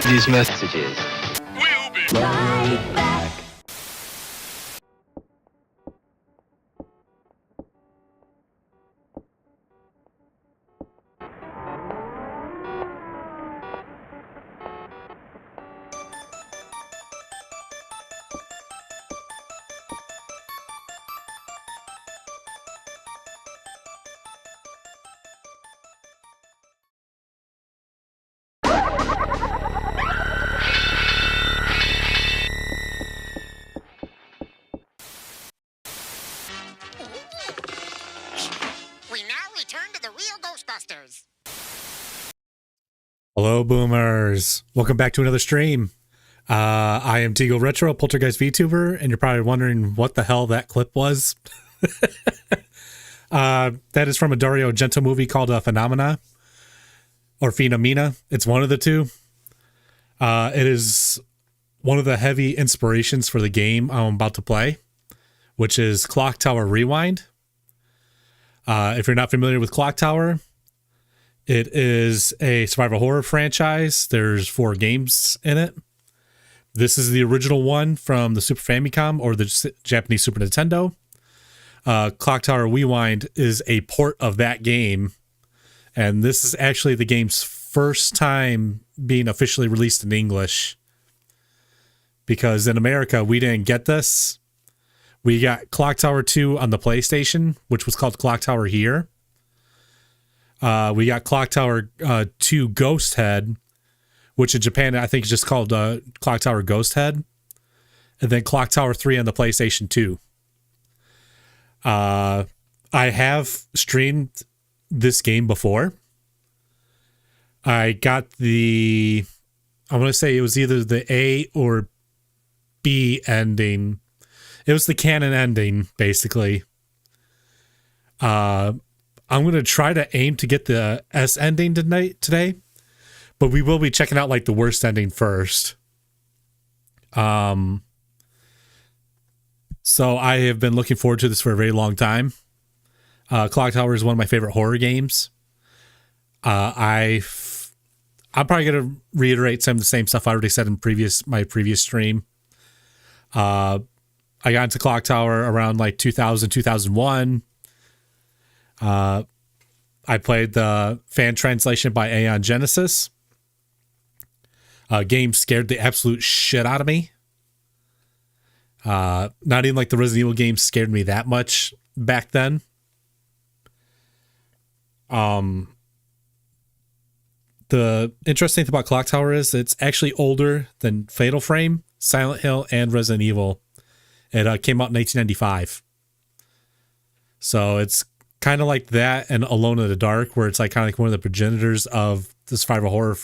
These messages. We'll be right back. We now return to the real Ghostbusters. Hello, boomers. Welcome back to another stream. I am Tigo Retro, Poltergeist VTuber, and you're probably wondering what the hell that clip was. That is from a Dario Argento movie called Phenomena, or Phenomena. It's one of the two. It is one of the heavy inspirations for the game I'm about to play, which is Clock Tower Rewind. If you're not familiar with Clock Tower, it is a survival horror franchise. There's 4 games in it. This is the original one from the Super Famicom or the Japanese Super Nintendo. Clock Tower Rewind is a port of that game. And this is actually the game's first time being officially released in English. Because in America, we didn't get this. We got Clock Tower 2 on the PlayStation, which was called Clock Tower here. We got Clock Tower 2 Ghost Head, which in Japan I think is just called Clock Tower Ghost Head. And then Clock Tower 3 on the PlayStation 2. I have streamed this game before. I got I want to say it was either the A or B ending. It was the canon ending, basically. I'm going to try to aim to get the S ending today, but we will be checking out like the worst ending first. So I have been looking forward to this for a very long time. Clock Tower is one of my favorite horror games. I'm probably going to reiterate some of the same stuff I already said in my previous stream. I got into Clock Tower around like 2000, 2001. I played the fan translation by Aeon Genesis. Game scared the absolute shit out of me. Not even like the Resident Evil games scared me that much back then. The interesting thing about Clock Tower is it's actually older than Fatal Frame, Silent Hill, and Resident Evil. It came out in 1995. So it's kind of like that and Alone in the Dark, where it's like kind of like one of the progenitors of the survival horror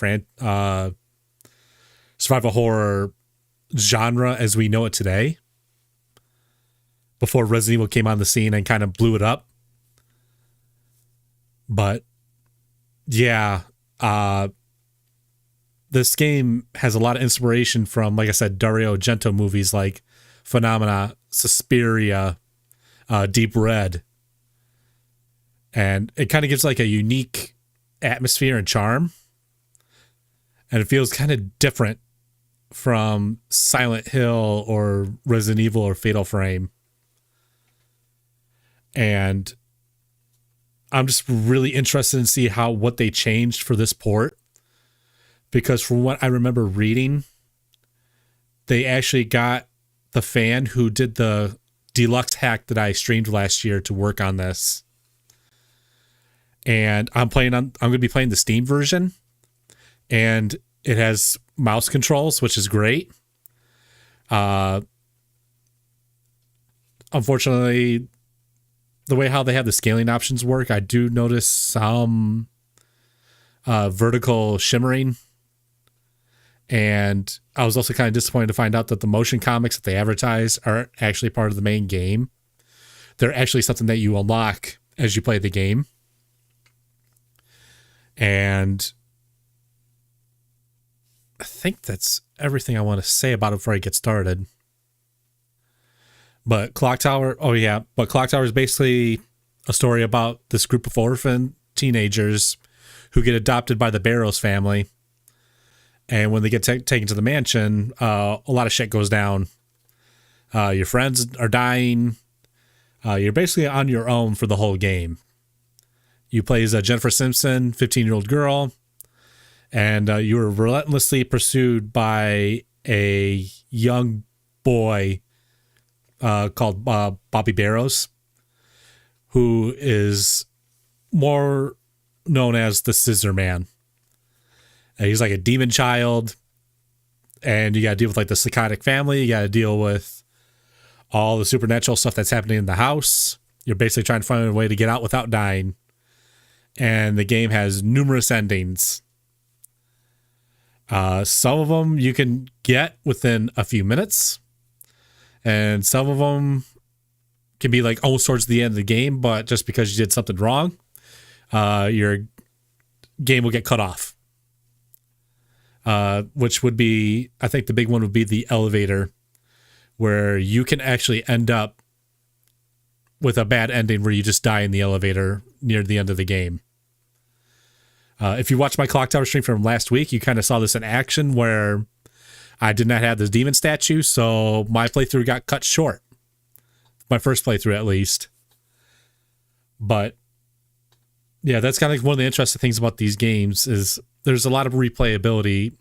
genre as we know it today. Before Resident Evil came on the scene and kind of blew it up. But yeah, this game has a lot of inspiration from, like I said, Dario Argento movies like Phenomena, Suspiria, Deep Red. And it kind of gives like a unique atmosphere and charm. And it feels kind of different from Silent Hill or Resident Evil or Fatal Frame. And I'm just really interested in see what they changed for this port. Because from what I remember reading, they actually got the fan who did the deluxe hack that I streamed last year to work on this. And I'm going to be playing the Steam version, and it has mouse controls, which is great. Unfortunately, the way how they have the scaling options work, I do notice some vertical shimmering And I was also kind of disappointed to find out that the motion comics that they advertise aren't actually part of the main game. They're actually something that you unlock as you play the game. And I think that's everything I want to say about it before I get started. But Clock Tower, Clock Tower is basically a story about this group of orphan teenagers who get adopted by the Barrows family. And when they get taken to the mansion, a lot of shit goes down. Your friends are dying. You're basically on your own for the whole game. You play as Jennifer Simpson, 15-year-old girl, and you were relentlessly pursued by a young boy called Bobby Barrows, who is more known as the Scissor Man. He's like a demon child, and you got to deal with like the psychotic family. You got to deal with all the supernatural stuff that's happening in the house. You're basically trying to find a way to get out without dying. And the game has numerous endings. Some of them you can get within a few minutes, and some of them can be like almost towards the end of the game, but just because you did something wrong, your game will get cut off. Which would be, I think the big one would be the elevator, where you can actually end up with a bad ending where you just die in the elevator near the end of the game. If you watched my Clock Tower stream from last week, you kind of saw this in action where I did not have this demon statue, so my playthrough got cut short. My first playthrough, at least. But yeah, that's kind of like one of the interesting things about these games is there's a lot of replayability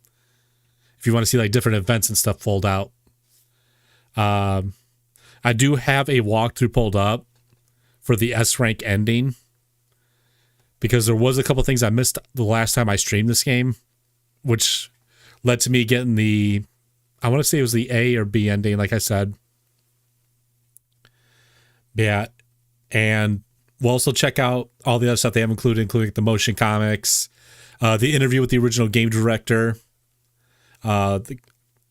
if you want to see like different events and stuff pulled out. I do have a walkthrough pulled up for the S rank ending, because there was a couple things I missed the last time I streamed this game, which led to me getting I want to say it was the A or B ending, like I said. Yeah, and we'll also check out all the other stuff they have including the motion comics, the interview with the original game director, like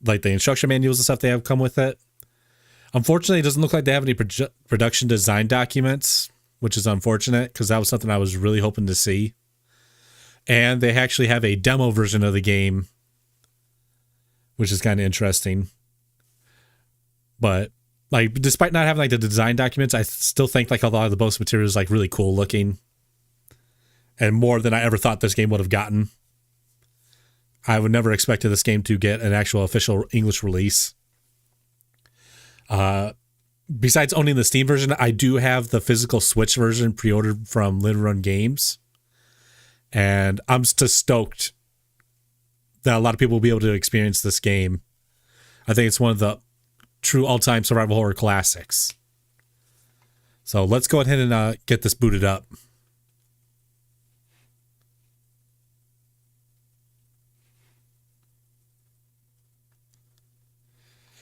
the instruction manuals and stuff they have come with it. Unfortunately, it doesn't look like they have any production design documents, which is unfortunate because that was something I was really hoping to see. And they actually have a demo version of the game, which is kind of interesting. But like, despite not having like the design documents, I still think like a lot of the bonus material is like really cool looking, and more than I ever thought this game would have gotten. I would never expected this game to get an actual official English release. Besides owning the Steam version, I do have the physical Switch version pre-ordered from Little Run Games, and I'm just stoked that a lot of people will be able to experience this game. I think it's one of the true all-time survival horror classics. So let's go ahead and get this booted up.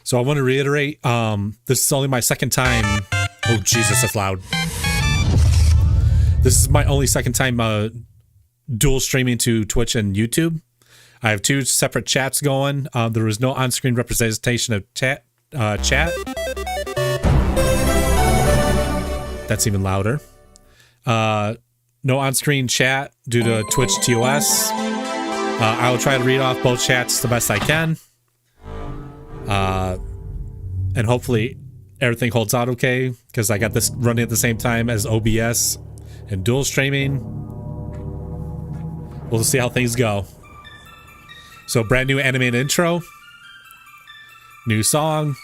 So I want to reiterate, this is only my second time. Oh, Jesus, that's loud. This is my only second time dual streaming to Twitch and YouTube. I have two separate chats going. There was no on-screen representation of chat. That's even louder. No on-screen chat due to Twitch TOS. I will try to read off both chats the best I can. And hopefully everything holds out okay, because I got this running at the same time as OBS and dual streaming. We'll see how things go. So brand new animated intro, new song.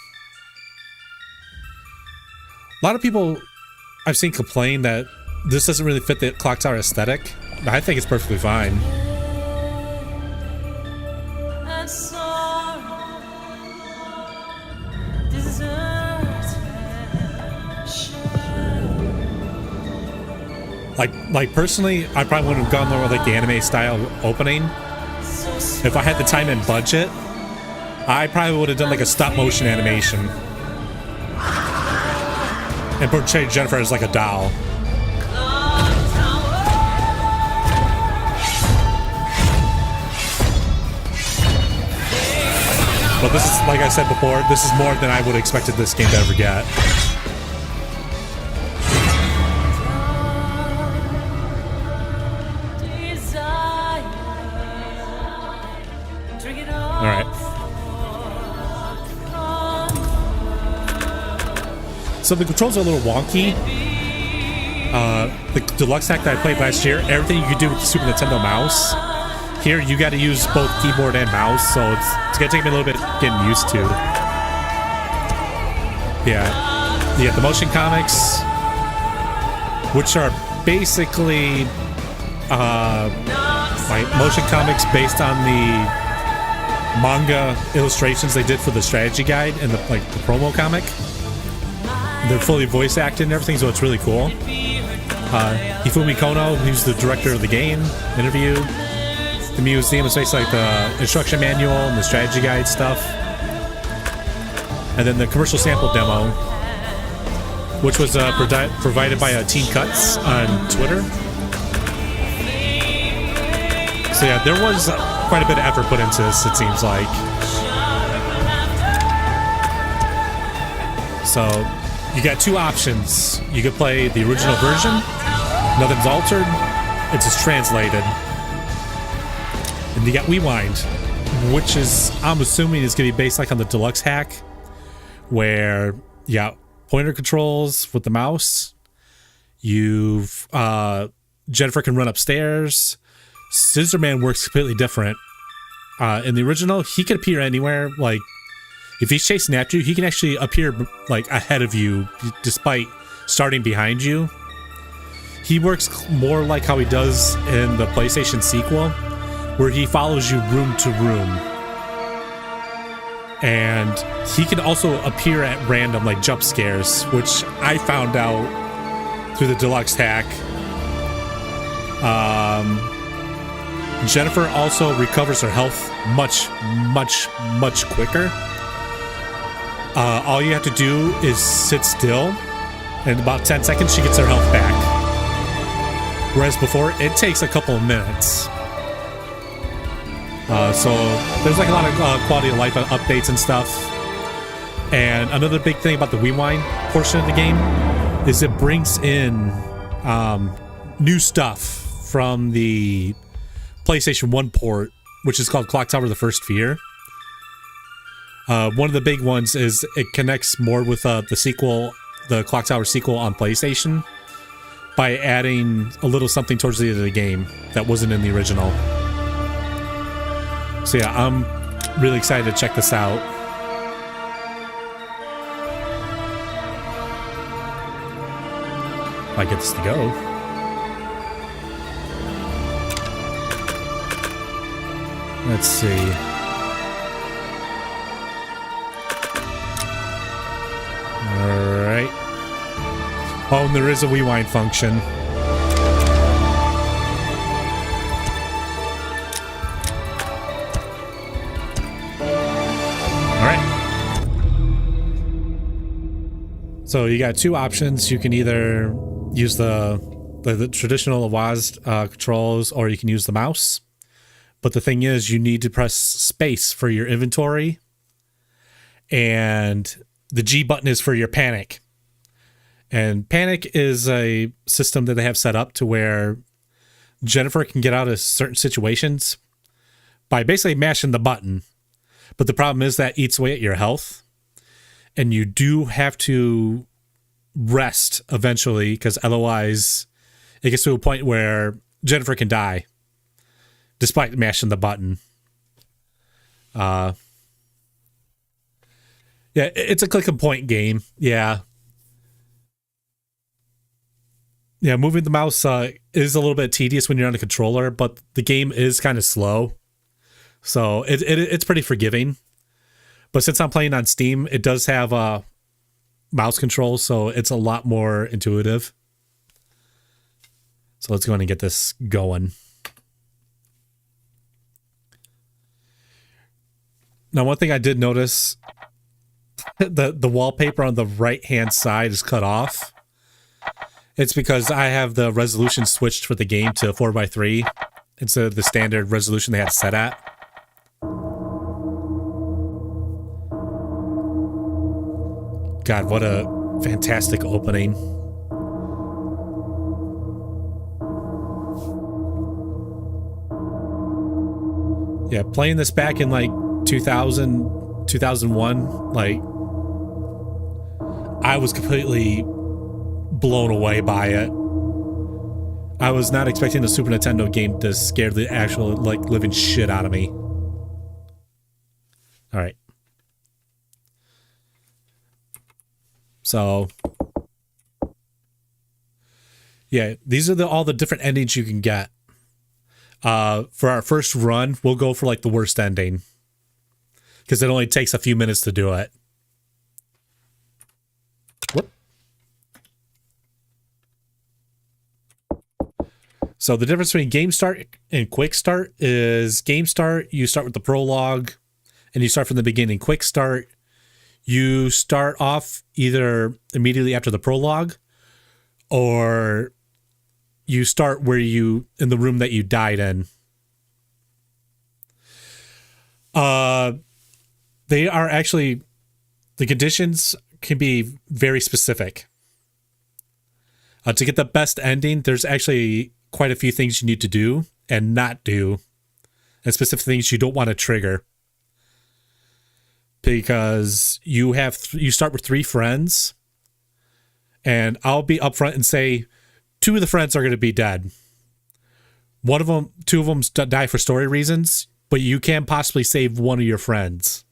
A lot of people I've seen complain that this doesn't really fit the Clock Tower aesthetic, but I think it's perfectly fine. Like personally, I probably wouldn't have gone there with like the anime style opening. If I had the time and budget, I probably would have done like a stop motion animation and portrayed Jennifer as like a doll. But this is, like I said before, this is more than I would have expected this game to ever get. Alright. So the controls are a little wonky. The deluxe hack that I played last year, everything you could do with the Super Nintendo mouse. Here, you got to use both keyboard and mouse, so it's going to take me a little bit getting used to. Yeah. The motion comics, which are basically like motion comics based on the manga illustrations they did for the strategy guide and the promo comic. They're fully voice acted and everything, so it's really cool. Hifumi Kono, who's the director of the game, interview. The museum is basically like the instruction manual and the strategy guide stuff. And then the commercial sample demo, which was provided by Teen Cuts on Twitter. So yeah, there was quite a bit of effort put into this, it seems like. So you got two options. You could play the original version, nothing's altered, it's just translated. And you got Rewind, which is, I'm assuming, is going to be based like on the deluxe hack, where you got pointer controls with the mouse. You've Jennifer can run upstairs. Scissorman works completely different. In the original, he can appear anywhere. Like, if he's chasing after you, he can actually appear like ahead of you, despite starting behind you. He works more like how he does in the PlayStation sequel, where he follows you room to room. And he can also appear at random, like jump scares, which I found out through the deluxe hack. Jennifer also recovers her health much quicker. All you have to do is sit still, and in about 10 seconds she gets her health back. Whereas before, it takes a couple of minutes. So there's like a lot of quality of life updates and stuff. And another big thing about the Rewind portion of the game is it brings in new stuff from the PlayStation 1 port, which is called Clock Tower: The First Fear. One of the big ones is it connects more with the sequel, the Clock Tower sequel on PlayStation, by adding a little something towards the end of the game that wasn't in the original. So yeah, I'm really excited to check this out. If I get this to go. Let's see. Alright. Oh, and there is a rewind function. So you got two options. You can either use the traditional WASD controls, or you can use the mouse. But the thing is, you need to press space for your inventory, and the G button is for your panic. And panic is a system that they have set up to where Jennifer can get out of certain situations by basically mashing the button. But the problem is that eats away at your health. And you do have to rest eventually, because otherwise it gets to a point where Jennifer can die despite mashing the button. Yeah, it's a click and point game. Yeah, moving the mouse is a little bit tedious when you're on a controller, but the game is kind of slow, so it's pretty forgiving. But since I'm playing on Steam, it does have mouse controls, so it's a lot more intuitive. So let's go ahead and get this going. Now, one thing I did notice, the wallpaper on the right-hand side is cut off. It's because I have the resolution switched for the game to 4:3 instead of the standard resolution they had set at. God, what a fantastic opening. Yeah, playing this back in like 2000, 2001, like, I was completely blown away by it. I was not expecting a Super Nintendo game to scare the actual, like, living shit out of me. Alright. So, yeah, these are all the different endings you can get. For our first run, we'll go for like the worst ending, because it only takes a few minutes to do it. Whoop. So the difference between Game Start and Quick Start is Game Start, you start with the prologue and you start from the beginning. Quick Start, you start off either immediately after the prologue, or you start where you, in the room that you died in. They are actually, the conditions can be very specific. To get the best ending, there's actually quite a few things you need to do and not do, and specific things you don't want to trigger. Because you start with 3 friends, and I'll be upfront and say 2 of the friends are going to be dead. 2 of them die for story reasons, but you can possibly save one of your friends,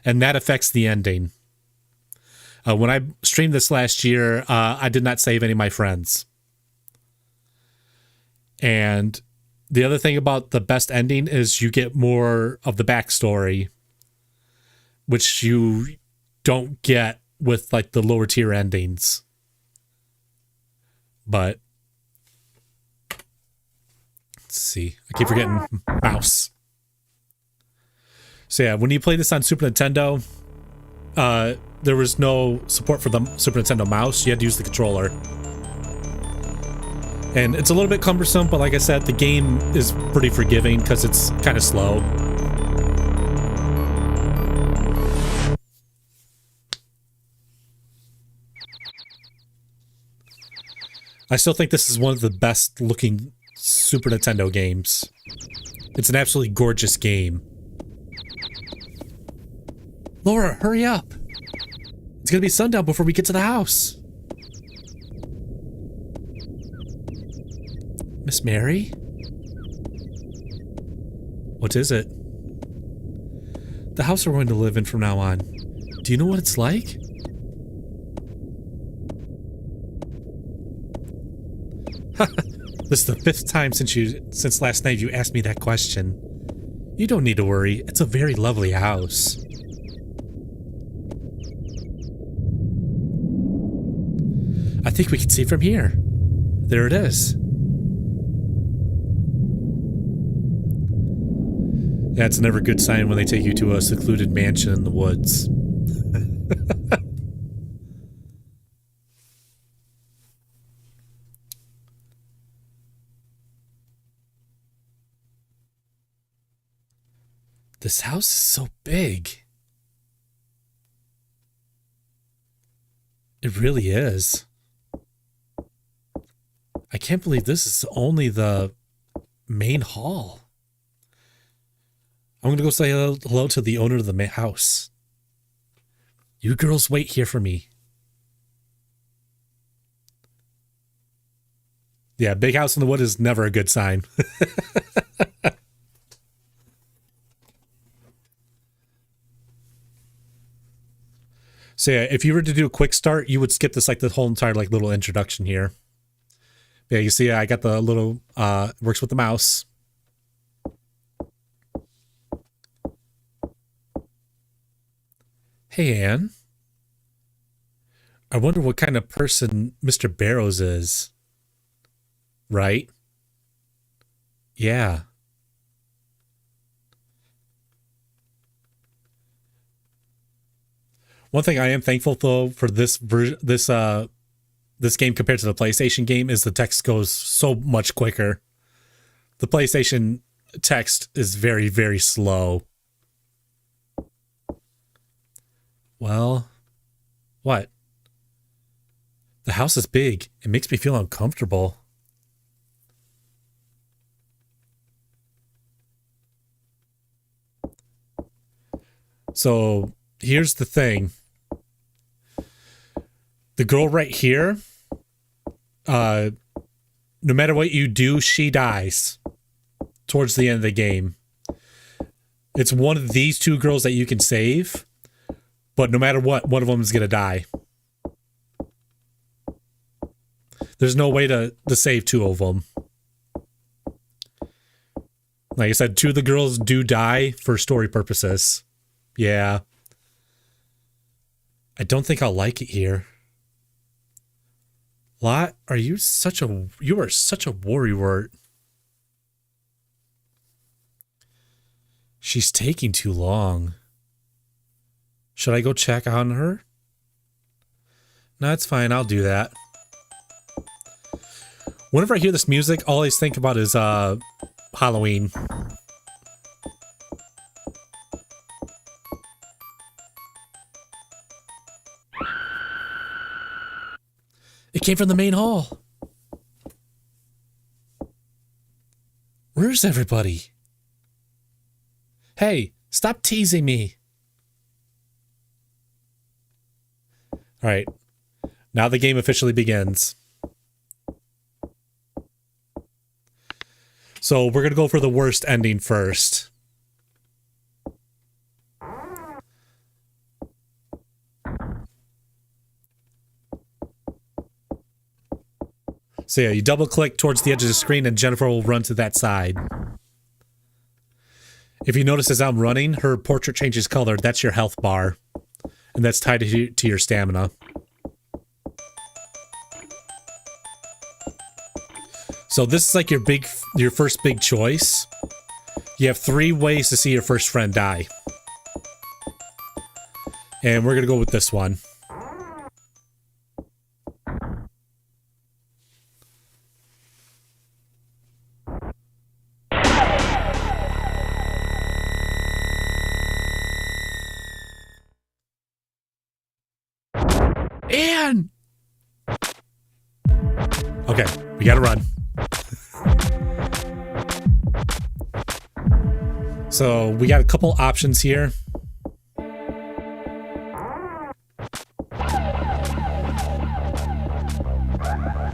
and that affects the ending. When I streamed this last year, I did not save any of my friends. And the other thing about the best ending is you get more of the backstory, which you don't get with like the lower tier endings. But let's see. I keep forgetting mouse. So yeah, when you play this on Super Nintendo, there was no support for the Super Nintendo mouse. You had to use the controller. And it's a little bit cumbersome, but like I said, the game is pretty forgiving because it's kind of slow. I still think this is one of the best looking Super Nintendo games. It's an absolutely gorgeous game. Laura, hurry up! It's gonna be sundown before we get to the house. Miss Mary? What is it? The house we're going to live in from now on. Do you know what it's like? This is the 5th time since last night you asked me that question. You don't need to worry. It's a very lovely house. I think we can see from here. There it is. Yeah, it's never a good sign when they take you to a secluded mansion in the woods. This house is so big. It really is. I can't believe this is only the main hall. I'm going to go say hello to the owner of the house. You girls wait here for me. Yeah, big house in the wood is never a good sign. So yeah, if you were to do a quick start, you would skip this like the whole entire like little introduction here. Yeah, you see I got the little works with the mouse. Hey, Anne. I wonder what kind of person Mr. Barrows is. Right? Yeah. One thing I am thankful though for this this game compared to the PlayStation game is the text goes so much quicker. The PlayStation text is very, very slow. Well, What? The house is big. It makes me feel uncomfortable. So here's the thing. The girl right here, no matter what you do, she dies towards the end of the game. It's one of these two girls that you can save, but no matter what, one of them is going to die. There's no way to save two of them. Like I said, two of the girls do die for story purposes. Yeah. I don't think I'll like it here. Lot, you are such a worrywart. She's taking too long. Should I go check on her? No, it's fine. I'll do that. Whenever I hear this music, all I think about is Halloween. It came from the main hall. Where's everybody? Hey, stop teasing me. All right. Now the game officially begins. So we're going to go for the worst ending first. So yeah, you double click towards the edge of the screen and Jennifer will run to that side. If you notice as I'm running, her portrait changes color. That's your health bar. And that's tied to your stamina. So this is like your first big choice. You have 3 ways to see your first friend die. And we're going to go with this one. Anne! Okay, we gotta run. So we got a couple options here.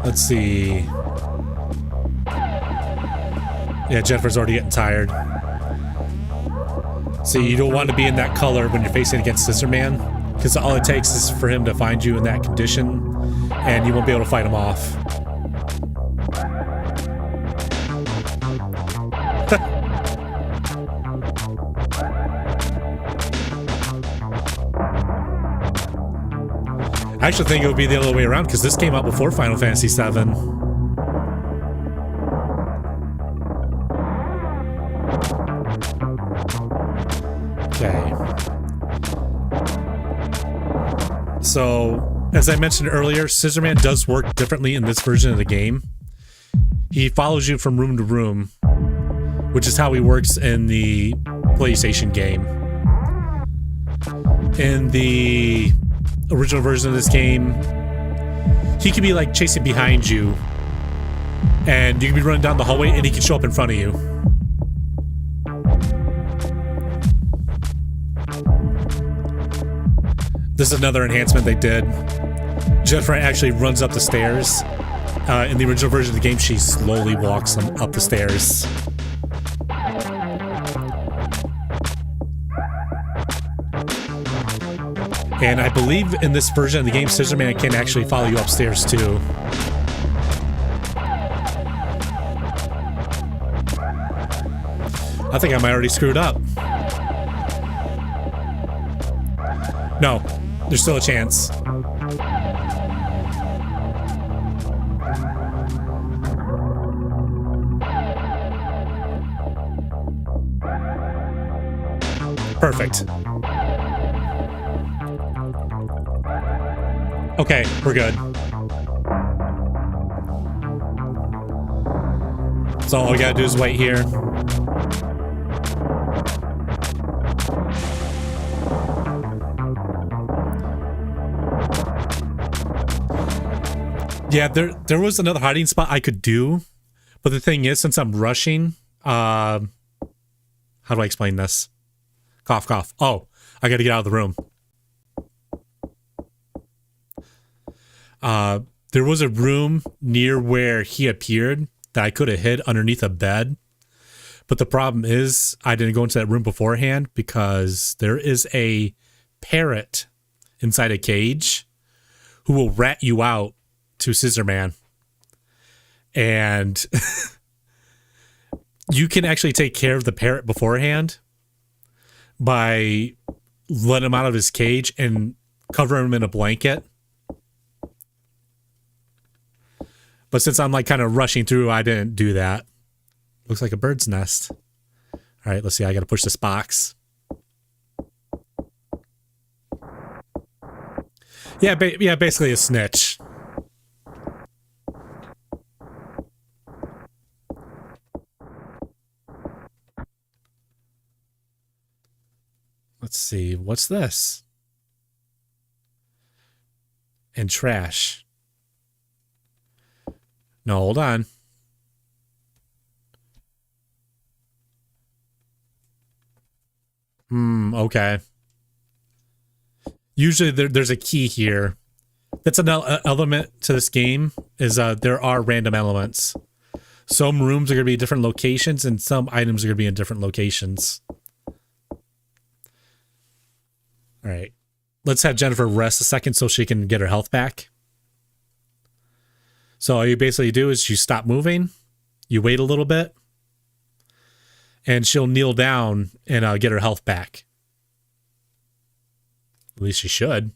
Let's see. Yeah, Jennifer's already getting tired. So you don't want to be in that color when you're facing against Scissor Man, because all it takes is for him to find you in that condition, and you won't be able to fight him off. I actually think it would be the other way around, because this came out before Final Fantasy VII. Okay. So, as I mentioned earlier, Scissor Man does work differently in this version of the game. He follows you from room to room, which is how he works in the PlayStation game. In the original version of this game, he could be like chasing behind you, and you can be running down the hallway and he can show up in front of you. This is another enhancement they did. Jennifer actually runs up the stairs. In the original version of the game, she slowly walks up the stairs. And I believe in this version of the game, Scissor Man can actually follow you upstairs too. I think I might already screwed up. No, there's still a chance. Perfect. Okay, we're good. So all we gotta do is wait here. Yeah, there was another hiding spot I could do, but the thing is, since I'm rushing, how do I explain this? Cough, cough. Oh, I got to get out of the room. There was a room near where he appeared that I could have hid underneath a bed. But the problem is I didn't go into that room beforehand because there is a parrot inside a cage who will rat you out to Scissor Man. And you can actually take care of the parrot beforehand by letting him out of his cage and cover him in a blanket. But since I'm like kind of rushing through, I didn't do that. Looks like a bird's nest. All right, let's see. I got to push this box. Yeah, basically a snitch. Let's see. What's this? And trash. No, hold on. Okay. Usually there's a key here. That's an element to this game, is there are random elements. Some rooms are going to be in different locations, and some items are going to be in different locations. All right. Let's have Jennifer rest a second so she can get her health back. So all you basically do is you stop moving, you wait a little bit, and she'll kneel down and get her health back. At least she should.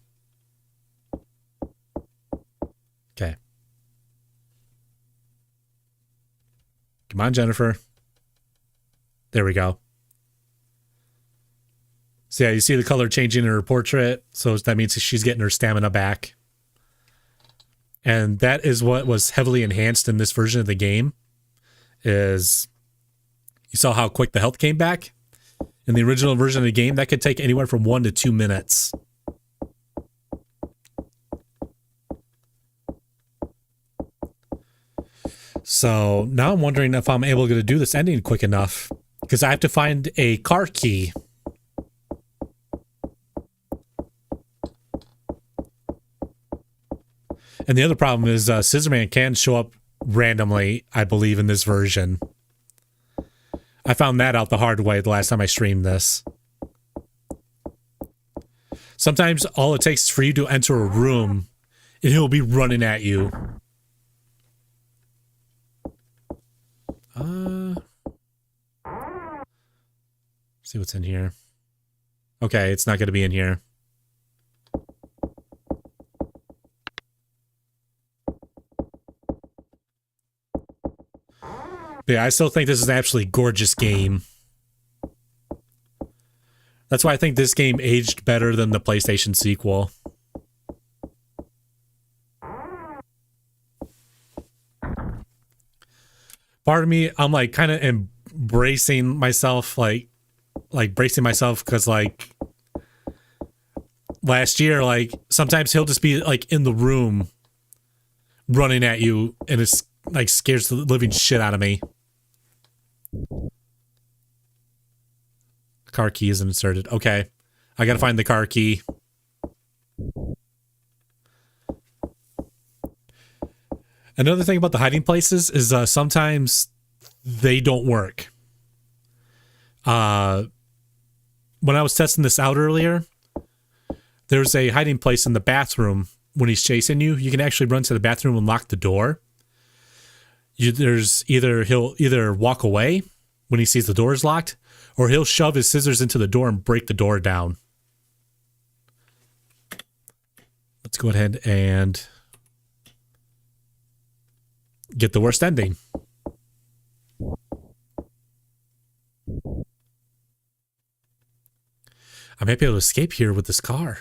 Okay. Come on, Jennifer. There we go. So yeah, you see the color changing in her portrait. So that means she's getting her stamina back. And that is what was heavily enhanced in this version of the game. Is you saw how quick the health came back? In the original version of the game, that could take anywhere from 1 to 2 minutes. So now I'm wondering if I'm able to do this ending quick enough, because I have to find a car key. And the other problem is Scissorman can show up randomly, I believe, in this version. I found that out the hard way the last time I streamed this. Sometimes all it takes is for you to enter a room and he'll be running at you. See what's in here. Okay, it's not going to be in here. But yeah, I still think this is an absolutely gorgeous game. That's why I think this game aged better than the PlayStation sequel. Part of me, I'm like kind of embracing myself, like bracing myself, because like last year, like sometimes he'll just be like in the room running at you, and it's like scares the living shit out of me. Car key isn't inserted. Okay, I gotta find the car key. Another thing about the hiding places is sometimes they don't work. When I was testing this out earlier, there's a hiding place in the bathroom. When he's chasing you, you can actually run to the bathroom and lock the door. He'll either walk away when he sees the door is locked, or he'll shove his scissors into the door and break the door down. Let's go ahead and get the worst ending. I might be able to escape here with this car.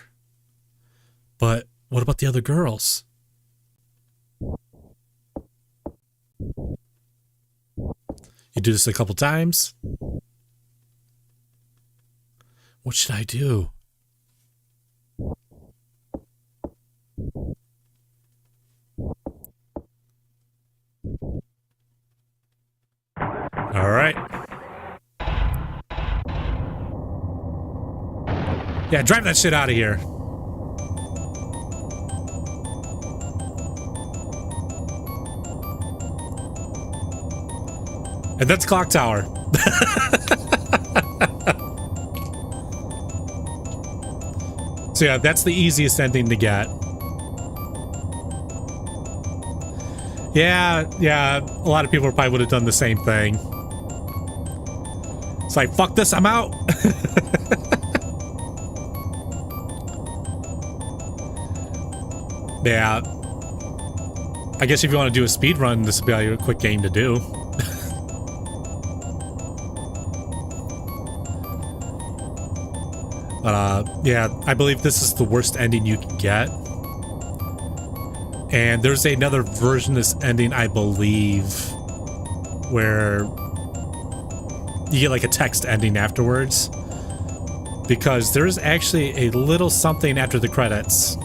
But what about the other girls? You do this a couple times. What should I do? Yeah, drive that shit out of here. And that's Clock Tower. So yeah, that's the easiest ending to get. Yeah, a lot of people probably would have done the same thing. It's like, fuck this, I'm out. Yeah. I guess if you want to do a speed run, this would be like a quick game to do. But yeah, I believe this is the worst ending you can get. And there's another version of this ending, I believe, where you get like a text ending afterwards. Because there's actually a little something after the credits.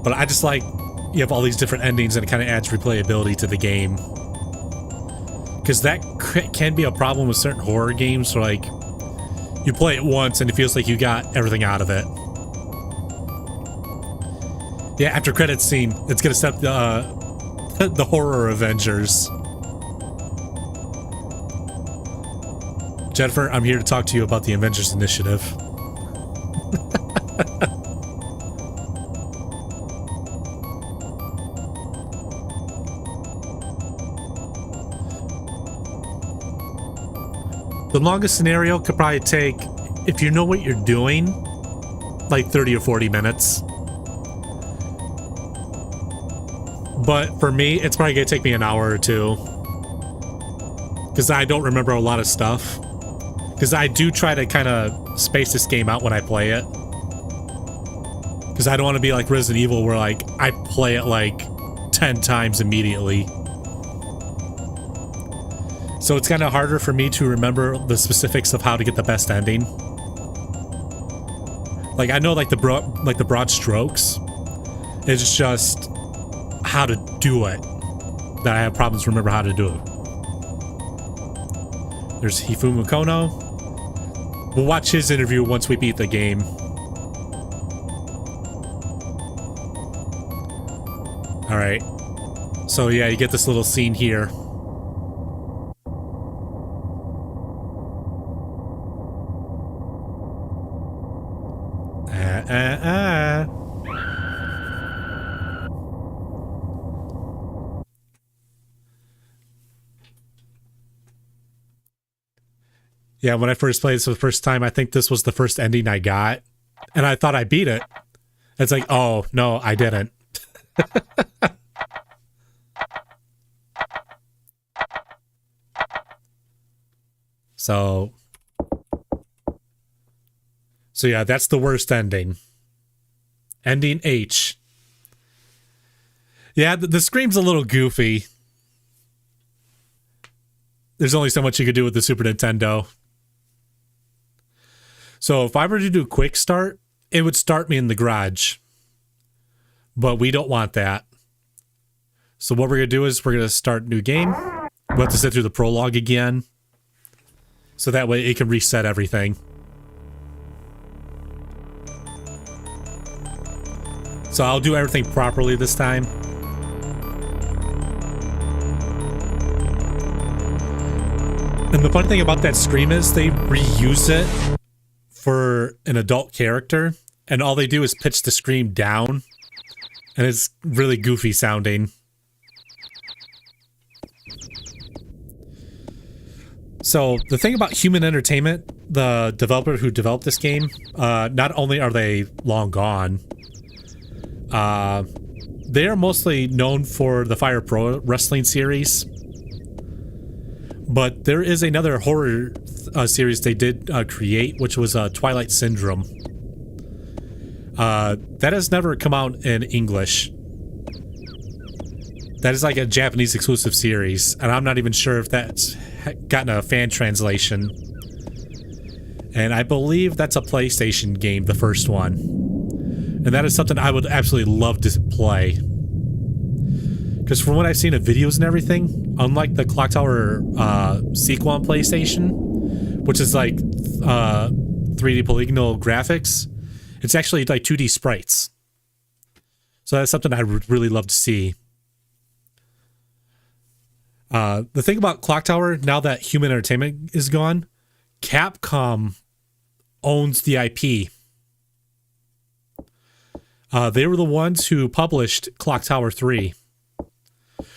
But I just like, you have all these different endings and it kind of adds replayability to the game. Because that can be a problem with certain horror games where, like, you play it once and it feels like you got everything out of it. Yeah, after credits scene, it's gonna set the horror Avengers. Jennifer, I'm here to talk to you about the Avengers Initiative. The longest scenario could probably take, if you know what you're doing, like 30 or 40 minutes. But for me, it's probably gonna take me an hour or two. Because I don't remember a lot of stuff. Because I do try to kind of space this game out when I play it. Because I don't want to be like Resident Evil where, like, I play it like 10 times immediately. So it's kind of harder for me to remember the specifics of how to get the best ending. Like, I know like the broad strokes. It's just how to do it that I have problems remember how to do it. There's Hifumu Kono. We'll watch his interview once we beat the game. Alright. So yeah, you get this little scene here. Yeah, when I first played this for the first time, I think this was the first ending I got. And I thought I beat it. It's like, oh, no, I didn't. So yeah, that's the worst ending. Ending H. Yeah, the scream's a little goofy. There's only so much you could do with the Super Nintendo. So if I were to do quick start, it would start me in the garage. But we don't want that. So what we're going to do is we're going to start a new game. We'll have to sit through the prologue again. So that way it can reset everything. So I'll do everything properly this time. And the funny thing about that scream is they reuse it for an adult character, and all they do is pitch the scream down, and it's really goofy sounding. So the thing about Human Entertainment, the developer who developed this game, not only are they long gone, they are mostly known for the Fire Pro Wrestling series. But there is another horror series they did create, which was Twilight Syndrome. That has never come out in English. That is like a Japanese exclusive series, and I'm not even sure if that's gotten a fan translation. And I believe that's a PlayStation game, the first one. And that is something I would absolutely love to play. Because from what I've seen of videos and everything, unlike the Clock Tower sequel on PlayStation, which is like 3D polygonal graphics, it's actually like 2D sprites. So that's something I would really love to see. The thing about Clock Tower, now that Human Entertainment is gone, Capcom owns the IP. They were the ones who published Clock Tower 3.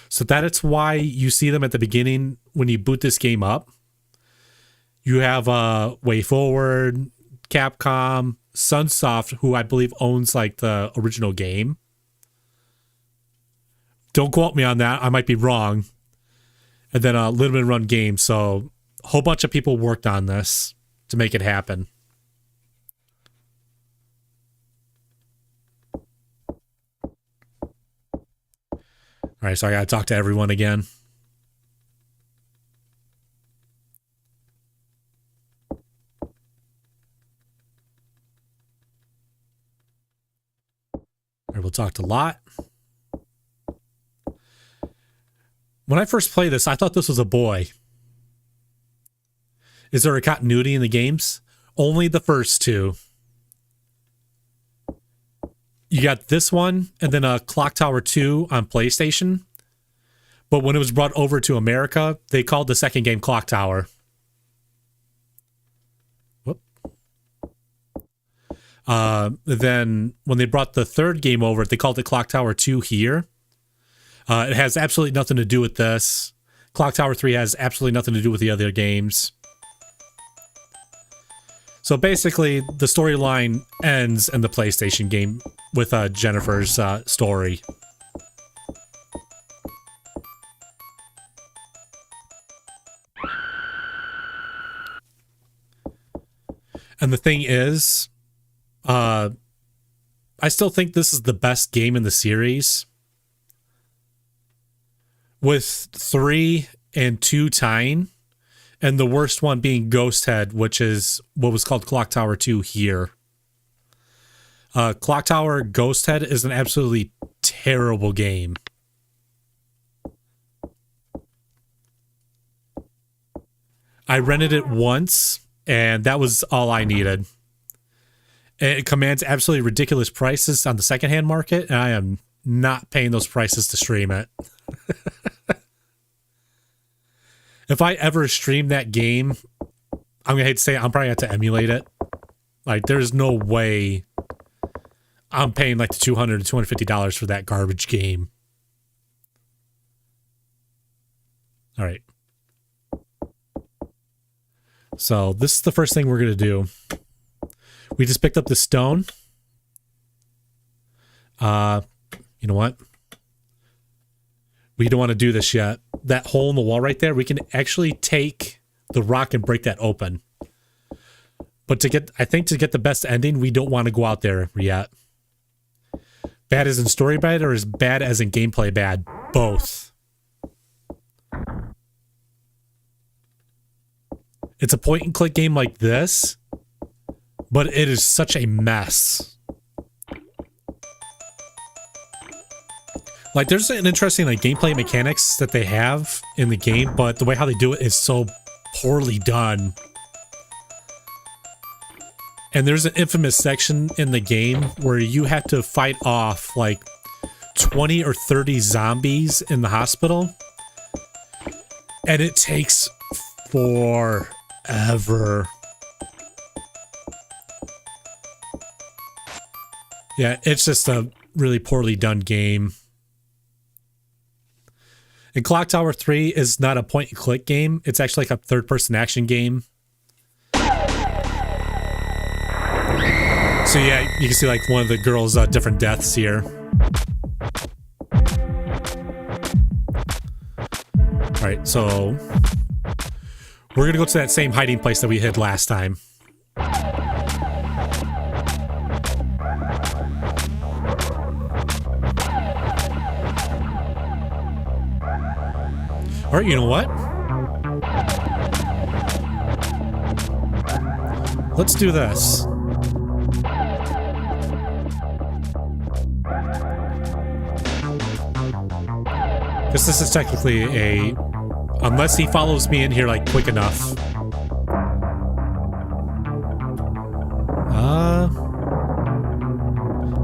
So that's why you see them at the beginning when you boot this game up. You have Way Forward, Capcom, Sunsoft, who I believe owns like the original game. Don't quote me on that. I might be wrong. And then Limited Run Games. So a whole bunch of people worked on this to make it happen. All right, so I got to talk to everyone again. All right, we'll talk to Lot. When I first played this, I thought this was a boy. Is there a continuity in the games? Only the first two. You got this one and then a Clock Tower 2 on PlayStation. But when it was brought over to America, they called the second game Clock Tower. Whoop. Then when they brought the third game over, they called it Clock Tower 2 here. It has absolutely nothing to do with this. Clock Tower 3 has absolutely nothing to do with the other games. So basically, the storyline ends in the PlayStation game with Jennifer's story. And the thing is, I still think this is the best game in the series. With 3 and 2 tying, and the worst one being Ghost Head, which is what was called Clock Tower 2 here. Clock Tower Ghost Head is an absolutely terrible game. I rented it once, and that was all I needed. It commands absolutely ridiculous prices on the secondhand market, and I am not paying those prices to stream it. If I ever stream that game, I'm gonna hate to say it, I'm probably going to have to emulate it. Like, there's no way I'm paying like the $200 to $250 for that garbage game. All right. So this is the first thing we're going to do. We just picked up the stone. You know what? We don't want to do this yet. That hole in the wall right there, we can actually take the rock and break that open. But I think to get the best ending, we don't want to go out there yet. Bad as in story bad or as bad as in gameplay bad? Both. It's a point and click game like this, but it is such a mess. Like, there's an interesting like gameplay mechanics that they have in the game, but the way how they do it is so poorly done. And there's an infamous section in the game where you have to fight off like 20 or 30 zombies in the hospital. And it takes forever. Yeah, it's just a really poorly done game. And Clock Tower 3 is not a point-and-click game. It's actually like a third-person action game. So yeah, you can see like one of the girls' different deaths here. All right, so we're gonna go to that same hiding place that we hid last time. All right, you know what? Let's do this. Because this is technically a... Unless he follows me in here, like, quick enough.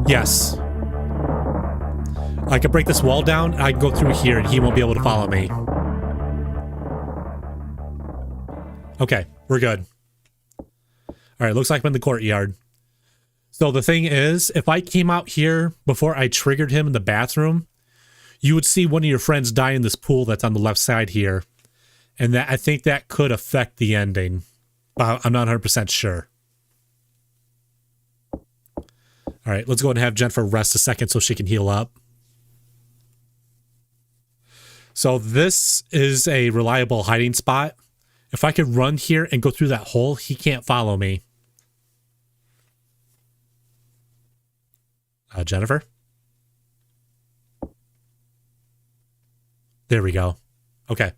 Yes. I could break this wall down, I can go through here, and he won't be able to follow me. Okay, we're good. Alright, looks like I'm in the courtyard. So the thing is, if I came out here before I triggered him in the bathroom, you would see one of your friends die in this pool that's on the left side here. And that I think that could affect the ending. But I'm not 100% sure. Alright, let's go ahead and have Jennifer rest a second so she can heal up. So this is a reliable hiding spot. If I could run here and go through that hole, he can't follow me. Jennifer? There we go. Okay.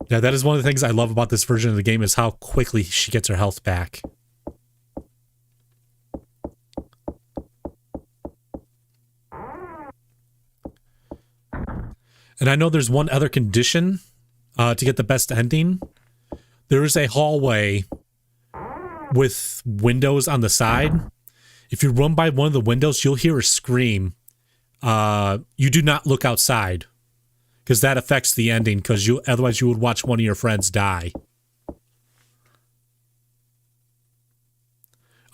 Yeah, that is one of the things I love about this version of the game is how quickly she gets her health back. And I know there's one other condition to get the best ending. There is a hallway with windows on the side. If you run by one of the windows, you'll hear a scream. You do not look outside because that affects the ending because otherwise you would watch one of your friends die.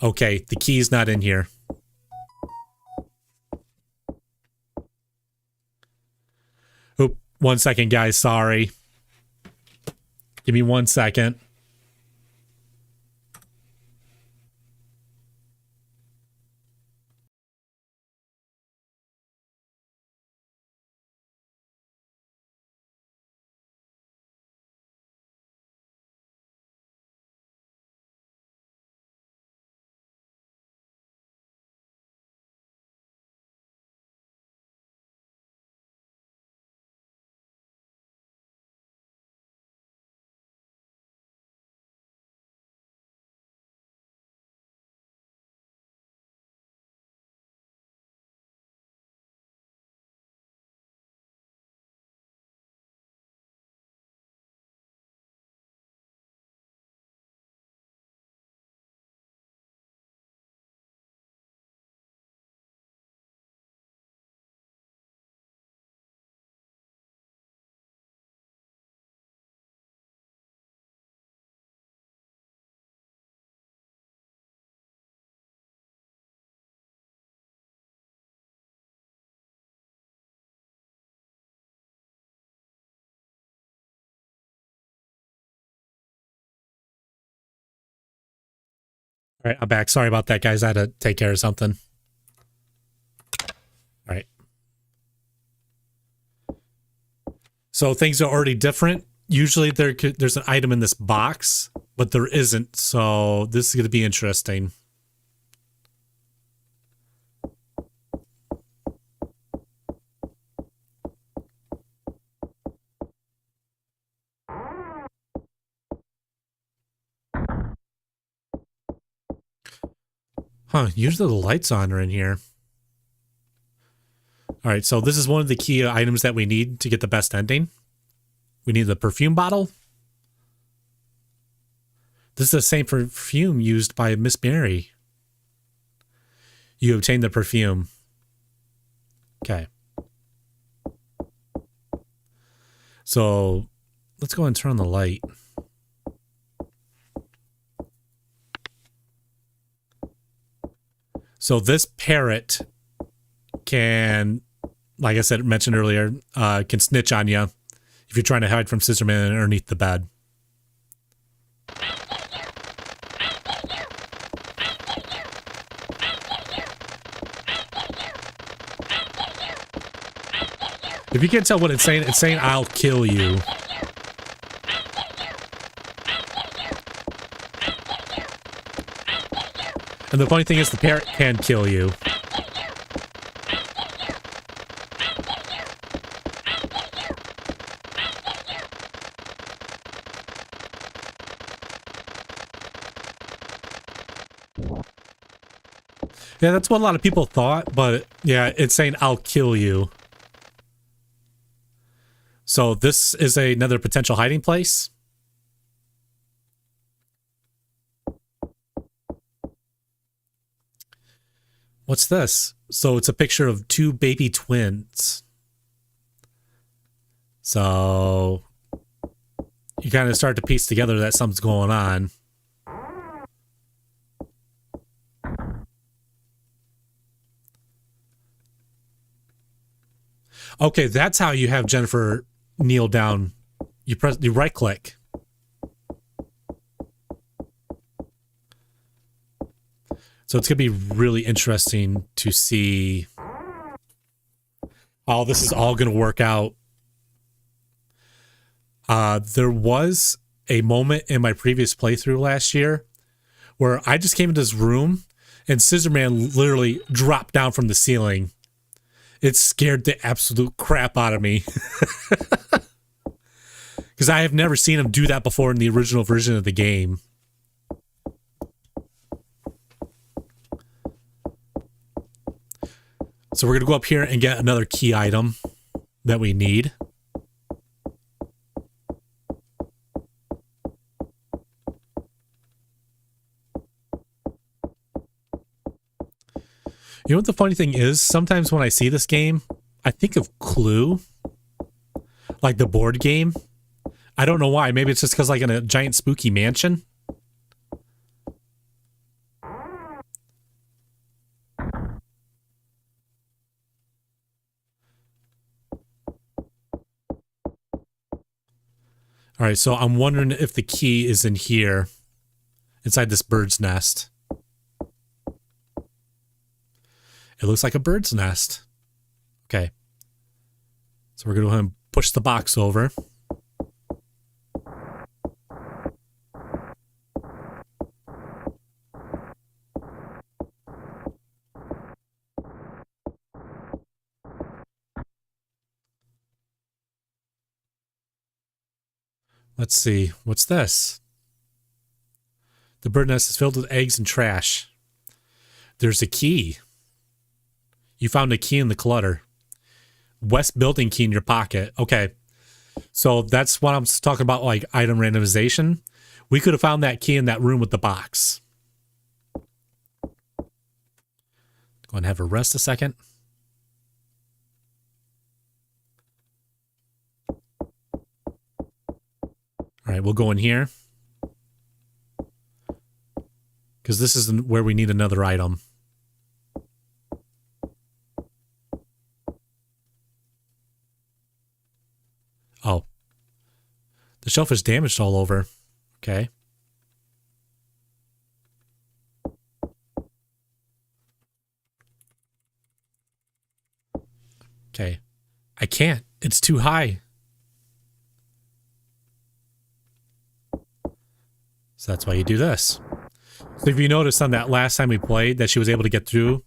Okay, the key's not in here. Oop, 1 second, guys. Sorry. Give me 1 second. All right, I'm back. Sorry about that, guys. I had to take care of something. All right. So things are already different. Usually there's an item in this box, but there isn't. So this is going to be interesting. Huh, usually the lights on are in here. All right, so this is one of the key items that we need to get the best ending. We need the perfume bottle. This is the same perfume used by Miss Mary. You obtain the perfume. Okay. So let's go and turn on the light. So this parrot can, like I said, mentioned earlier, can snitch on you if you're trying to hide from Scissorman underneath the bed. If you can't tell what it's saying, I'll kill you. And the funny thing is the parrot can kill you. Yeah, that's what a lot of people thought, but yeah, it's saying I'll kill you. So this is another potential hiding place. What's this? So it's a picture of two baby twins. So you kind of start to piece together that something's going on. Okay, that's how you have Jennifer kneel down. You right click. So it's going to be really interesting to see how this is all going to work out. There was a moment in my previous playthrough last year where I just came into this room and Scissor Man literally dropped down from the ceiling. It scared the absolute crap out of me. Because I have never seen him do that before in the original version of the game. So we're going to go up here and get another key item that we need. You know what the funny thing is? Sometimes when I see this game, I think of Clue, like the board game. I don't know why. Maybe it's just because like in a giant spooky mansion. All right, so I'm wondering if the key is in here, inside this bird's nest. It looks like a bird's nest. Okay. So we're going to go ahead and push the box over. Let's see. What's this? The bird nest is filled with eggs and trash. There's a key. You found a key in the clutter. West building key in your pocket. Okay. So that's what I'm talking about, like item randomization. We could have found that key in that room with the box. Go and have a rest a second. All right, we'll go in here. Because this is where we need another item. Oh. The shelf is damaged all over. Okay. Okay. I can't. It's too high. So that's why you do this. So if you notice on that last time we played that she was able to get through,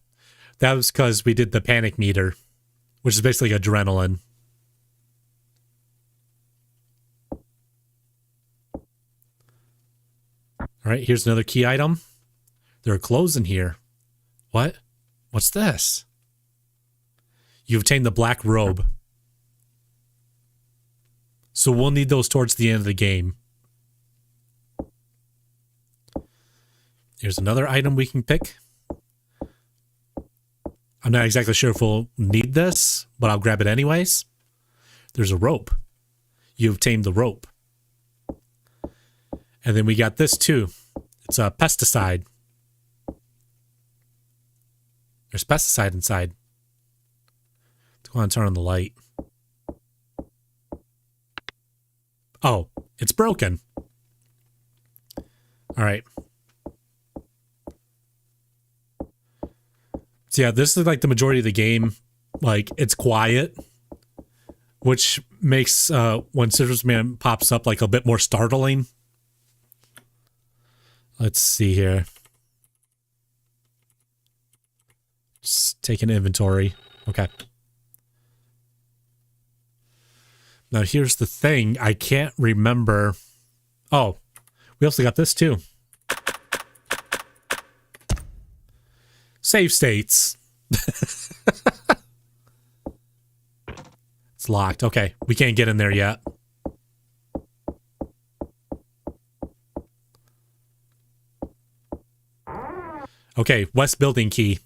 that was because we did the panic meter, which is basically adrenaline. All right, here's another key item. There are clothes in here. What? What's this? You obtained the black robe. So we'll need those towards the end of the game. Here's another item we can pick. I'm not exactly sure if we'll need this, but I'll grab it anyways. There's a rope. You obtained the rope. And then we got this too. It's a pesticide. There's pesticide inside. Let's go on and turn on the light. Oh, it's broken. All right. So yeah, this is like the majority of the game. Like, it's quiet, which makes when Scissors Man pops up like a bit more startling. Let's see here. Just take an inventory. Okay. Now here's the thing. I can't remember. Oh, we also got this too. Save states. It's It's locked. Okay, we can't get in there yet. Okay, west building key.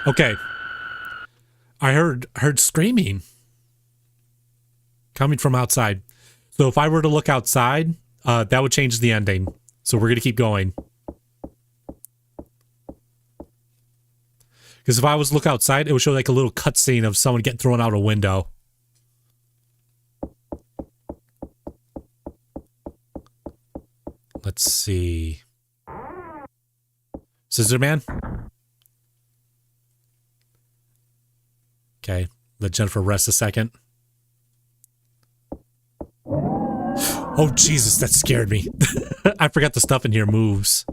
Okay. I heard screaming coming from outside. So if I were to look outside, that would change the ending. So we're going to keep going. Because if I was to look outside, it would show like a little cutscene of someone getting thrown out a window. Let's see. Scissor Man? Okay, let Jennifer rest a second. Oh, Jesus, that scared me. I forgot the stuff in here moves.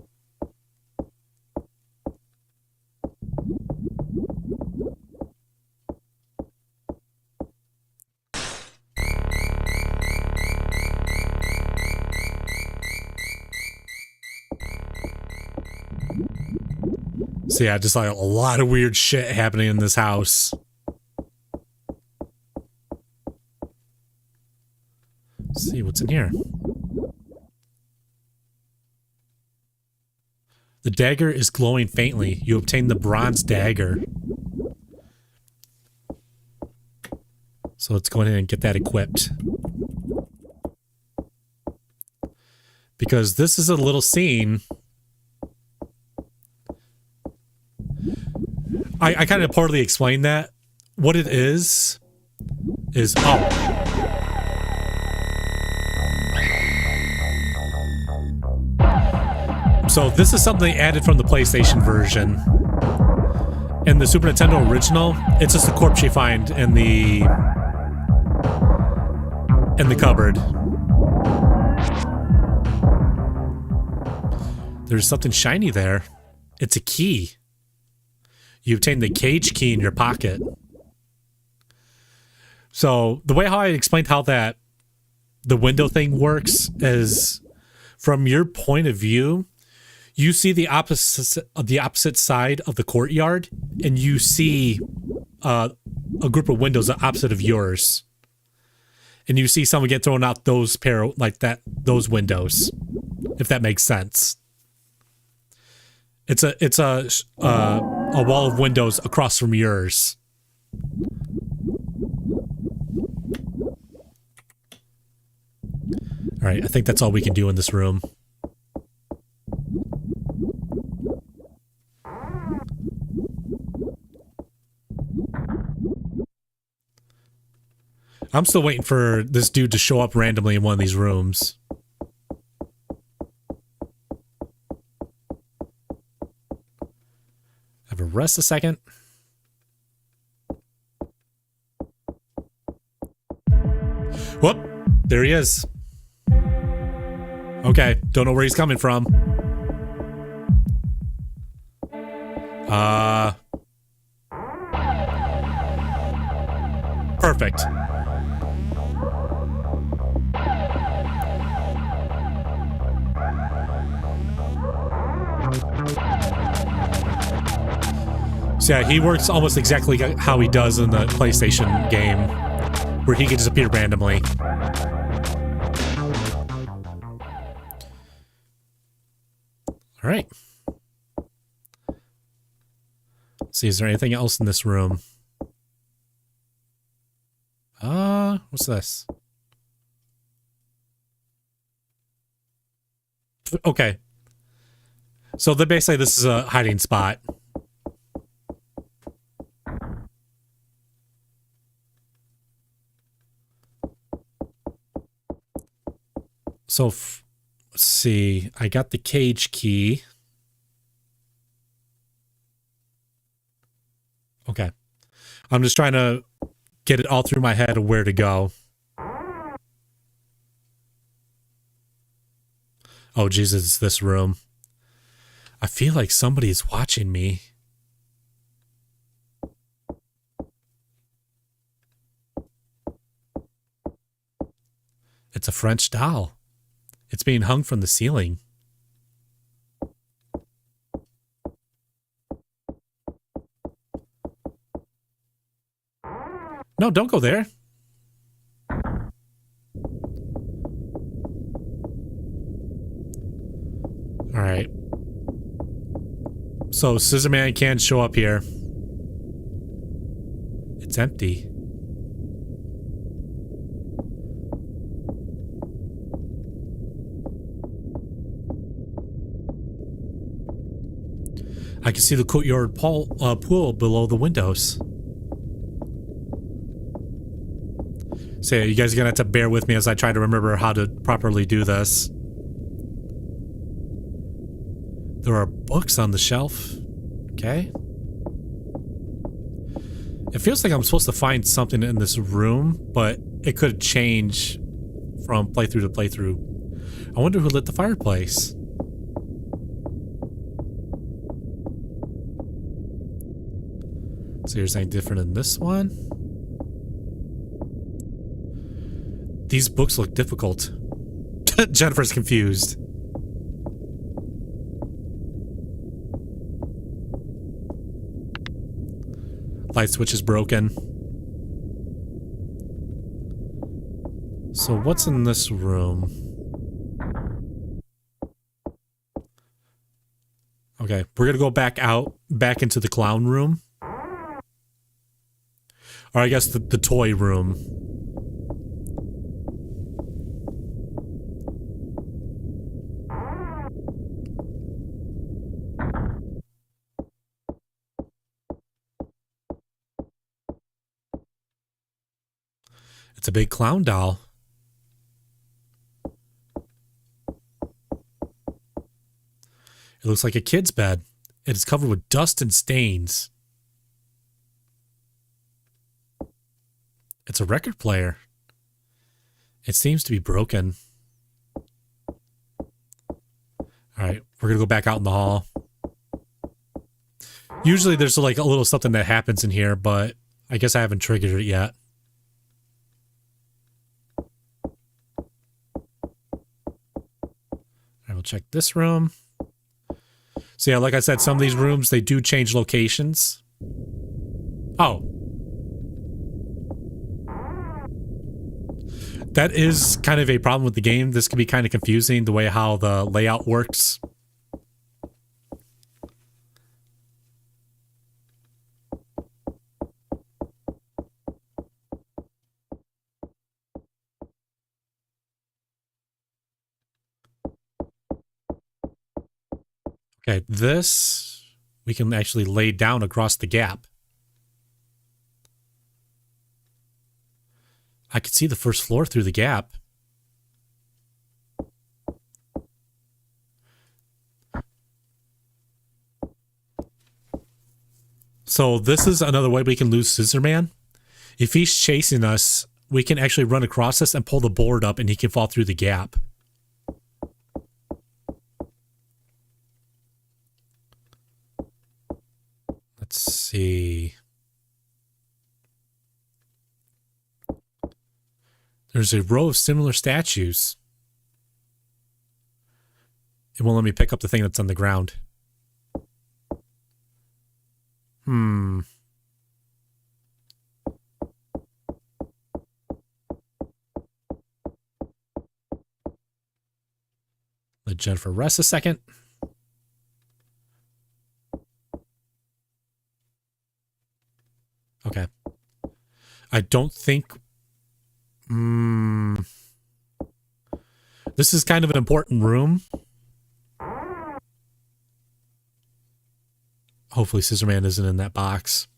So yeah, just like a lot of weird shit happening in this house. Let's see what's in here. The dagger is glowing faintly. You obtain the bronze dagger. So let's go ahead and get that equipped. Because this is a little scene. I kind of poorly explained that. What it is oh. So this is something they added from the PlayStation version. In the Super Nintendo original, it's just a corpse you find in the cupboard. There's something shiny there. It's a key. You obtain the cage key in your pocket. So the way how I explained how that the window thing works is from your point of view, you see the opposite side of the courtyard, and you see a group of windows opposite of yours, and you see someone get thrown out those those windows, if that makes sense. It's a wall of windows across from yours. All right, I think that's all we can do in this room. I'm still waiting for this dude to show up randomly in one of these rooms. Have a rest a second. Whoop! There he is. Okay, don't know where he's coming from. Perfect. So yeah, he works almost exactly how he does in the PlayStation game, where he can just appear randomly. All right. Let's see, is there anything else in this room? What's this? Okay. So basically this is a hiding spot. So, let's see. I got the cage key. Okay. I'm just trying to get it all through my head of where to go. Oh, Jesus, it's this room. I feel like somebody's watching me. It's a French doll. It's being hung from the ceiling. No, don't go there. All right. So Scissorman can't show up here. It's empty. I can see the courtyard pool below the windows. So yeah, you guys are gonna have to bear with me as I try to remember how to properly do this. There are books on the shelf. Okay. It feels like I'm supposed to find something in this room, but it could change from playthrough to playthrough. I wonder who lit the fireplace. So here's anything different in this one. These books look difficult. Jennifer's confused. Light switch is broken. So what's in this room? Okay, we're gonna go back into the clown room. Or I guess the toy room. It's a big clown doll. It looks like a kid's bed. It is covered with dust and stains. It's a record player. It seems to be broken. Alright, we're gonna go back out in the hall. Usually there's like a little something that happens in here, but I guess I haven't triggered it yet. Alright, we'll check this room. So yeah, like I said, some of these rooms, they do change locations. Oh. That is kind of a problem with the game. This can be kind of confusing, the way how the layout works. Okay, this we can actually lay down across the gap. I could see the first floor through the gap. So this is another way we can lose Scissorman. If he's chasing us, we can actually run across this and pull the board up and he can fall through the gap. Let's see. There's a row of similar statues. It won't let me pick up the thing that's on the ground. Let Jennifer rest a second. Okay. I don't think... This is kind of an important room. Hopefully Scissorman isn't in that box.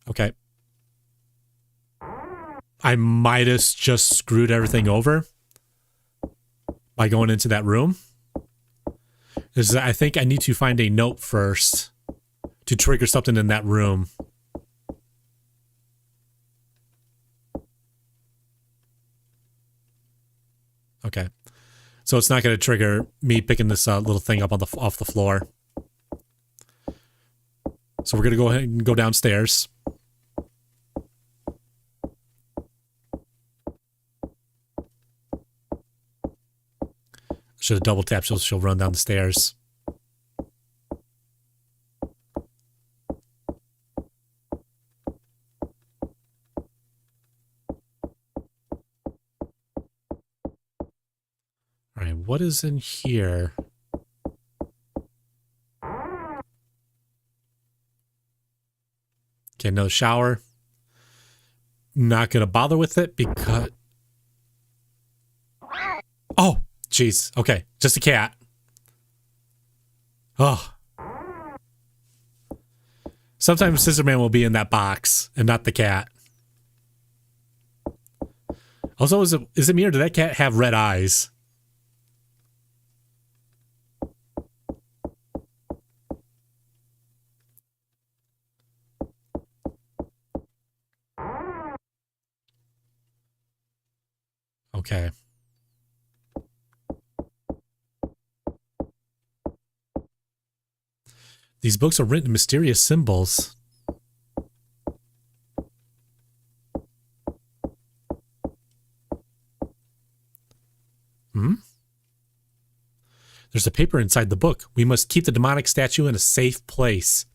Okay. I might have just screwed everything over by going into that room. I think I need to find a note first to trigger something in that room. Okay. So it's not going to trigger me picking this little thing up on off the floor. So we're going to go ahead and go downstairs. Should have double tapped, she'll run down the stairs. All right, what is in here? Okay, no shower. Not going to bother with it because... Oh, jeez. Okay, just a cat. Oh. Sometimes Scissorman will be in that box and not the cat. Also, is it me or did that cat have red eyes? Okay. These books are written in mysterious symbols. There's a paper inside the book. We must keep the demonic statue in a safe place.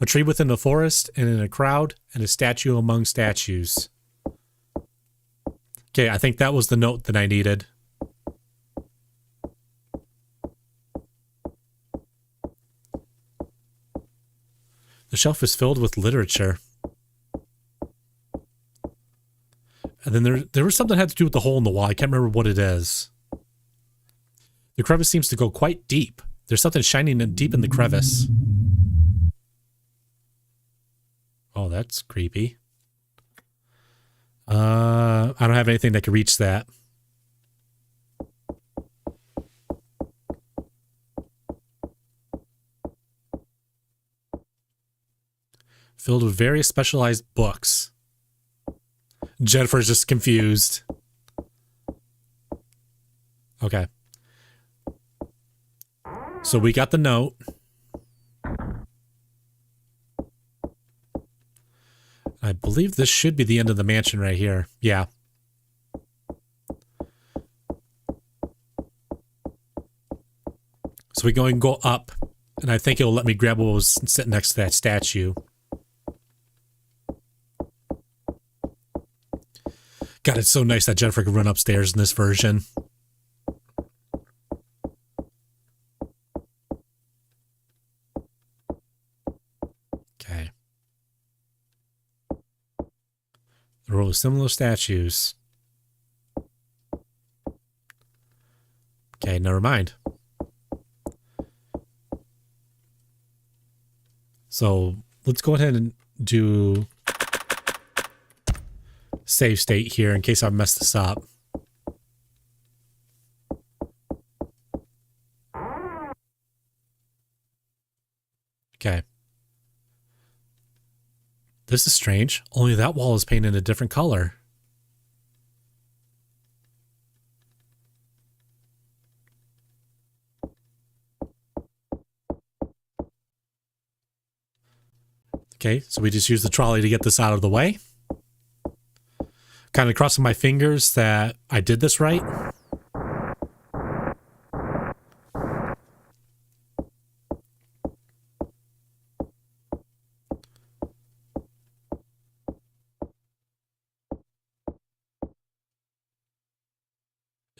A tree within the forest, and in a crowd, and a statue among statues. Okay, I think that was the note that I needed. The shelf is filled with literature. And then there was something that had to do with the hole in the wall. I can't remember what it is. The crevice seems to go quite deep. There's something shining deep in the crevice. Oh, that's creepy. I don't have anything that can reach that. Filled with various specialized books. Jennifer's just confused. Okay. So we got the note. I believe this should be the end of the mansion right here. Yeah. So we go up, and I think it'll let me grab what was sitting next to that statue. God, it's so nice that Jennifer can run upstairs in this version. Okay. The row of similar statues. Okay, never mind. So let's go ahead and do save state here in case I mess this up. Okay. This is strange. Only that wall is painted a different color. Okay, so we just use the trolley to get this out of the way. Kind of crossing my fingers that I did this right.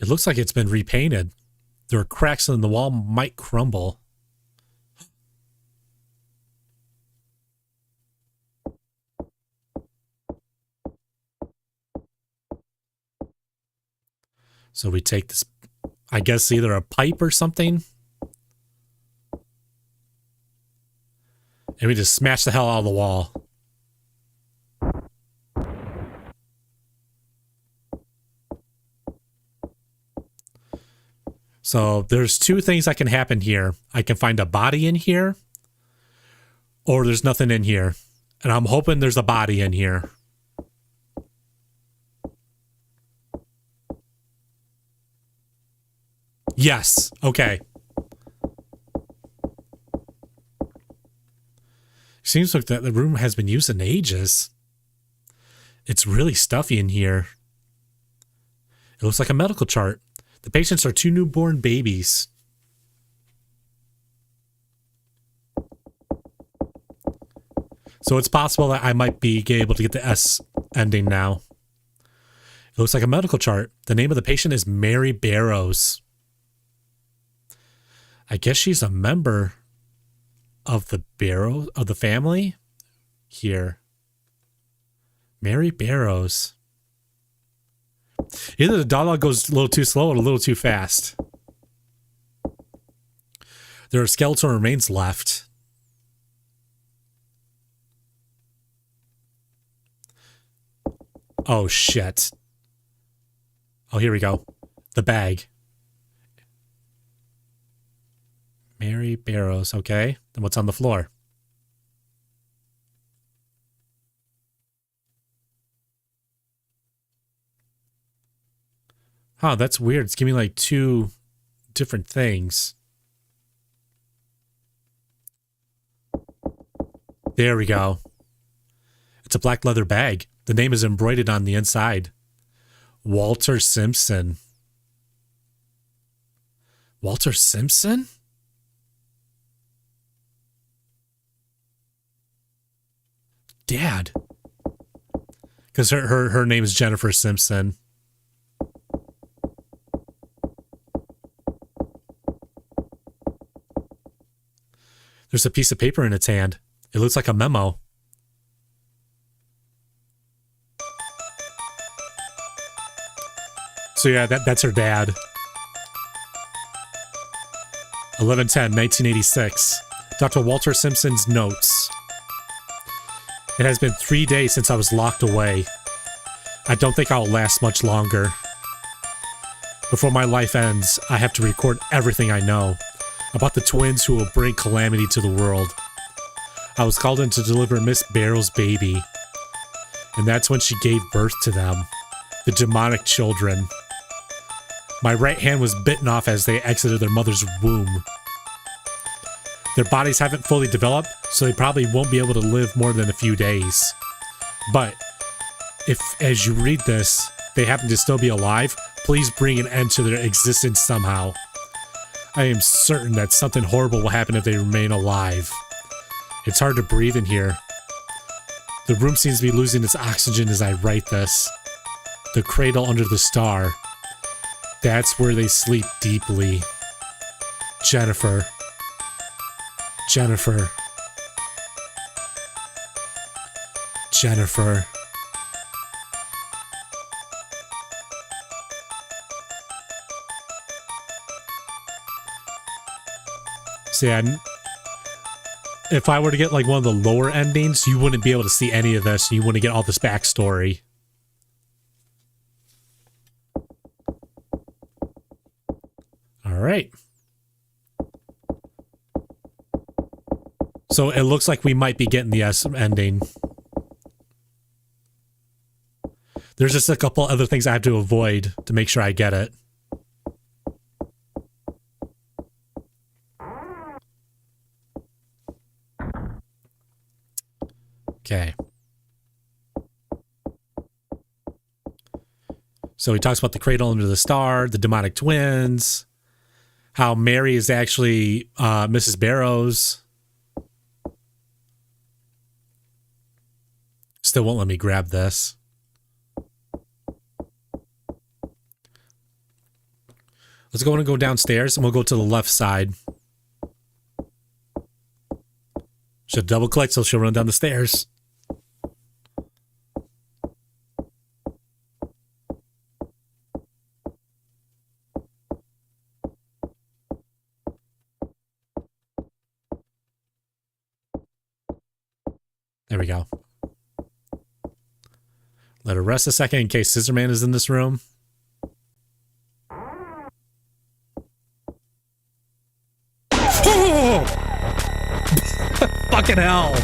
It looks like it's been repainted. There are cracks in the wall, might crumble. So we take this, I guess either a pipe or something. And we just smash the hell out of the wall. So there's two things that can happen here. I can find a body in here, or there's nothing in here. And I'm hoping there's a body in here. Yes. Okay. Seems like that the room has been used in ages. It's really stuffy in here. It looks like a medical chart. The patients are 2 newborn babies. So it's possible that I might be able to get the S ending now. It looks like a medical chart. The name of the patient is Mary Barrows. I guess she's a member of the Barrows of the family here. Mary Barrows. Either the dialogue goes a little too slow or a little too fast. There are skeletal remains left. Oh, shit. Oh, here we go. The bag. Mary Barrows. Okay. Then what's on the floor? Huh, that's weird. It's giving me like 2 different things. There we go. It's a black leather bag. The name is embroidered on the inside. Walter Simpson. Walter Simpson? Dad. Because her name is Jennifer Simpson. There's a piece of paper in its hand. It looks like a memo. So yeah, that's her dad. 11/10/1986. Dr. Walter Simpson's notes. It has been 3 days since I was locked away. I don't think I'll last much longer. Before my life ends, I have to record everything I know about the twins who will bring calamity to the world. I was called in to deliver Miss Barrows' baby, and that's when she gave birth to them, the demonic children. My right hand was bitten off as they exited their mother's womb. Their bodies haven't fully developed, so they probably won't be able to live more than a few days. But if, as you read this, they happen to still be alive, please bring an end to their existence somehow. I am certain that something horrible will happen if they remain alive. It's hard to breathe in here. The room seems to be losing its oxygen as I write this. The cradle under the star. That's where they sleep deeply. Jennifer. Jennifer. Jennifer. See, if I were to get like one of the lower endings, you wouldn't be able to see any of this. You wouldn't get all this backstory. All right. So it looks like we might be getting the S ending. There's just a couple other things I have to avoid to make sure I get it. Okay. So he talks about the cradle under the star, the demonic twins, how Mary is actually Mrs. Barrows. Still won't let me grab this. Let's go and go downstairs and we'll go to the left side. Should double click so she'll run down the stairs. There we go. Let her rest a second in case Scissorman is in this room. Oh! Fucking hell.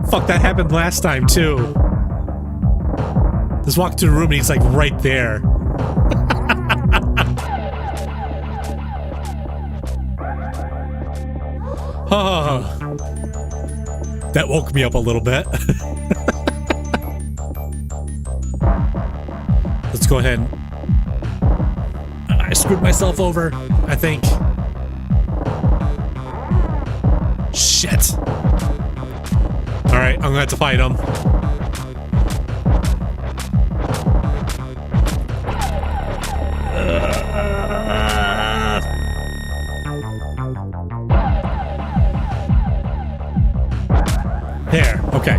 Fuck, that happened last time too. Just walk through the room and he's like right there. Oh, that woke me up a little bit. Let's go ahead. I screwed myself over, I think. Shit. All right, I'm gonna have to fight him. There, okay.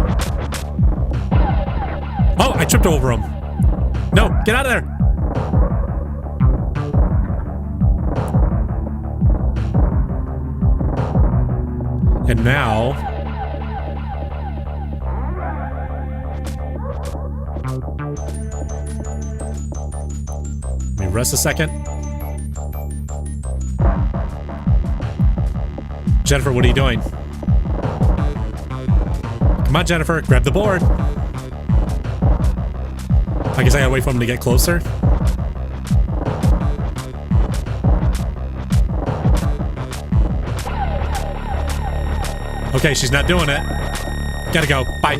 Oh, I tripped over him. No, get out of there. And now... let me rest a second. Jennifer, what are you doing? Come on, Jennifer, grab the board. I guess I gotta wait for him to get closer. Okay, she's not doing it. Gotta go. Bye.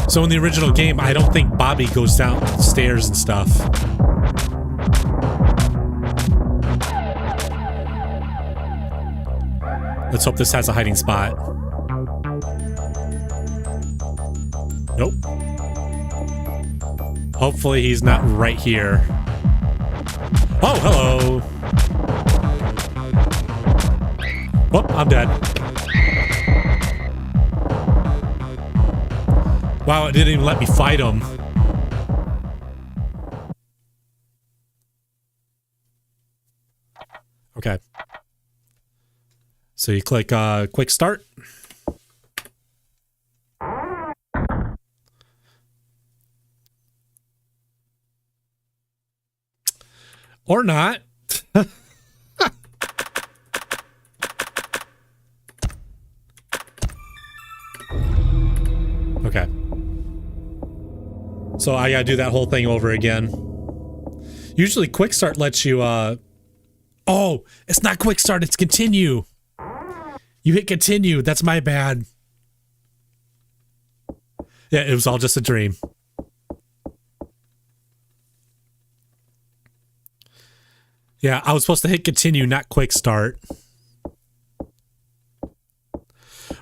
So in the original game, I don't think Bobby goes downstairs and stuff. Let's hope this has a hiding spot. Nope. Hopefully he's not right here. Oh, hello. Whoop, I'm dead. Wow, it didn't even let me fight him. Okay. So you click quick start. Or not. Okay. So I gotta do that whole thing over again. Usually quick start lets you oh, it's not quick start, it's continue. You hit continue, that's my bad. Yeah, it was all just a dream. Yeah, I was supposed to hit continue, not quick start.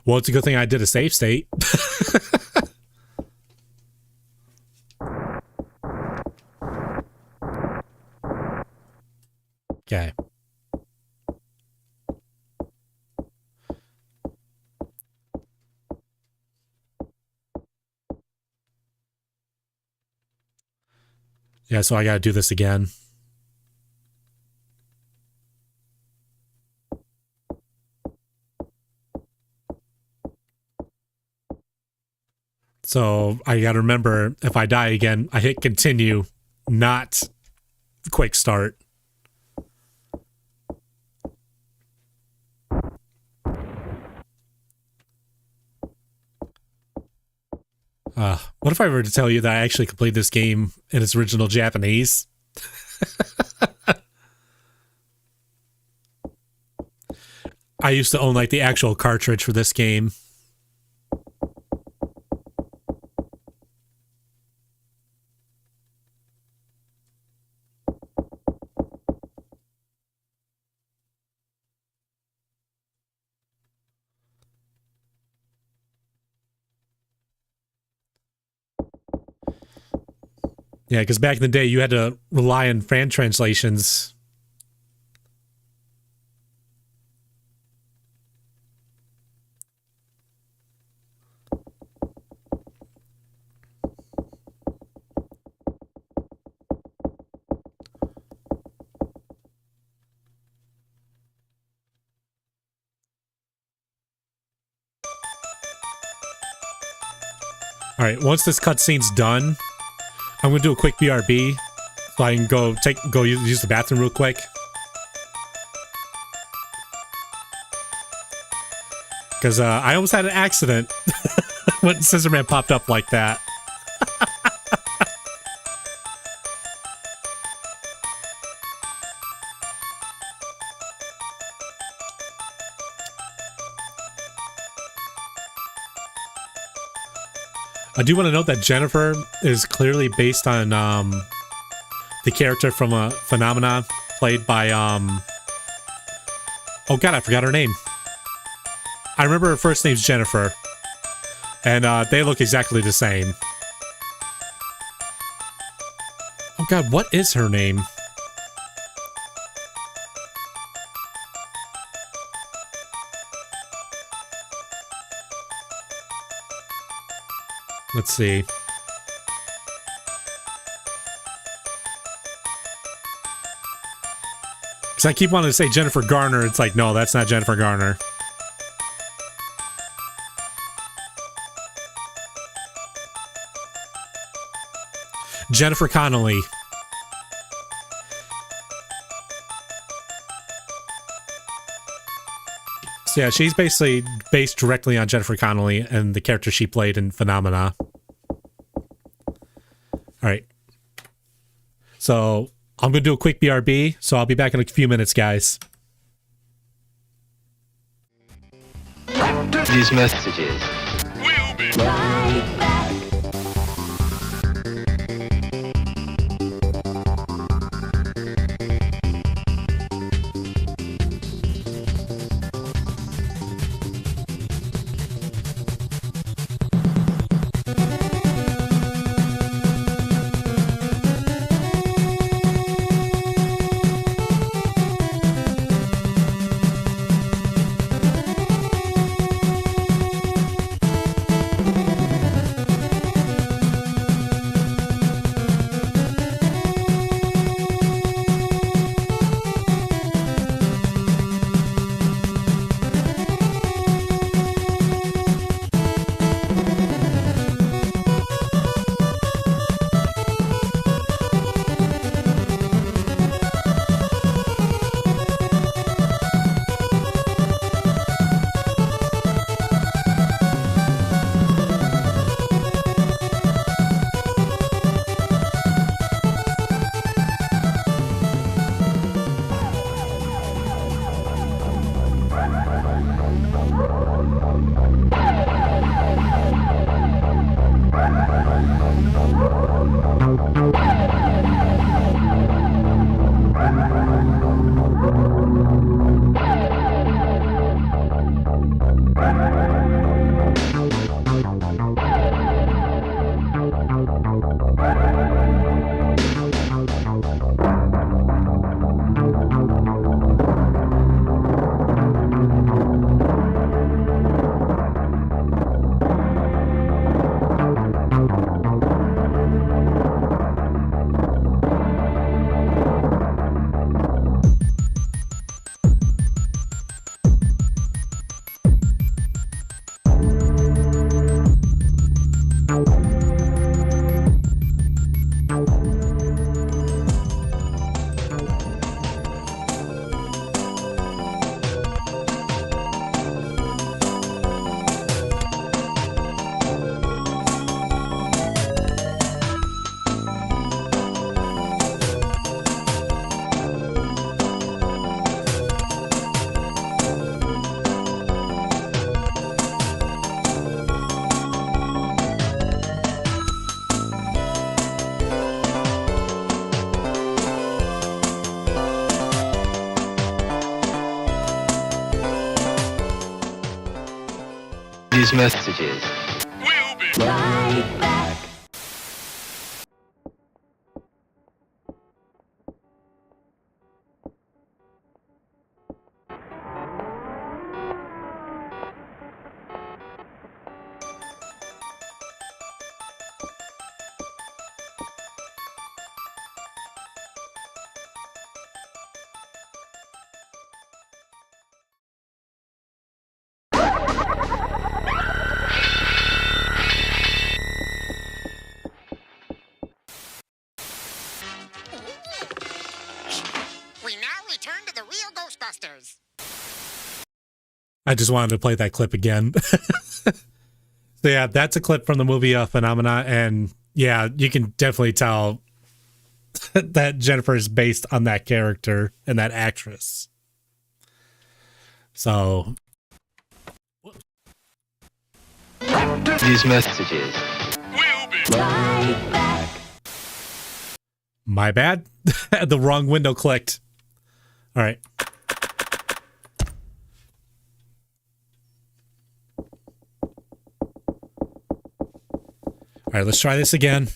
Well, it's a good thing I did a save state. Okay. Yeah, so I gotta do this again. So I gotta remember, if I die again, I hit continue, not quick start. What if I were to tell you that I actually completed this game in its original Japanese? I used to own like the actual cartridge for this game. Yeah, because back in the day, you had to rely on fan translations. All right, once this cutscene's done, I'm gonna do a quick BRB, so I can go use the bathroom real quick. Because I almost had an accident when Scissorman popped up like that. I do want to note that Jennifer is clearly based on the character from Phenomena, played by oh god, I forgot her name. I remember her first name's Jennifer, and they look exactly the same. Oh god, what is her name? Let's see. Because I keep wanting to say Jennifer Garner. It's like, no, that's not Jennifer Garner. Jennifer Connelly. So yeah, she's basically based directly on Jennifer Connelly and the character she played in Phenomena. Alright. So, I'm going to do a quick BRB, so I'll be back in a few minutes, guys. These messages. We'll be Right back. These messages. we'll be Right back. We now return to the real Ghostbusters. I just wanted to play that clip again. So yeah, that's a clip from the movie Phenomena, and yeah, you can definitely tell that Jennifer is based on that character and that actress. So These messages. My bad. The wrong window clicked. All right. All right, let's try this again.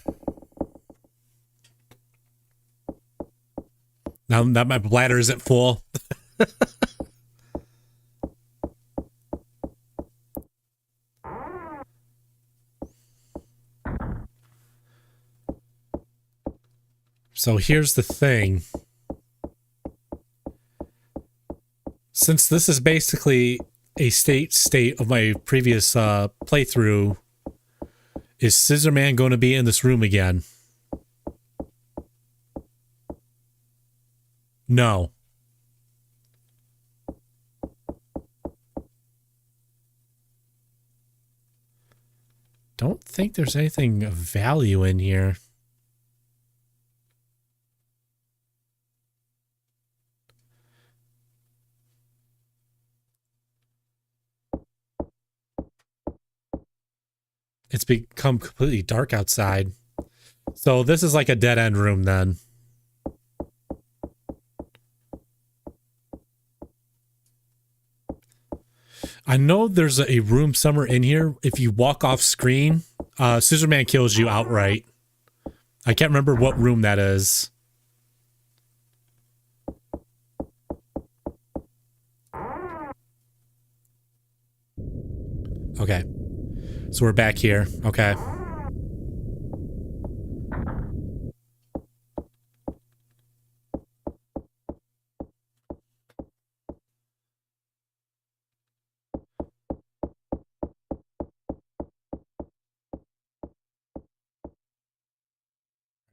Now that my bladder isn't full. So here's the thing. Since this is basically a state of my previous playthrough, is Scissorman going to be in this room again? No. Don't think there's anything of value in here. It's become completely dark outside. So this is like a dead end room then. I know there's a room somewhere in here. If you walk off screen, Scissorman kills you outright. I can't remember what room that is. Okay. So we're back here. Okay.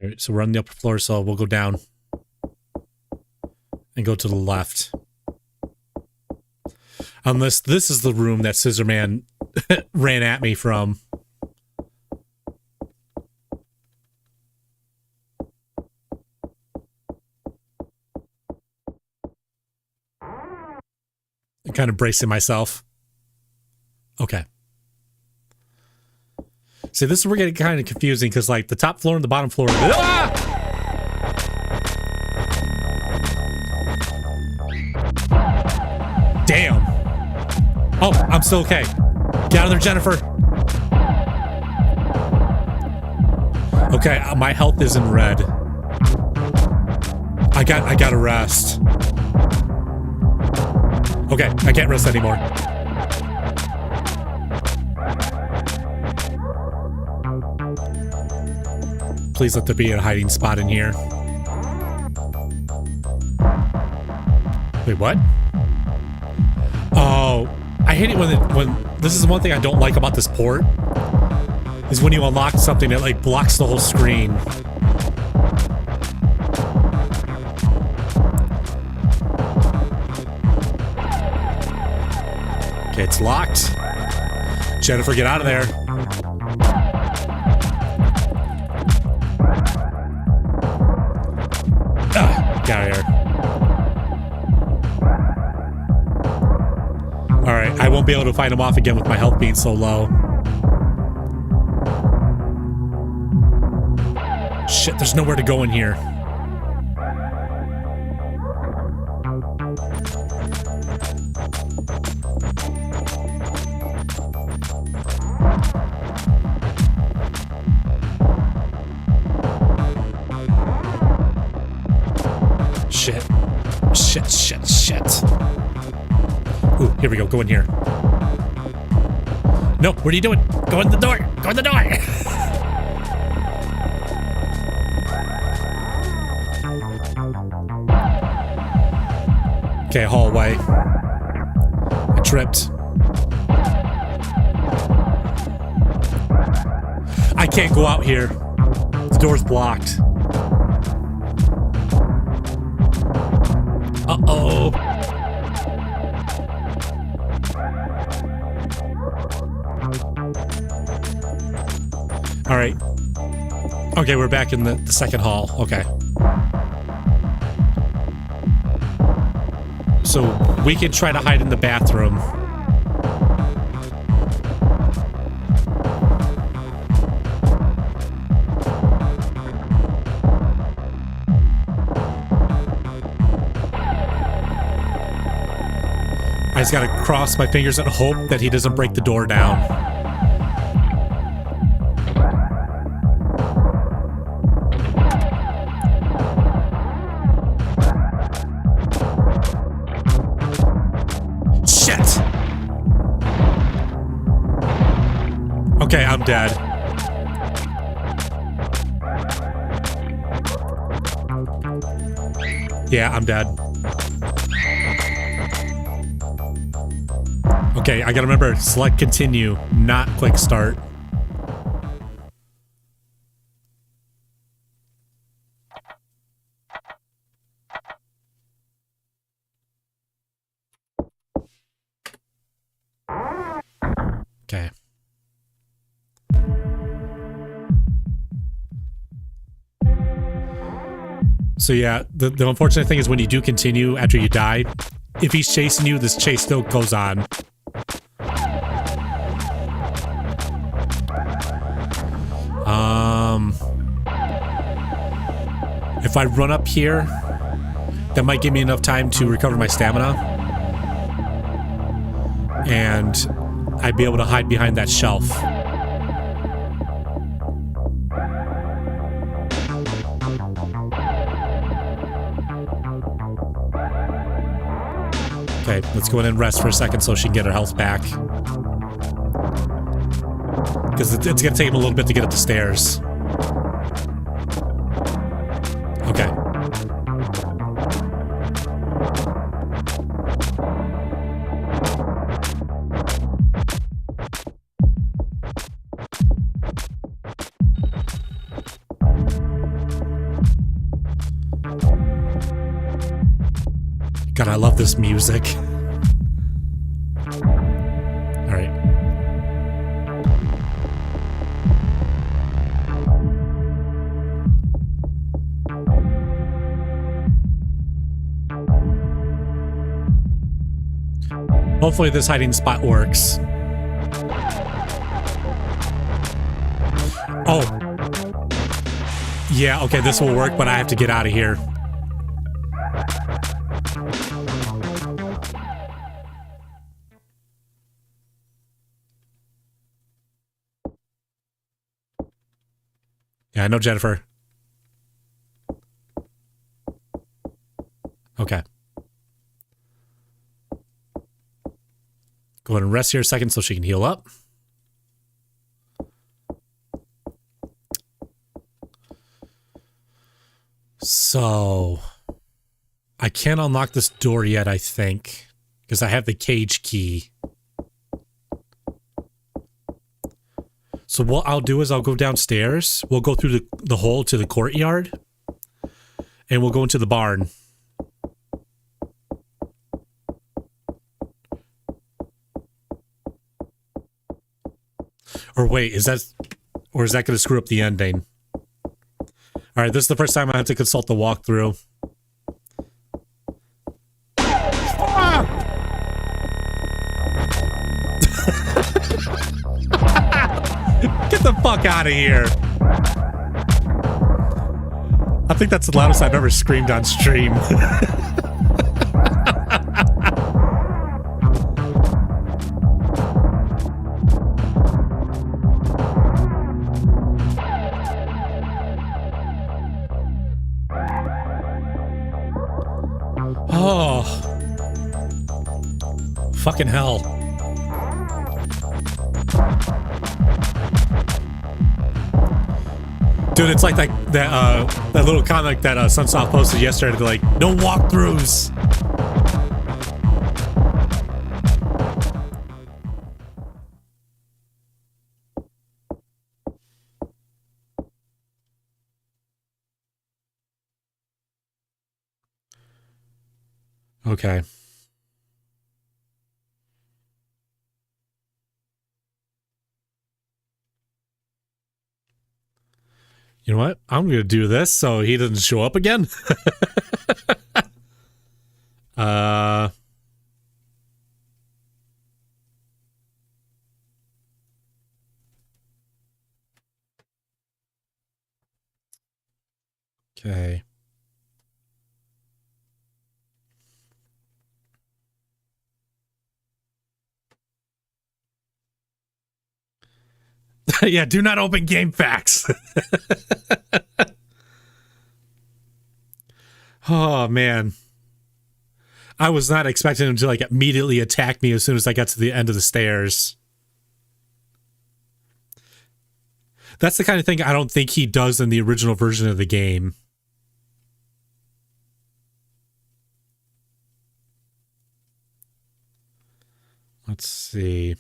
All right, so we're on the upper floor, so we'll go down and go to the left. Unless this is the room that Scissorman ran at me from. I'm kind of bracing myself. Okay. See, this is where we're getting kind of confusing because, like, the top floor and the bottom floor. Ah! Damn. Oh, I'm still okay. Get out of there, Jennifer. Okay, my health is in red. I gotta rest. Okay, I can't rest anymore. Please let there be a hiding spot in here. Wait, what? Oh, I hate it when this is one thing I don't like about this port is when you unlock something that like blocks the whole screen. Okay, it's locked. Jennifer, get out of there. Get out of here. Alright, I won't be able to fight him off again with my health being so low. Shit, there's nowhere to go in here. Shit. Ooh, here we go. Go in here. No, what are you doing? Go in the door. Go in the door. Okay, hallway. I tripped. I can't go out here. The door's blocked. Uh-oh. All right. Okay, we're back in the second hall. Okay. So we can try to hide in the bathroom. just gotta cross my fingers and hope that he doesn't break the door down. Shit! Okay, I'm dead. Yeah, I'm dead. Okay, I gotta remember, select continue, not quick start. Okay. So yeah, the unfortunate thing is when you do continue after you die, if he's chasing you, this chase still goes on. If I run up here, that might give me enough time to recover my stamina. And I'd be able to hide behind that shelf. Okay, let's go in and rest for a second so she can get her health back. Because it's going to take him a little bit to get up the stairs. Okay. God, I love this music. All right. Hopefully this hiding spot works. Oh. Yeah, okay, this will work, but I have to get out of here. Yeah, I know, Jennifer. Okay. Go ahead and rest here a second so she can heal up. So, I can't unlock this door yet, I think, because I have the cage key. So what I'll do is I'll go downstairs. We'll go through the hole to the courtyard. And we'll go into the barn. Or wait, is that going to screw up the ending? All right, this is the first time I have to consult the walkthrough. Get the fuck out of here. I think that's the loudest I've ever screamed on stream. Oh. Fucking hell. Dude, it's like that little comic that Sunsoft posted yesterday. They're like, no walkthroughs. Okay. You know what? I'm going to do this so he doesn't show up again. Okay. Yeah, do not open game facts. Oh, man. I was not expecting him to like immediately attack me as soon as I got to the end of the stairs. That's the kind of thing I don't think he does in the original version of the game. Let's see.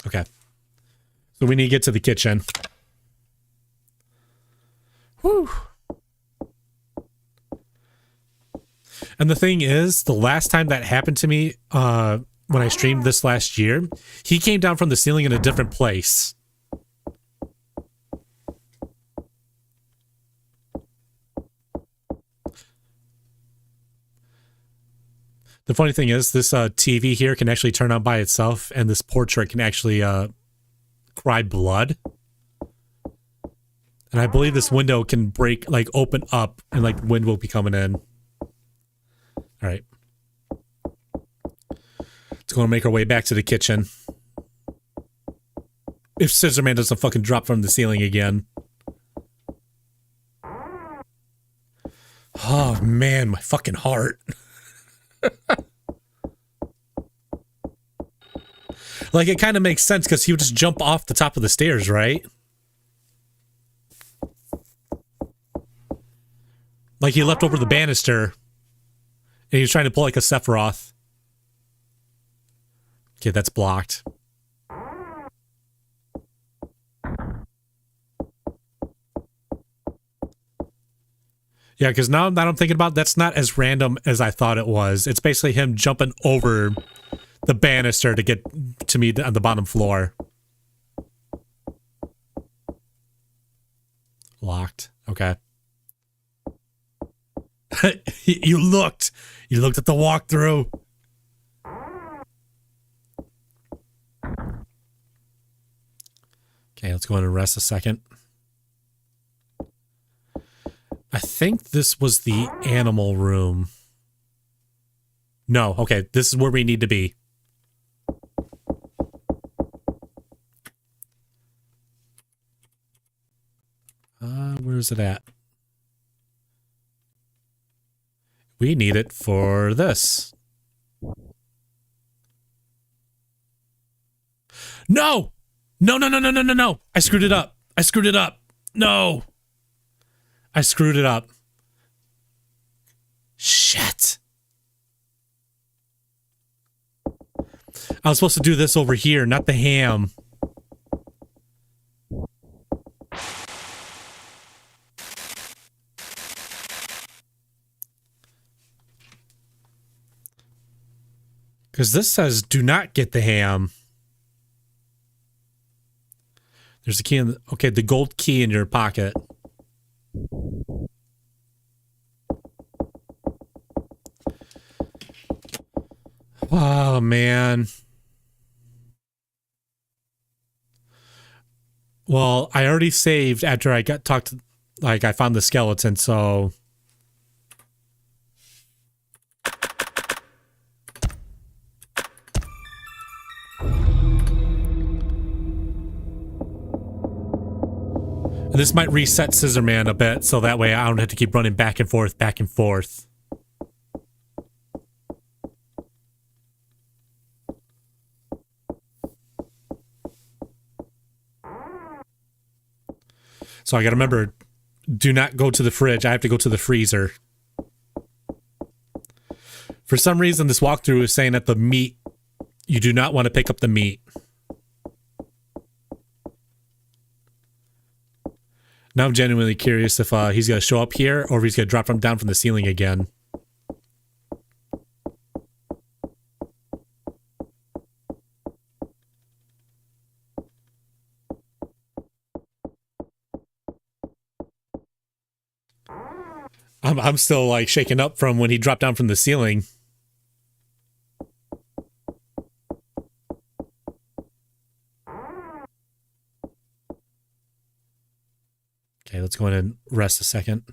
Okay. So we need to get to the kitchen. Whew. And the thing is, the last time that happened to me, when I streamed this last year, he came down from the ceiling in a different place. The funny thing is, this TV here can actually turn on by itself, and this portrait can actually cry blood. And I believe this window can break, like, open up, and, like, wind will be coming in. All right. Let's go and make our way back to the kitchen. If Scissorman doesn't fucking drop from the ceiling again. Oh, man, my fucking heart. Like, it kind of makes sense because he would just jump off the top of the stairs, right? Like, he leapt over the banister and he was trying to pull like a Sephiroth. Okay, that's blocked. Yeah, because now that I'm thinking about it, that's not as random as I thought it was. It's basically him jumping over the banister to get to me on the bottom floor. Locked. Okay. You looked at the walkthrough. Okay, let's go ahead and rest a second. I think this was the animal room. No, okay, this is where we need to be. Where is it at? We need it for this. No! No, no, no, no, no, no, no. I screwed it up. I screwed it up. No. I screwed it up. Shit. I was supposed to do this over here, not the ham. Because this says, do not get the ham. There's a key in the... Okay, the gold key in your pocket. Oh, man. Well, I already saved after I got talked to... Like, I found the skeleton, so... This might reset Scissorman a bit, so that way I don't have to keep running back and forth, back and forth. So I gotta remember, do not go to the fridge. I have to go to the freezer. For some reason, this walkthrough is saying that the meat, you do not want to pick up the meat. Now I'm genuinely curious if he's going to show up here or if he's going to drop him down from the ceiling again. I'm still like shaken up from when he dropped down from the ceiling. Okay, let's go ahead and rest a second.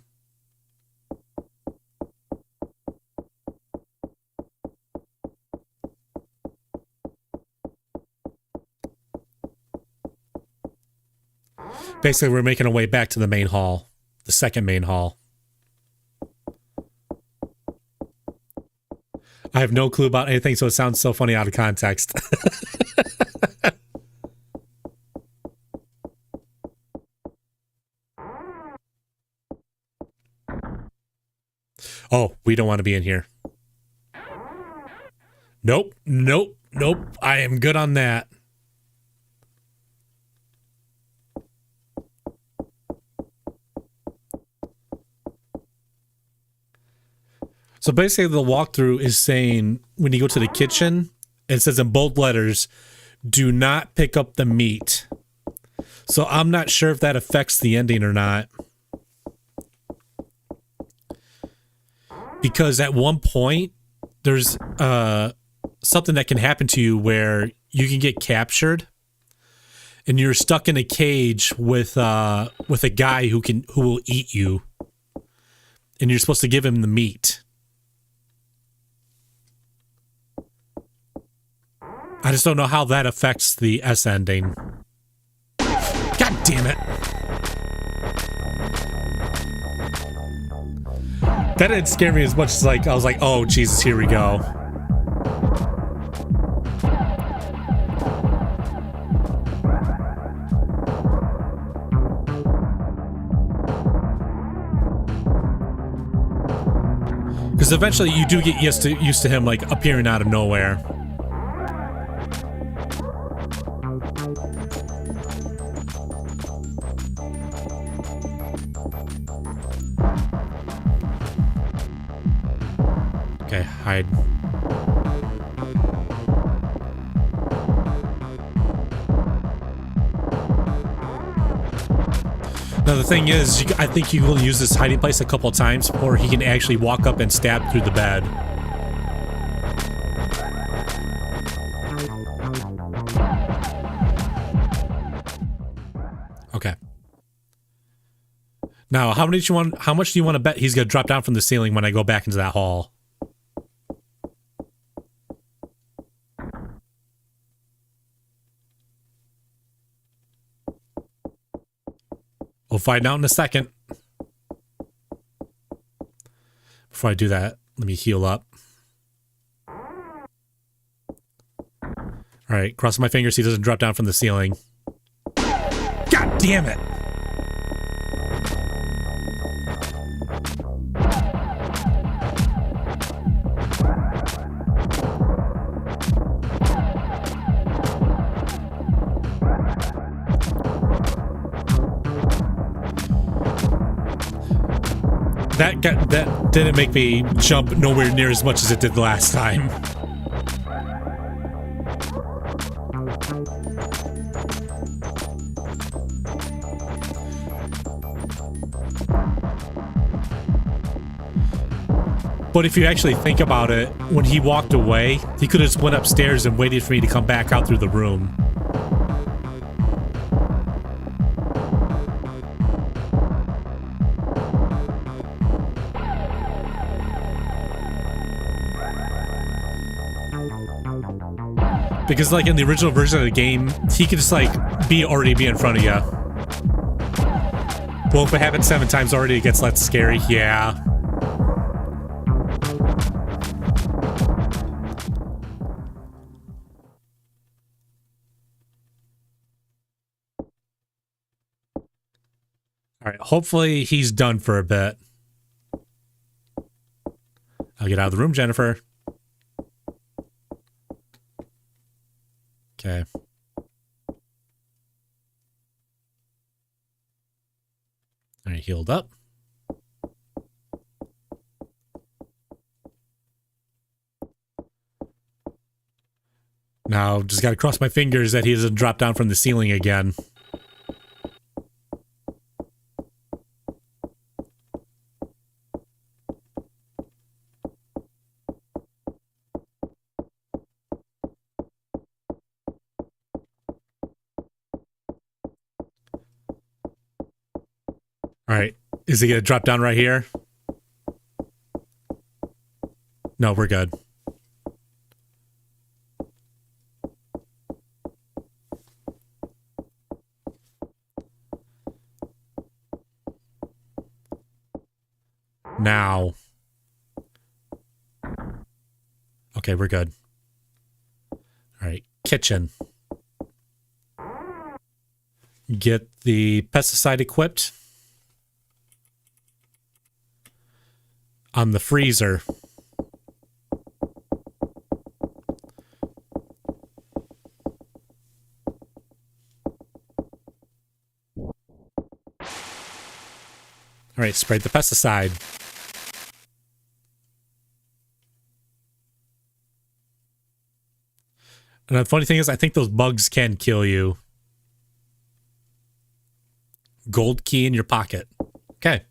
Basically, we're making our way back to the main hall, the second main hall. I have no clue about anything, so it sounds so funny out of context. Oh, we don't want to be in here. Nope, nope, nope. I am good on that. So basically the walkthrough is saying when you go to the kitchen, it says in bold letters, do not pick up the meat. So I'm not sure if that affects the ending or not. Because at one point, there's something that can happen to you where you can get captured and you're stuck in a cage with a guy who will eat you. And you're supposed to give him the meat. I just don't know how that affects the S ending. God damn it. That didn't scare me as much as I was like, oh Jesus, here we go. Because eventually you do get used to him like appearing out of nowhere. Okay, hide. Now the thing is, I think you will use this hiding place a couple of times before he can actually walk up and stab through the bed. Okay. Now, how much do you want to bet he's gonna drop down from the ceiling when I go back into that hall? We'll find out in a second. Before I do that, let me heal up. Alright, cross my fingers he doesn't drop down from the ceiling. God damn it! That didn't make me jump nowhere near as much as it did the last time. But if you actually think about it, when he walked away, he could have just went upstairs and waited for me to come back out through the room. Because like in the original version of the game, he could just like already be in front of you. Well, if it happens 7 times already, it gets less scary. Yeah. All right, hopefully he's done for a bit. I'll get out of the room, Jennifer. Okay. All right, healed up. Now, just got to cross my fingers that he doesn't drop down from the ceiling again. All right. Is he going to drop down right here? No, we're good. Now. Okay, we're good. All right, kitchen. Get the pesticide equipped. On the freezer. All right, spray the pesticide. And the funny thing is, I think those bugs can kill you. Gold key in your pocket. Okay.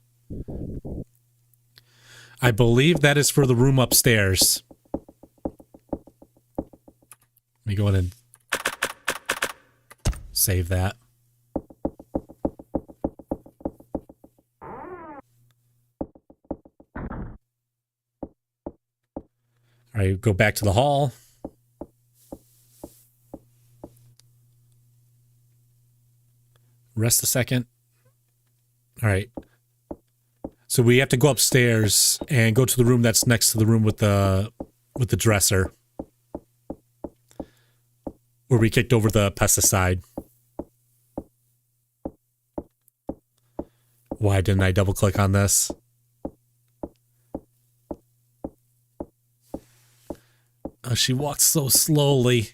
I believe that is for the room upstairs. Let me go ahead and save that. All right, go back to the hall. Rest a second. All right. So we have to go upstairs and go to the room that's next to the room with the dresser. Where we kicked over the pesticide. Why didn't I double click on this? Oh, she walks so slowly.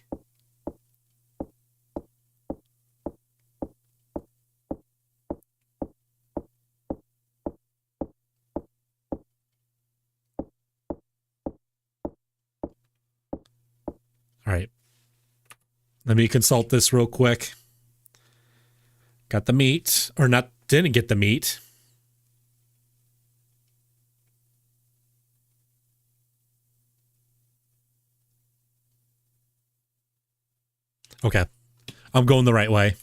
All right. Let me consult this real quick. Got the meat, or not, didn't get the meat. Okay. I'm going the right way.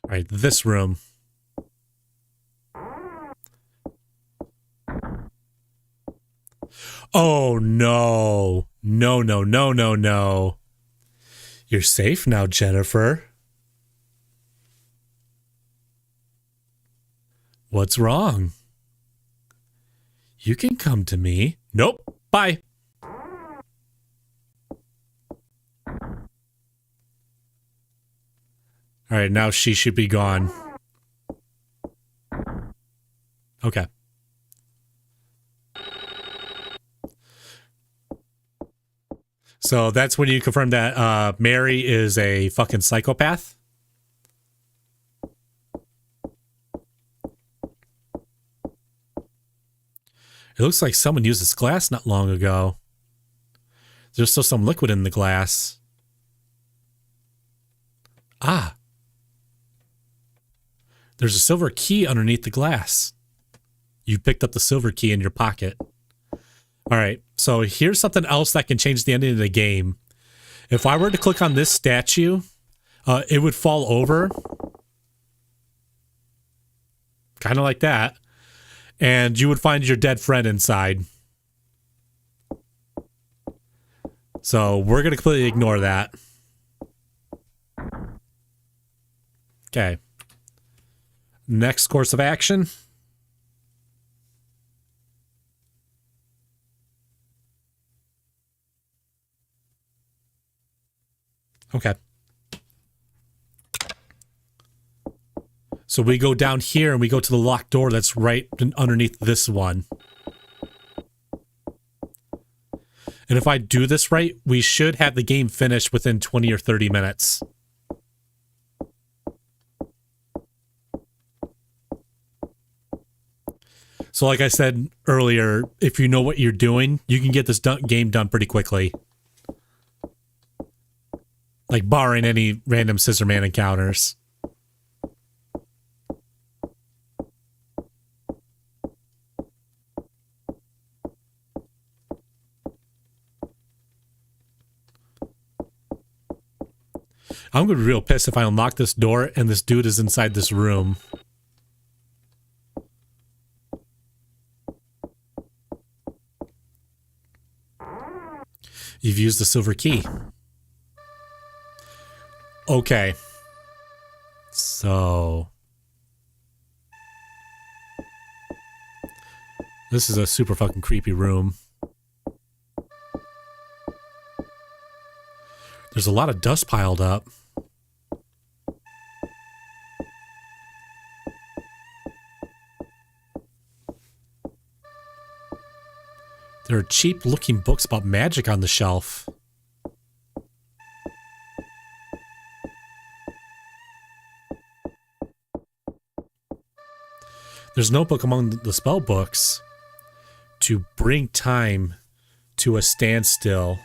All right, this room. Oh, no. No, no, no, no, no. You're safe now, Jennifer. What's wrong? You can come to me. Nope. Bye. All right, now she should be gone. Okay. So that's when you confirm that Mary is a fucking psychopath? It looks like someone used this glass not long ago. There's still some liquid in the glass. Ah. There's a silver key underneath the glass. You picked up the silver key in your pocket. All right, so here's something else that can change the ending of the game. If I were to click on this statue, it would fall over. Kind of like that. And you would find your dead friend inside. So we're going to completely ignore that. Okay. Next course of action. Okay. So we go down here and we go to the locked door that's right underneath this one. And if I do this right, we should have the game finished within 20 or 30 minutes. So like I said earlier, if you know what you're doing, you can get this game done pretty quickly. Like barring any random Scissorman encounters. I'm going to be real pissed if I unlock this door and this dude is inside this room. You've used the silver key. Okay. So... this is a super fucking creepy room. There's a lot of dust piled up. There are cheap-looking books about magic on the shelf. There's no book among the spell books to bring time to a standstill.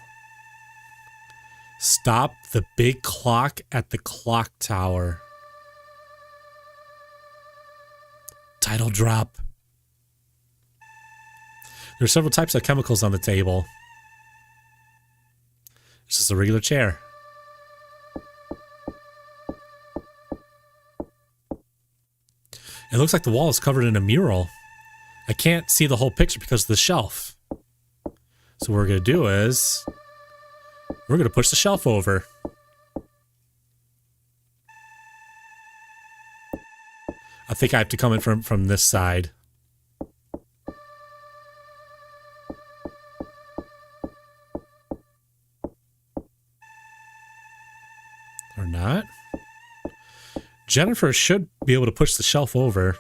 Stop the big clock at the clock tower. Title drop. There are several types of chemicals on the table. It's just a regular chair. It looks like the wall is covered in a mural. I can't see the whole picture because of the shelf. So what we're going to do is... we're going to push the shelf over. I think I have to come in from this side. Or not. Jennifer should be able to push the shelf over.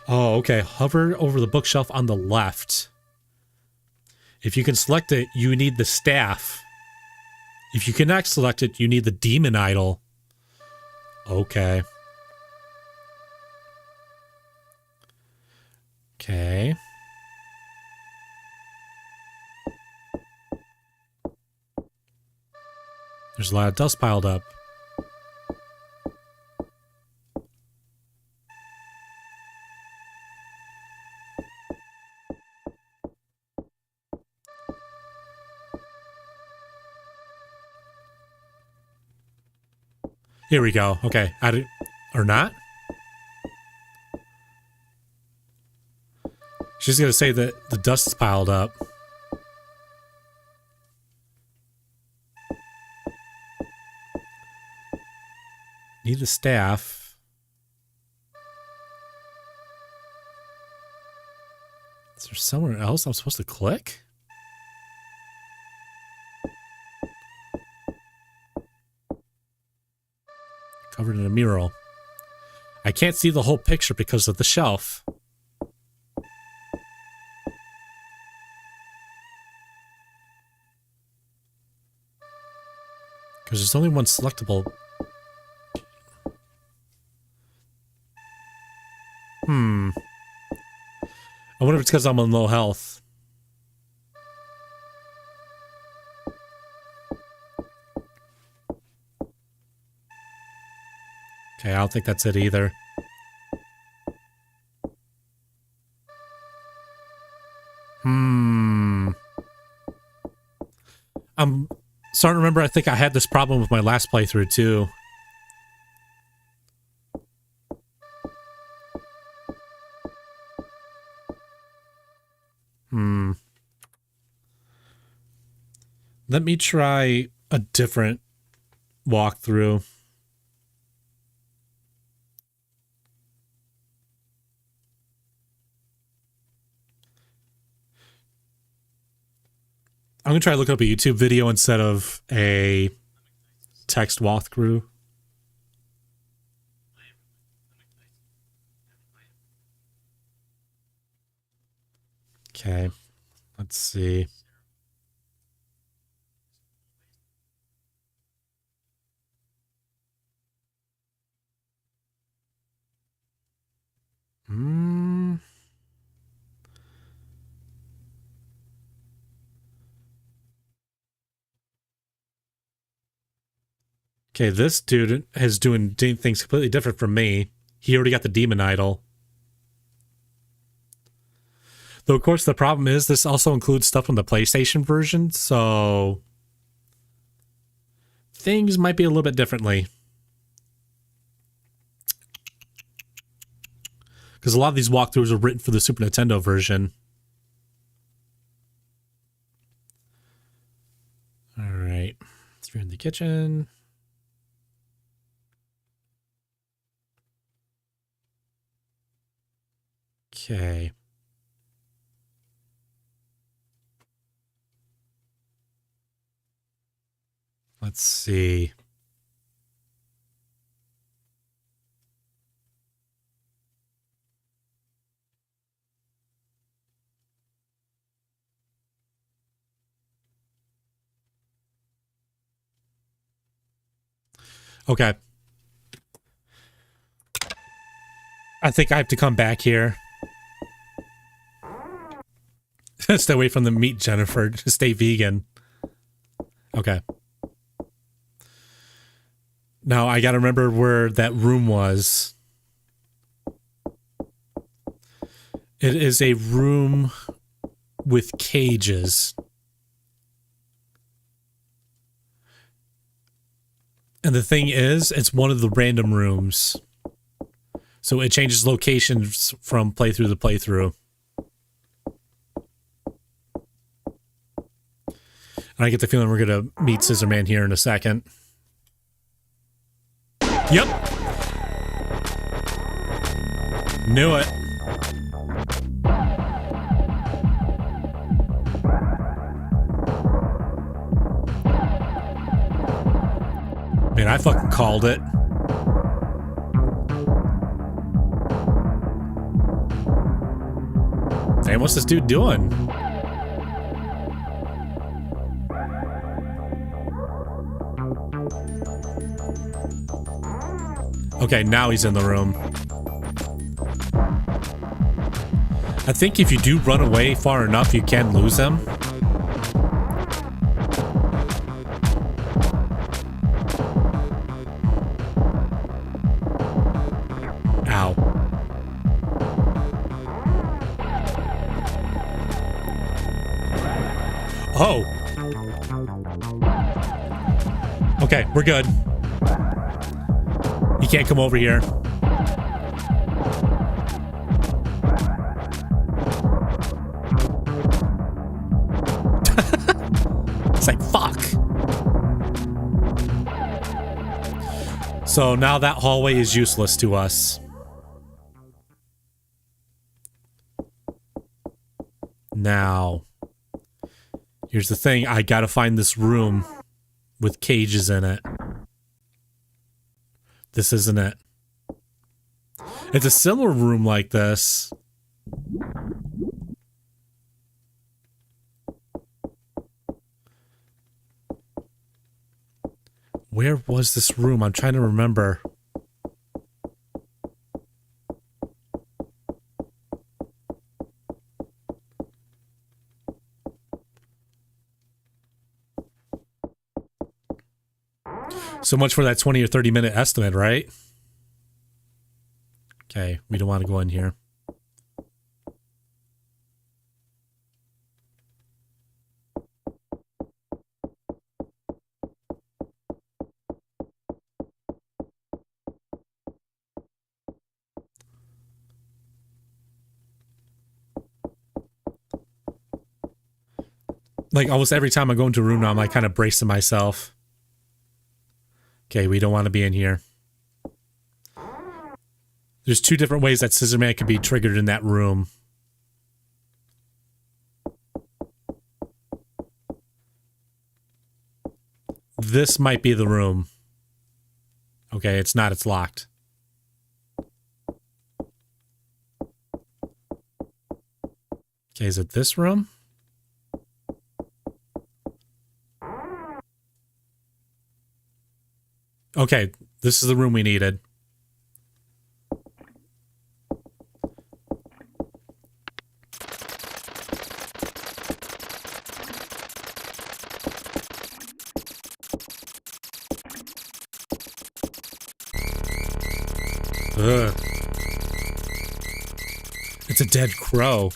Oh, okay. Hover over the bookshelf on the left. If you can select it, you need the staff. If you cannot select it, you need the demon idol. Okay. Okay. There's a lot of dust piled up. Here we go. Okay. Or not? She's going to say that the dust is piled up. Need the staff. Is there somewhere else I'm supposed to click? Covered in a mural. I can't see the whole picture because of the shelf. Because there's only one selectable. I wonder if it's because I'm on low health. Okay, I don't think that's it either. I'm starting to remember, I think I had this problem with my last playthrough too. Let me try a different walkthrough. I'm going to try looking up a YouTube video instead of a text walkthrough. Okay, let's see. Okay, this dude is doing things completely different from me. He already got the demon idol. Though, of course, the problem is this also includes stuff from the PlayStation version, so things might be a little bit differently. Because a lot of these walkthroughs are written for the Super Nintendo version. All right. So you're in the kitchen. Okay. Let's see. Okay. I think I have to come back here. Stay away from the meat, Jennifer. Just stay vegan. Okay. Now I gotta remember where that room was. It is a room with cages. And the thing is, it's one of the random rooms. So it changes locations from playthrough to playthrough. And I get the feeling we're going to meet Scissorman here in a second. Yep. Knew it. Man, I fucking called it. Damn, what's this dude doing? Okay, now he's in the room. I think if you do run away far enough, you can lose him. Ow. Oh. Okay, we're good. You can't come over here. It's like, fuck. So now that hallway is useless to us. Now, here's the thing. I gotta find this room with cages in it. This isn't it. It's a similar room like this. Where was this room? I'm trying to remember. So much for that 20 or 30 minute estimate, right? Okay, we don't want to go in here. Like almost every time I go into a room now, I'm like kind of bracing myself. Okay, we don't want to be in here. There's two different ways that Scissorman can be triggered in that room. This might be the room. Okay, it's not. It's locked. Okay, is it this room? Okay, this is the room we needed. Ugh. It's a dead crow.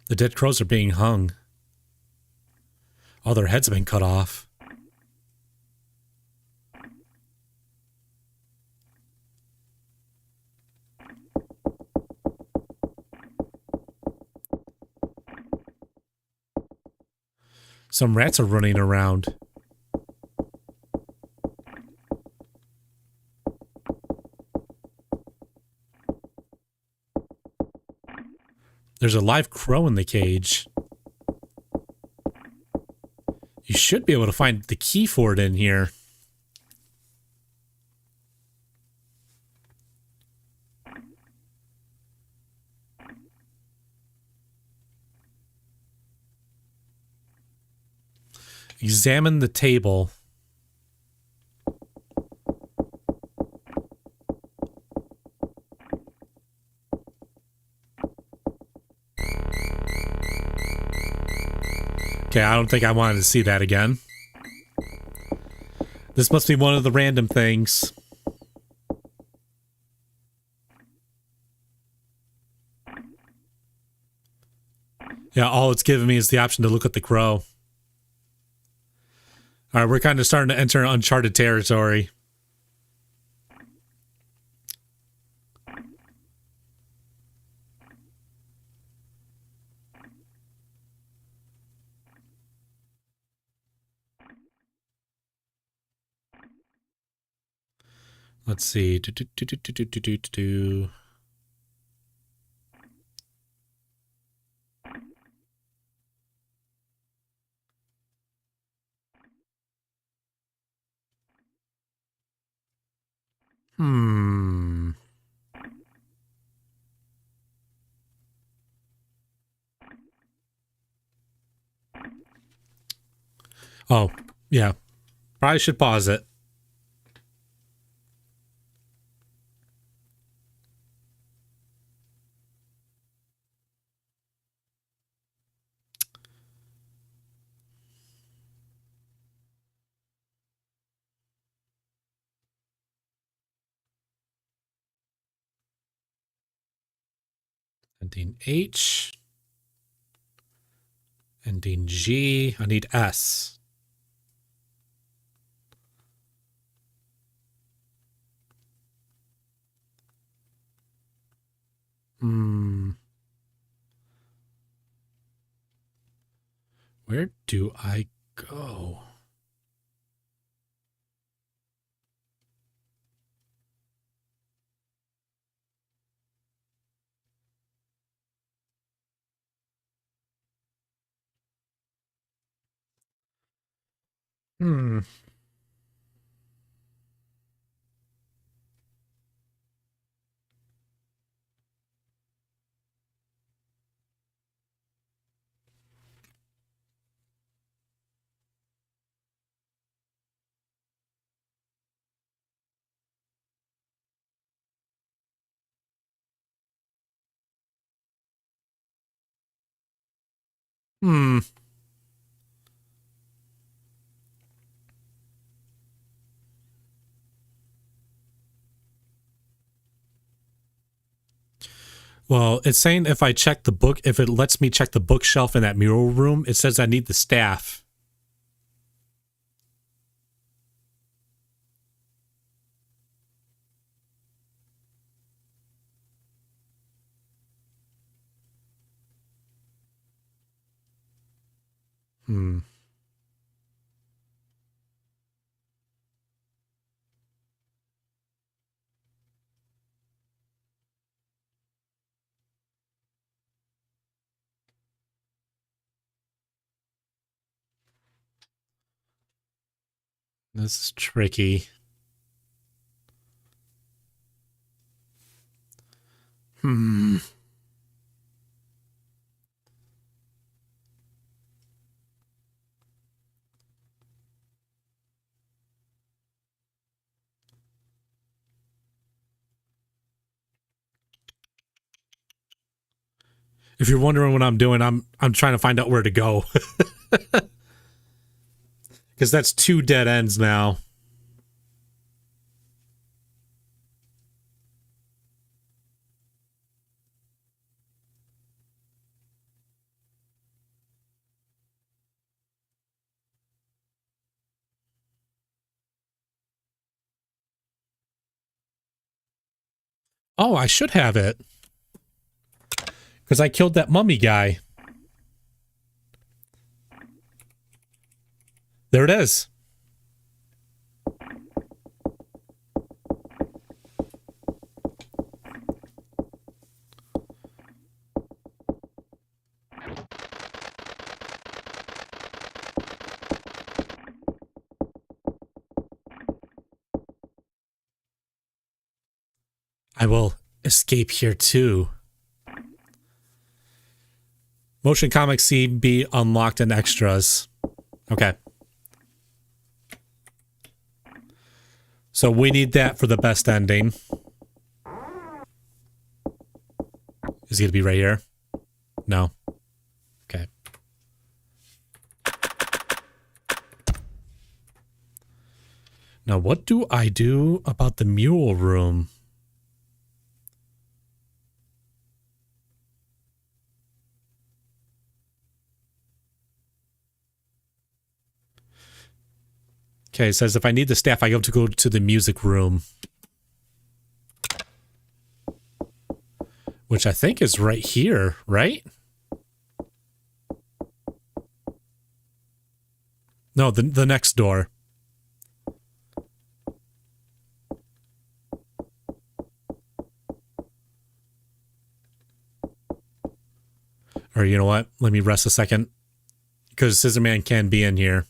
The dead crows are being hung. All their heads have been cut off. Some rats are running around. There's a live crow in the cage. You should be able to find the key for it in here. Examine the table. Okay, I don't think I wanted to see that again. This must be one of the random things. Yeah, all it's giving me is the option to look at the crow. All right, we're kind of starting to enter uncharted territory. Let's see. Hmm. Oh, yeah. Probably should pause it. Ending H. Ending G. I need S. Hmm. Where do I go? Hmm. Hmm. Well, it's saying if I check the book, if it lets me check the bookshelf in that mural room, it says I need the staff. Hmm. This is tricky. Hmm. If you're wondering what I'm doing, I'm trying to find out where to go. Because that's 2 dead ends now. Oh, I should have it. Because I killed that mummy guy. There it is. I will escape here too. Motion comics CB unlocked in extras. Okay. So we need that for the best ending. Is he gonna be right here? No. Okay. Now what do I do about the mule room? Okay, it says if I need the staff, I have to go to the music room. Which I think is right here, right? No, the next door. Or you know what? Let me rest a second. Because Scissorman can be in here.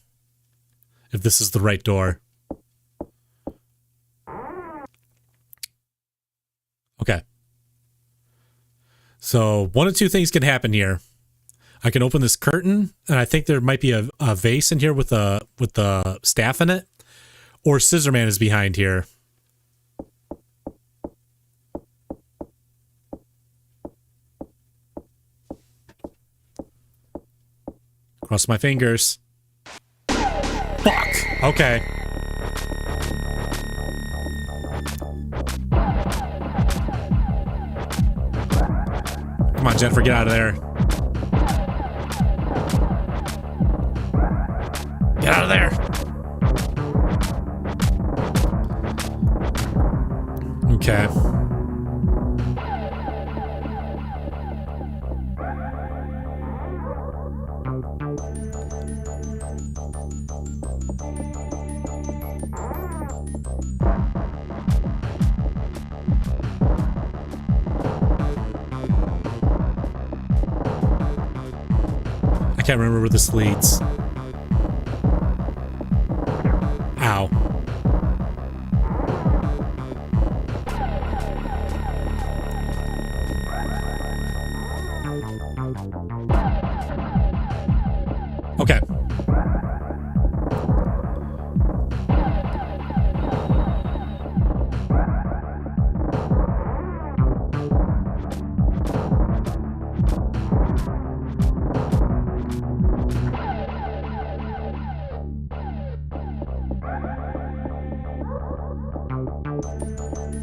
If this is the right door. Okay. So one of two things can happen here. I can open this curtain, and I think there might be a vase in here with the staff in it. Or Scissorman is behind here. Cross my fingers. Fuck! Okay. Come on, Jennifer, get out of there. Get out of there! Okay. I can't remember where this leads. Ow. Okay.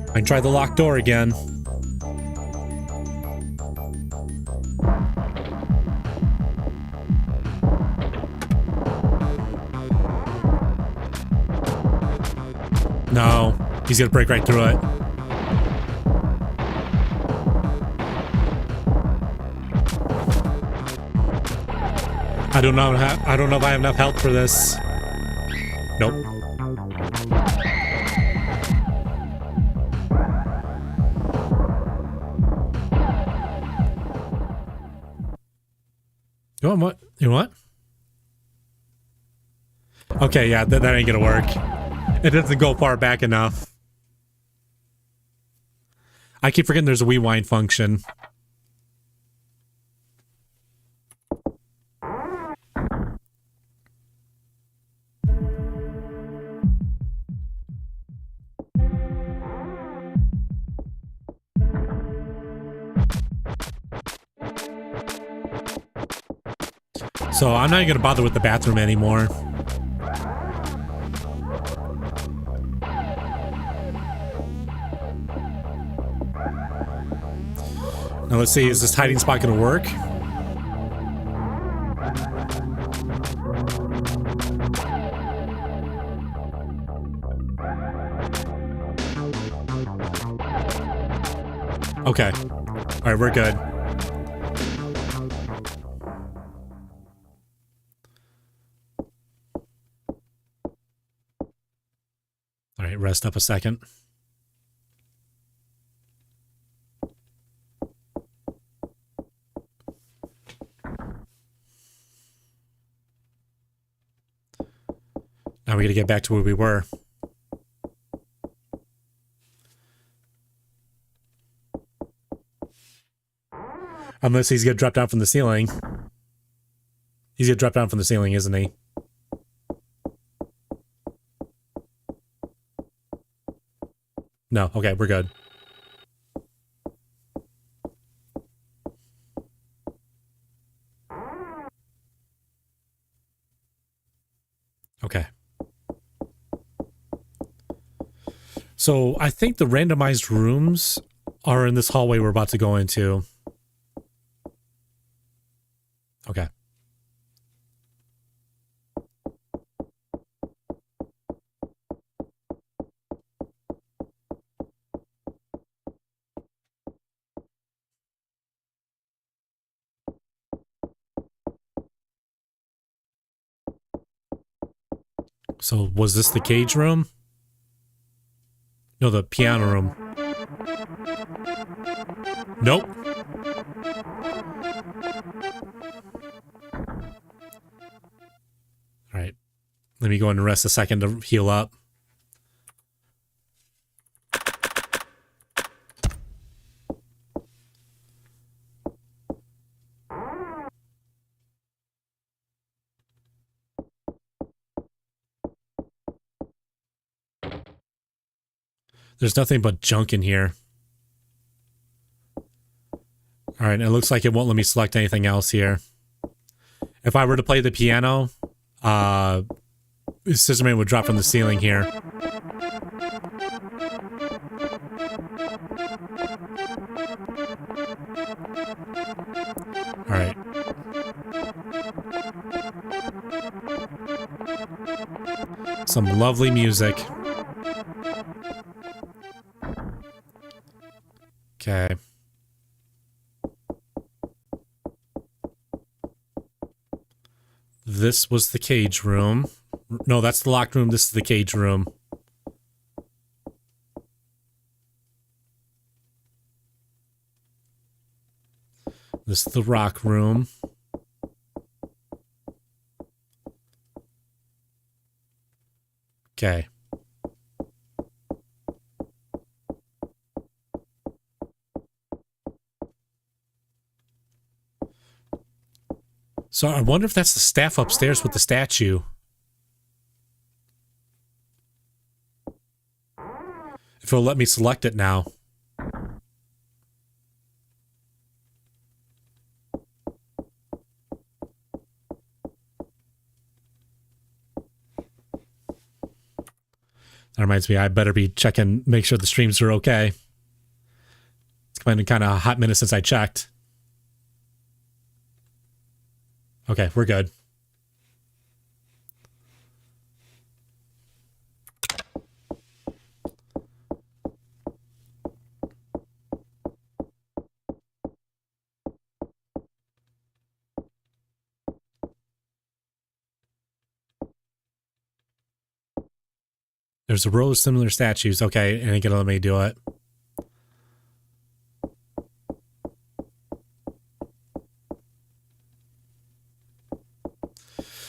I can try the locked door again. No, he's gonna break right through it. I don't know if I have enough health for this. Nope. You want what? You want what? Okay, yeah, that ain't gonna work. It doesn't go far back enough. I keep forgetting there's a rewind function. So I'm not even gonna bother with the bathroom anymore. Now let's see, is this hiding spot gonna work? Okay. All right, we're good. All right, rest up a second. Now we got to get back to where we were. Unless he's going to drop down from the ceiling. He's going to drop down from the ceiling, isn't he? No. Okay, we're good. Okay. So I think the randomized rooms are in this hallway we're about to go into. Okay. So was this the cage room? No, the piano room. Nope. All right. Let me go and rest a second to heal up. There's nothing but junk in here. All right, it looks like it won't let me select anything else here. If I were to play the piano, Scissorman would drop from the ceiling here. All right. Some lovely music. Okay. This was the cage room. No, that's the locked room. This is the cage room. This is the rock room. Okay. So I wonder if that's the staff upstairs with the statue. If it'll let me select it now. That reminds me, I better be checking, make sure the streams are okay. It's been kind of a hot minute since I checked. Okay, we're good. There's a row of similar statues. Okay, and it gonna let me do it.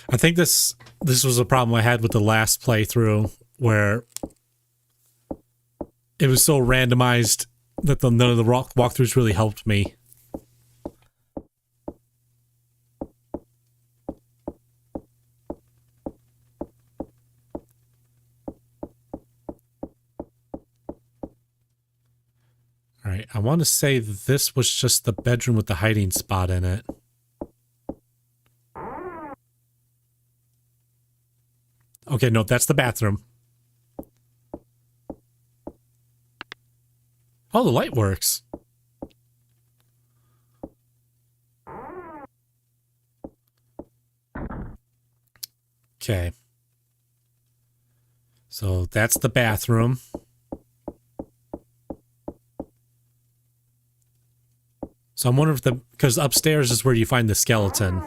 I think this was a problem I had with the last playthrough, where it was so randomized that none of the walkthroughs really helped me. All right, I want to say this was just the bedroom with the hiding spot in it. Okay, no, that's the bathroom. Oh, the light works. Okay. So that's the bathroom. So I'm wondering if because upstairs is where you find the skeleton.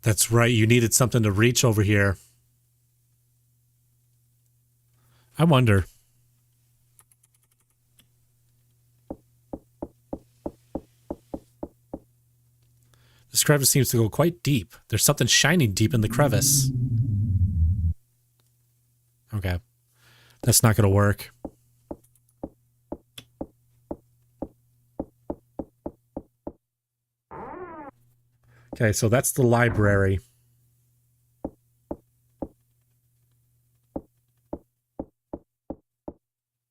That's right, you needed something to reach over here. I wonder. This crevice seems to go quite deep. There's something shining deep in the crevice. Okay. That's not going to work. Okay, so that's the library.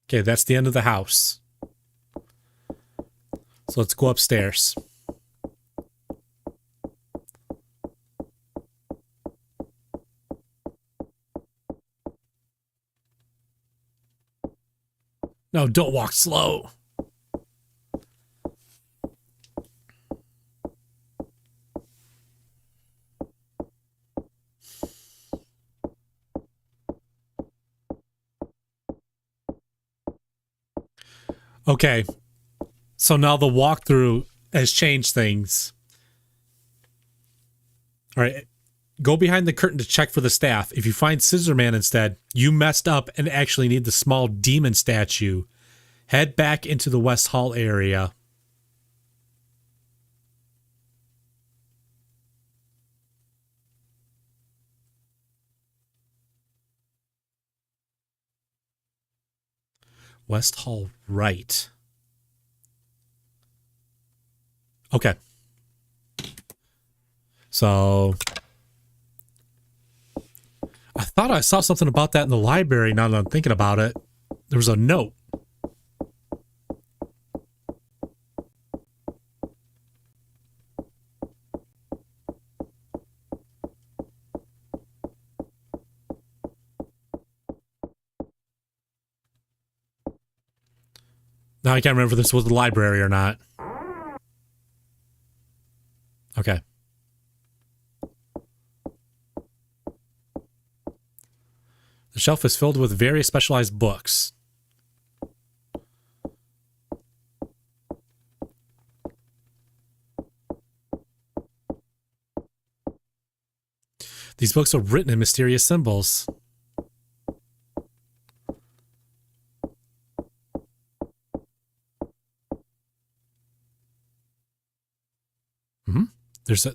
Okay, that's the end of the house. So let's go upstairs. No, don't walk slow. Okay, so now the walkthrough has changed things. All right, go behind the curtain to check for the staff. If you find Scissor Man instead, you messed up and actually need the small demon statue. Head back into the West Hall area. West Hall right. Okay. So I thought I saw something about that in the library now that I'm thinking about it. There was a note. Now I can't remember if this was the library or not. Okay. The shelf is filled with various specialized books. These books are written in mysterious symbols.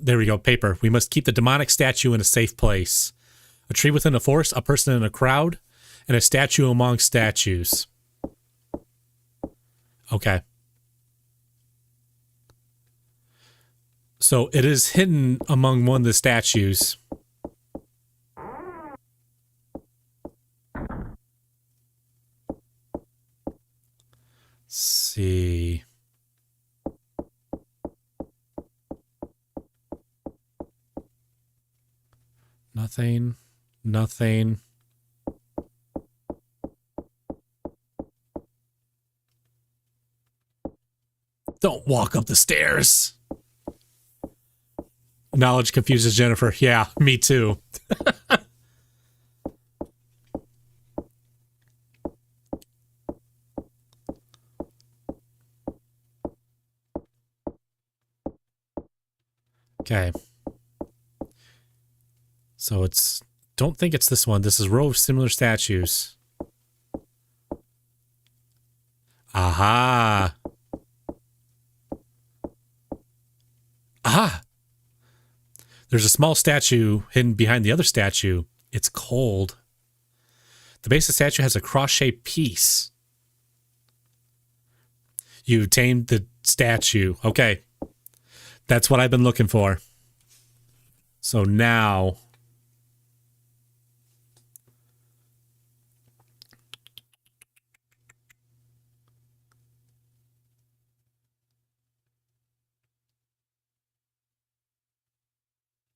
There we go, paper. We must keep the demonic statue in a safe place. A tree within a forest, a person in a crowd, and a statue among statues. Okay. So it is hidden among one of the statues. Let's see. Nothing. Nothing. Don't walk up the stairs. Knowledge confuses Jennifer. Yeah, me too. Okay. So it's, don't think it's this one. This is row of similar statues. Aha. Aha. There's a small statue hidden behind the other statue. It's cold. The base of the statue has a cross-shaped piece. You tamed the statue. Okay. That's what I've been looking for. So now...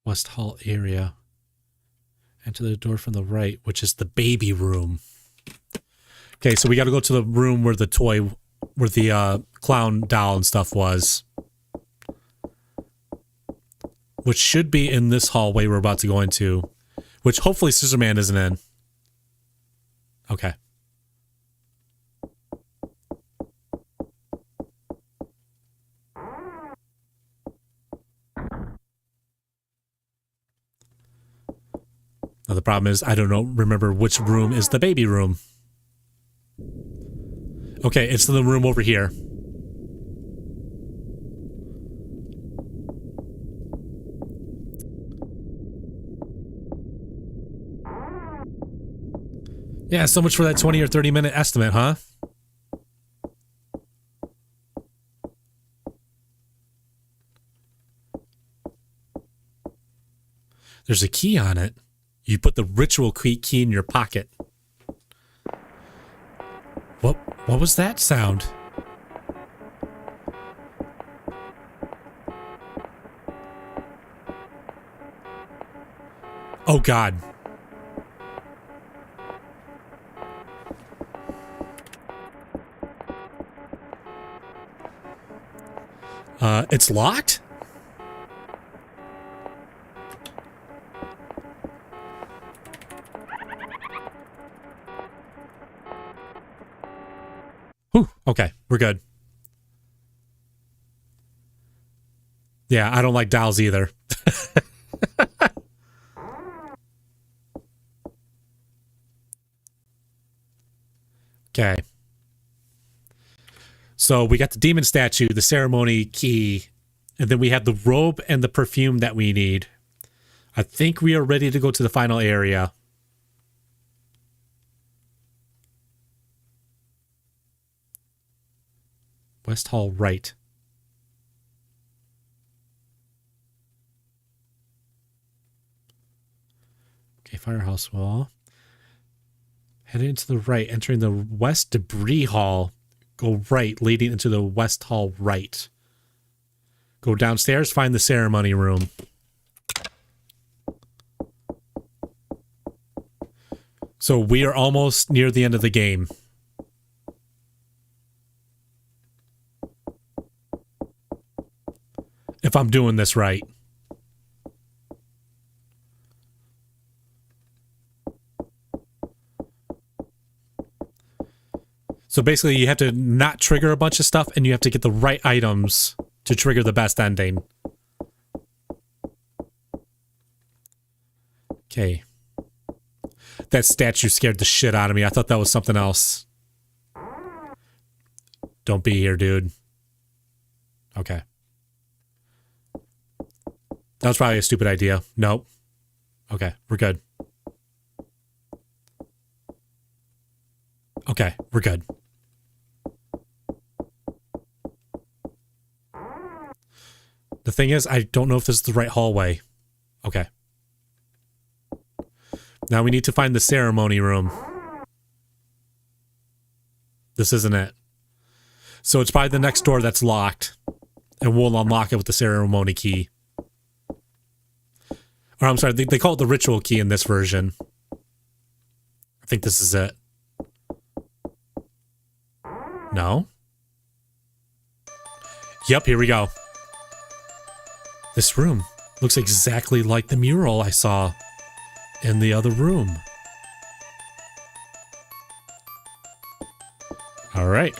West Hall area. Enter the door from the right, which is the baby room. Okay, so we got to go to the room where the toy, where the clown doll and stuff was. Which should be in this hallway we're about to go into. Which hopefully Scissor Man isn't in. Okay. Now the problem is I don't remember which room is the baby room. Okay, it's the room over here. Yeah, so much for that 20 or 30 minute estimate, huh? There's a key on it. You put the ritual key in your pocket. What was that sound? Oh God. It's locked? Whew, okay, we're good. Yeah, I don't like dolls either. Okay. So we got the demon statue, the ceremony key, and then we have the robe and the perfume that we need. I think we are ready to go to the final area. West Hall right. Okay, firehouse wall. Head into the right, entering the west debris hall. Go right, leading into the West Hall right. Go downstairs, find the ceremony room. So we are almost near the end of the game. If I'm doing this right. So basically you have to not trigger a bunch of stuff and you have to get the right items to trigger the best ending. Okay. That statue scared the shit out of me. I thought that was something else. Don't be here, dude. Okay. That was probably a stupid idea. Nope. Okay, we're good. Okay, we're good. The thing is, I don't know if this is the right hallway. Okay. Now we need to find the ceremony room. This isn't it. So it's probably the next door that's locked. And we'll unlock it with the ceremony key. Or I'm sorry, they call it the ritual key in this version. I think this is it. No? Yep, here we go. This room looks exactly like the mural I saw in the other room. All right.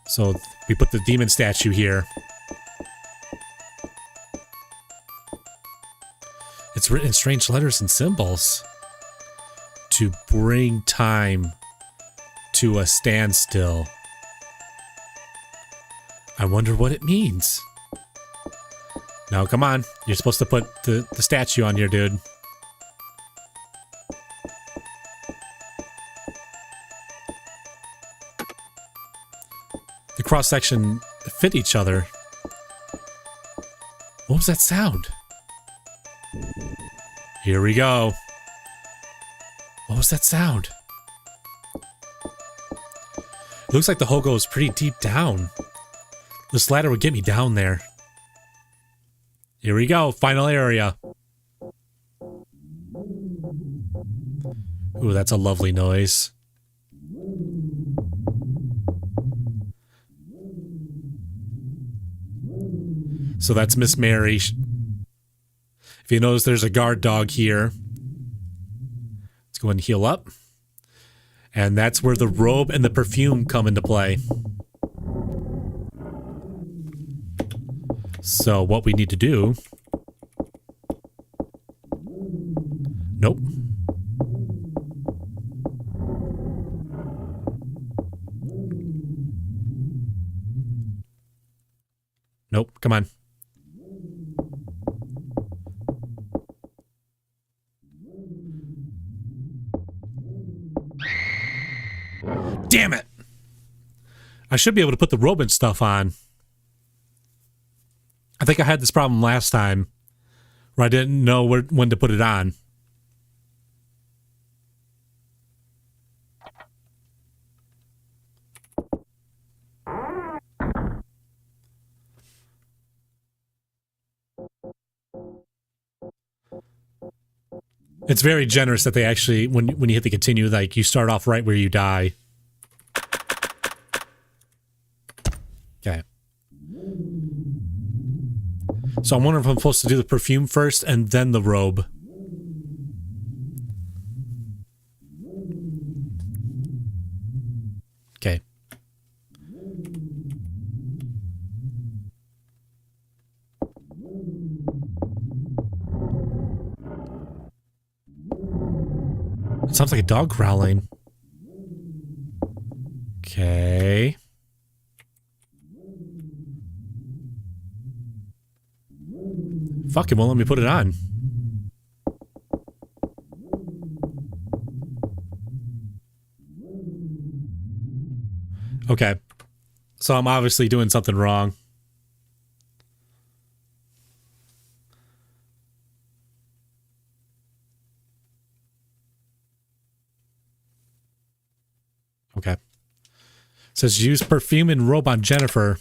So we put the demon statue here. It's written in strange letters and symbols. To bring time to a standstill. I wonder what it means. Now, come on. You're supposed to put the statue on here, dude. The cross-section fit each other. What was that sound? Here we go. What was that sound? It looks like the hole goes pretty deep down. This ladder would get me down there. Here we go, final area. Ooh, that's a lovely noise. So that's Miss Mary. If you notice, there's a guard dog here. Let's go and heal up. And that's where the robe and the perfume come into play. So what we need to do... Nope. Nope, come on. Damn it! I should be able to put the robe and stuff on. I think I had this problem last time where I didn't know when to put it on. It's very generous that they actually, when you hit the continue, like you start off right where you die. Okay. So I'm wondering if I'm supposed to do the perfume first and then the robe. Okay. It sounds like a dog growling. Okay. Fuck, it won't let me put it on. Okay. So I'm obviously doing something wrong. Okay. It says use perfume and robe on Jennifer.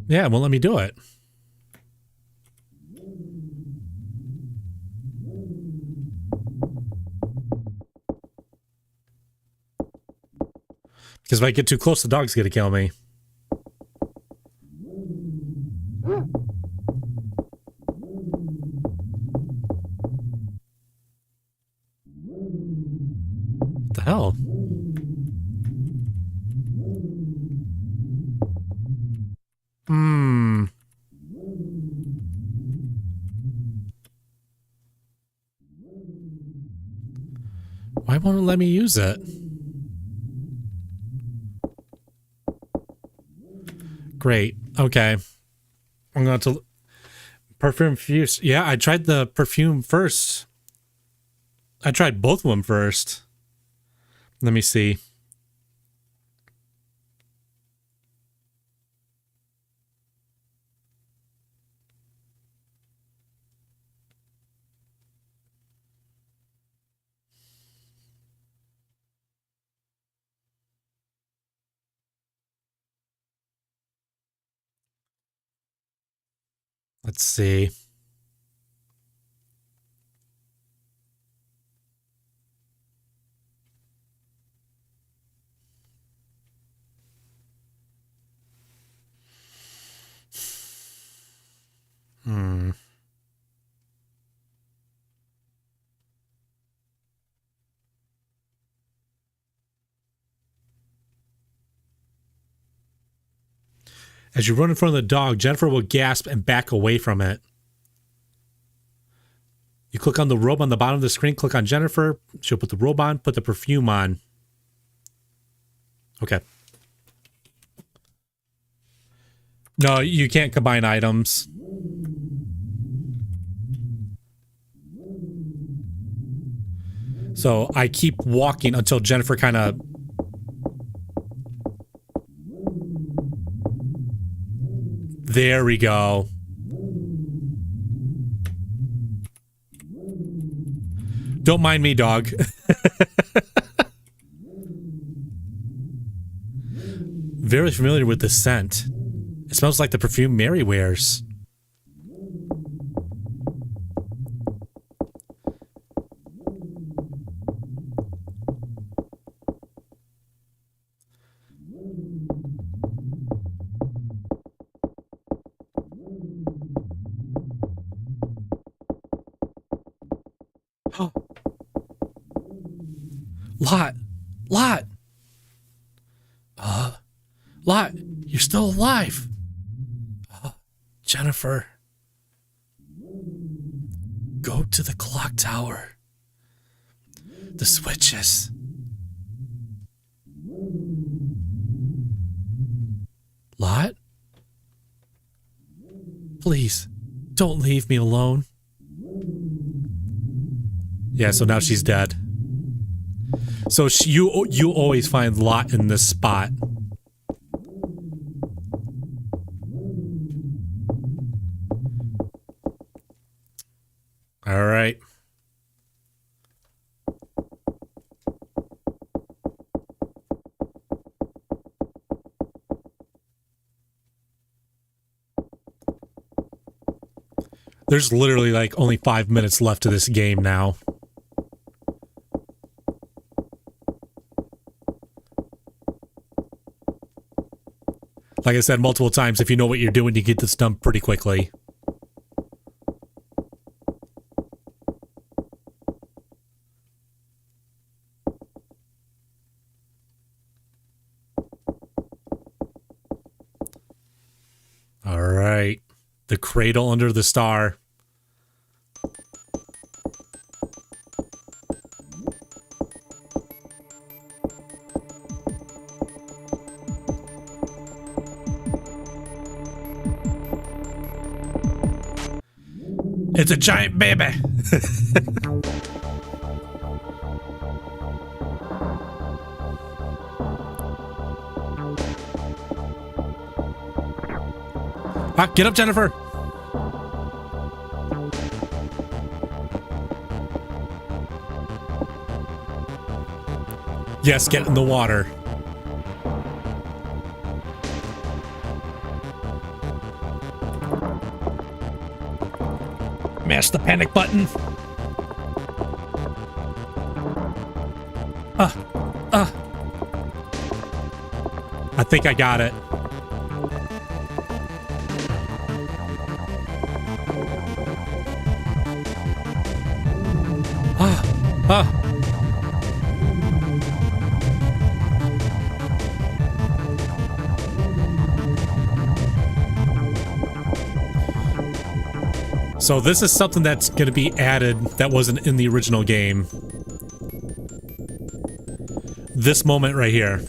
Yeah, it won't let me do it. Because if I get too close, the dog's gonna kill me. What the hell? Why won't it let me use it? Great. Okay. I'm going to... Perfume fuse. Yeah, I tried the perfume first. I tried both of them first. Let me see. Let's see. As you run in front of the dog, Jennifer will gasp and back away from it. You click on the robe on the bottom of the screen, click on Jennifer. She'll put the robe on, put the perfume on. Okay. No, you can't combine items. So I keep walking until Jennifer kind of... There we go. Don't mind me, dog. Very familiar with the scent. It smells like the perfume Mary wears. Lot. Lot. Lot, you're still alive. Jennifer. Go to the clock tower. The switches. Lot? Please, don't leave me alone. Yeah, so now she's dead. So you always find Lot in this spot. All right. There's literally like only 5 minutes left of this game now. Like I said multiple times, if you know what you're doing, you get this done pretty quickly. All right. The cradle under the star. It's a giant baby. Get up, Jennifer. Yes, get in the water. Mash the panic button. I think I got it. So this is something that's going to be added that wasn't in the original game. This moment right here.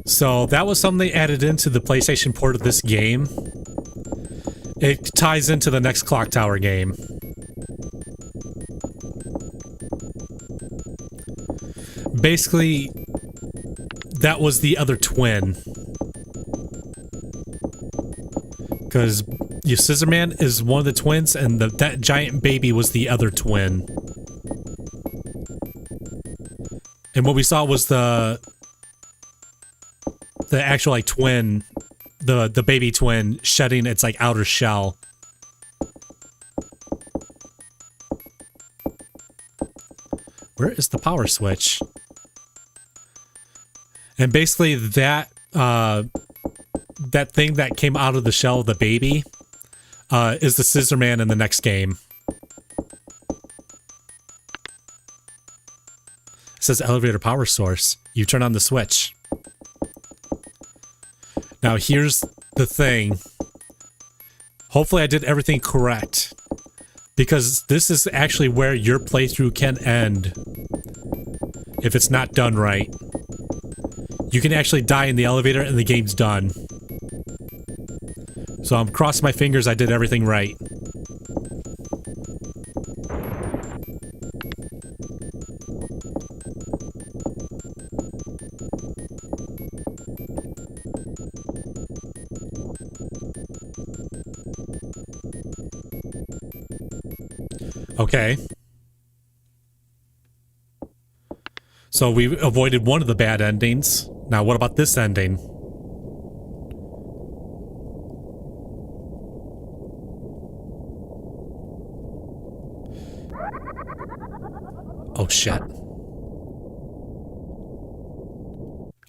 So that was something they added into the PlayStation port of this game. It ties into the next Clock Tower game. Basically, that was the other twin. Because your Scissorman is one of the twins, and that giant baby was the other twin. And what we saw was the actual like twin, the baby twin shedding its like outer shell. Where is the power switch? And basically that that thing that came out of the shell of the baby is the Scissorman in the next game. It says elevator power source. You turn on the switch. Now here's the thing. Hopefully I did everything correct. Because this is actually where your playthrough can end. If it's not done right. You can actually die in the elevator and the game's done. So I'm crossing my fingers I did everything right. Okay. So we avoided one of the bad endings. Now what about this ending? Oh, shit.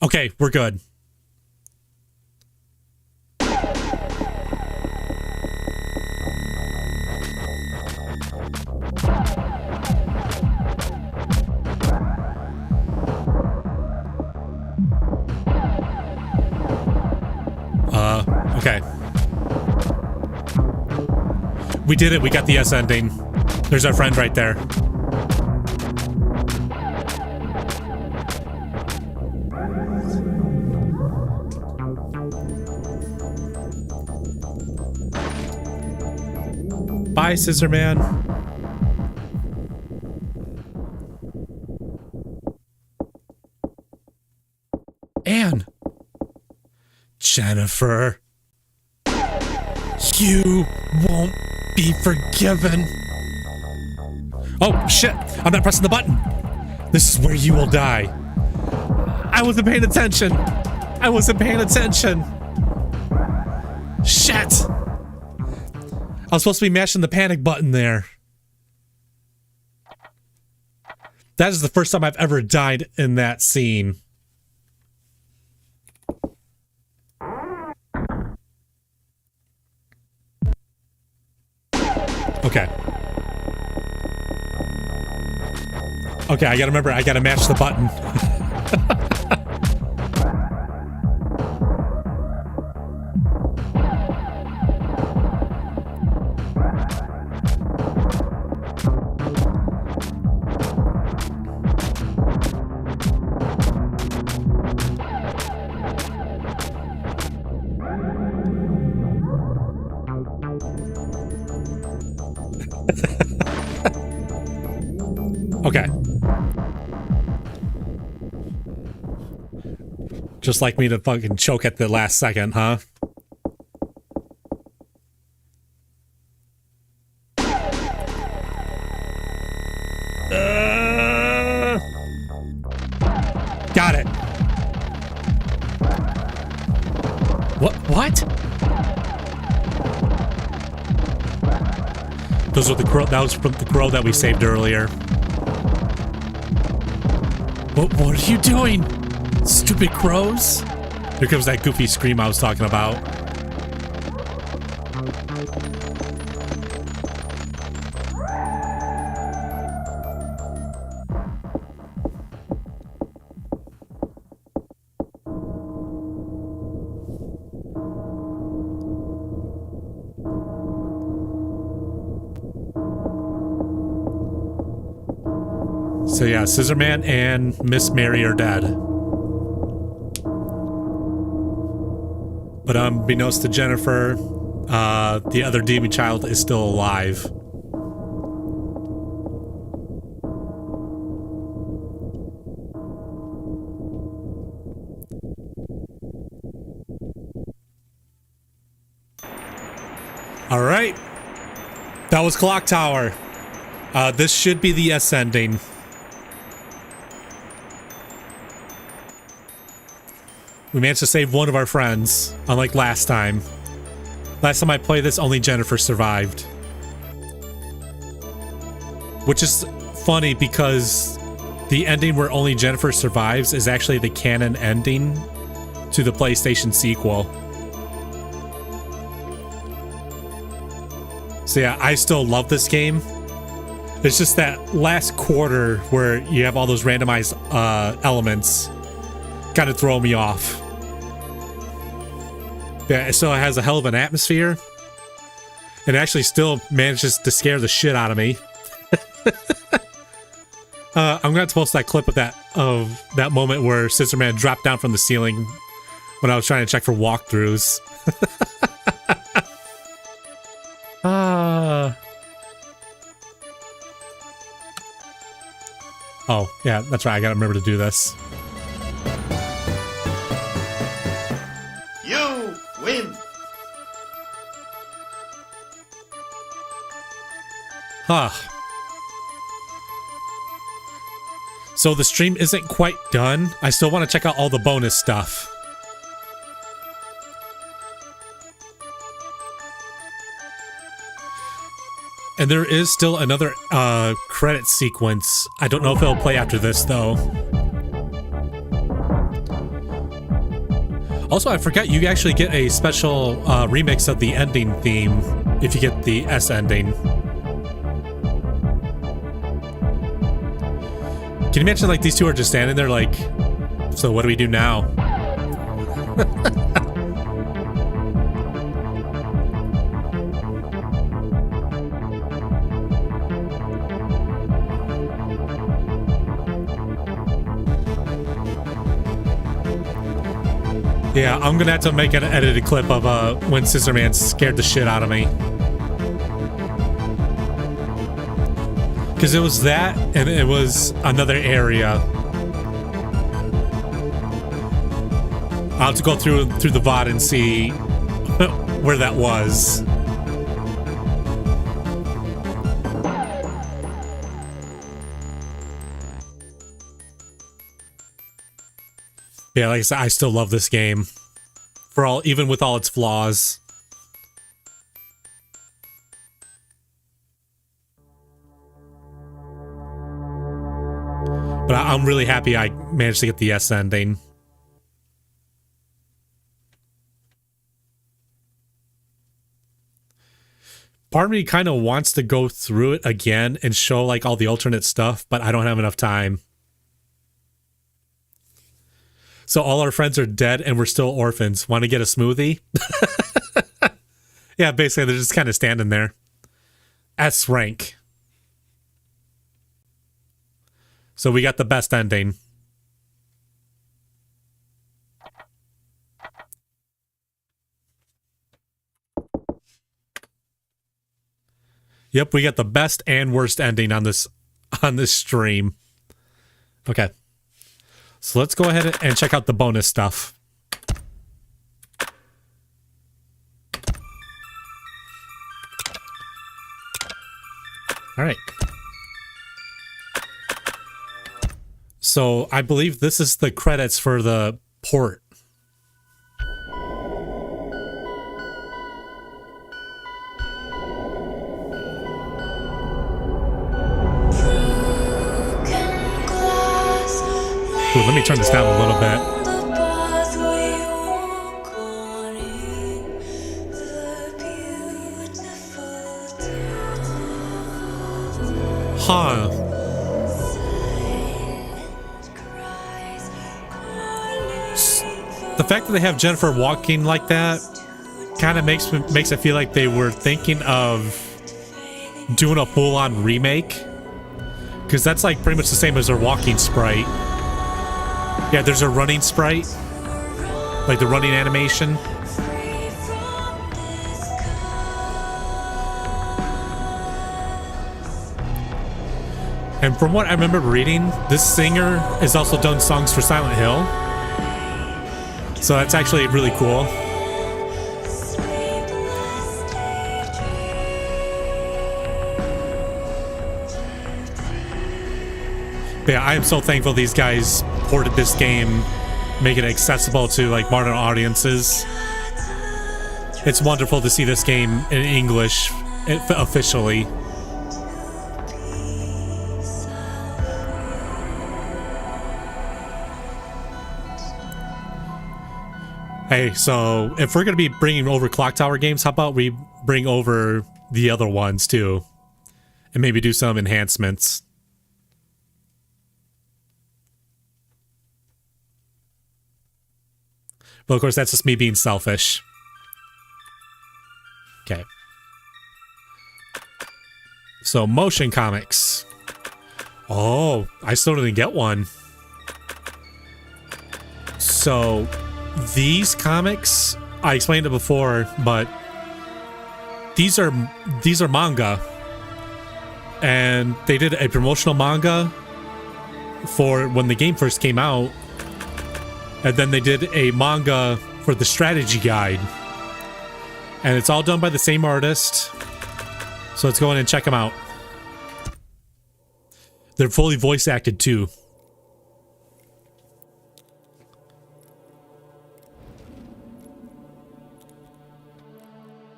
Okay, we're good. Okay. We did it. We got the S ending. There's our friend right there. Bye, Scissor Man. Anne. Jennifer. You won't be forgiven. Oh, shit. I'm not pressing the button. This is where you will die. I wasn't paying attention. I wasn't paying attention. Shit. I was supposed to be mashing the panic button there. That is the first time I've ever died in that scene. Okay. Okay, I gotta remember, I gotta mash the button. Okay. Just like me to fucking choke at the last second, huh? Got it. What? Those are the crow. That was from the crow that we saved earlier. What are you doing? Stupid crows? Here comes that goofy scream I was talking about. So yeah, Scissorman and Miss Mary are dead. But unbeknownst to Jennifer, the other demon child is still alive. All right. That was Clock Tower. This should be the S ending. We managed to save one of our friends, unlike last time. Last time I played this, only Jennifer survived. Which is funny because the ending where only Jennifer survives is actually the canon ending to the PlayStation sequel. So yeah, I still love this game. It's just that last quarter where you have all those randomized elements kind of throw me off. Yeah, it still has a hell of an atmosphere. It actually still manages to scare the shit out of me. I'm gonna have to post that clip of that moment where Scissorman dropped down from the ceiling when I was trying to check for walkthroughs. Oh, yeah, that's right. I gotta remember to do this. You win. Huh. So the stream isn't quite done. I still want to check out all the bonus stuff. And there is still another credit sequence. I don't know if it'll play after this, though. Also, I forgot you actually get a special remix of the ending theme if you get the S ending. Can you imagine, like, these two are just standing there like, so what do we do now? Yeah, I'm gonna have to make an edited clip of when Scissor Man scared the shit out of me. Because it was that, and it was another area. I'll have to go through the VOD and see where that was. Yeah, like I said, I still love this game. Even with all its flaws. But I'm really happy I managed to get the S ending. Part of me kind of wants to go through it again and show like all the alternate stuff, but I don't have enough time. So all our friends are dead and we're still orphans. Want to get a smoothie? Yeah, basically they're just kind of standing there. S rank. So we got the best ending. Yep, we got the best and worst ending on this stream. Okay. So let's go ahead and check out the bonus stuff. All right. So I believe this is the credits for the port. Ooh, let me turn this down a little bit. Huh. The fact that they have Jennifer walking like that kind of makes it feel like they were thinking of doing a full-on remake. Because that's like pretty much the same as their walking sprite. Yeah, there's a running sprite. Like the running animation. And from what I remember reading, this singer has also done songs for Silent Hill. So that's actually really cool. But yeah, I am so thankful these guys ported this game, make it accessible to like modern audiences. It's wonderful to see this game in English officially. Hey, so if we're going to be bringing over Clock Tower games, how about we bring over the other ones too? And maybe do some enhancements. But of course, that's just me being selfish. Okay. So, motion comics. Oh, I still didn't get one. So, these comics, I explained it before, but these are manga. And they did a promotional manga for when the game first came out. And then they did a manga for the strategy guide. And it's all done by the same artist. So let's go in and check them out. They're fully voice acted too.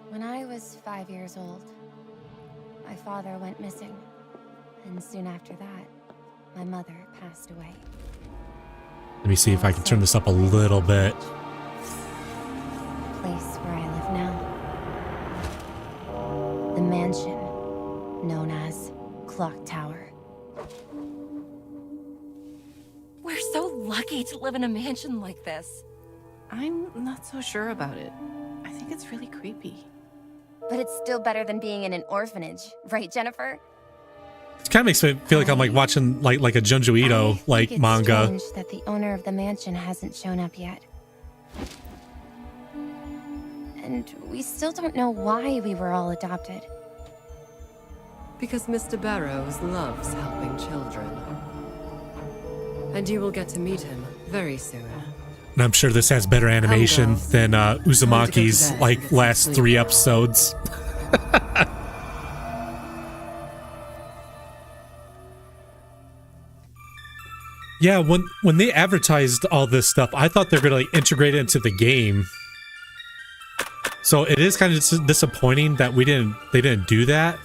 When I was 5 years old, my father went missing. And soon after that, my mother passed away. Let me see if I can turn this up a little bit. The place where I live now. The mansion known as Clock Tower. We're so lucky to live in a mansion like this. I'm not so sure about it. I think it's really creepy. But it's still better than being in an orphanage, right, Jennifer? It kind of makes me feel like I'm like watching like a Junji Ito like it's manga. Strange that the owner of the mansion hasn't shown up yet. And we still don't know why we were all adopted. Because Mr. Barrows loves helping children. And you will get to meet him very soon. And I'm sure this has better animation girls. than Uzumaki's Time to go to bed like and get some last sleep. 3 episodes. Yeah, when they advertised all this stuff, I thought they were gonna like integrate it into the game. So it is kind of disappointing that they didn't do that.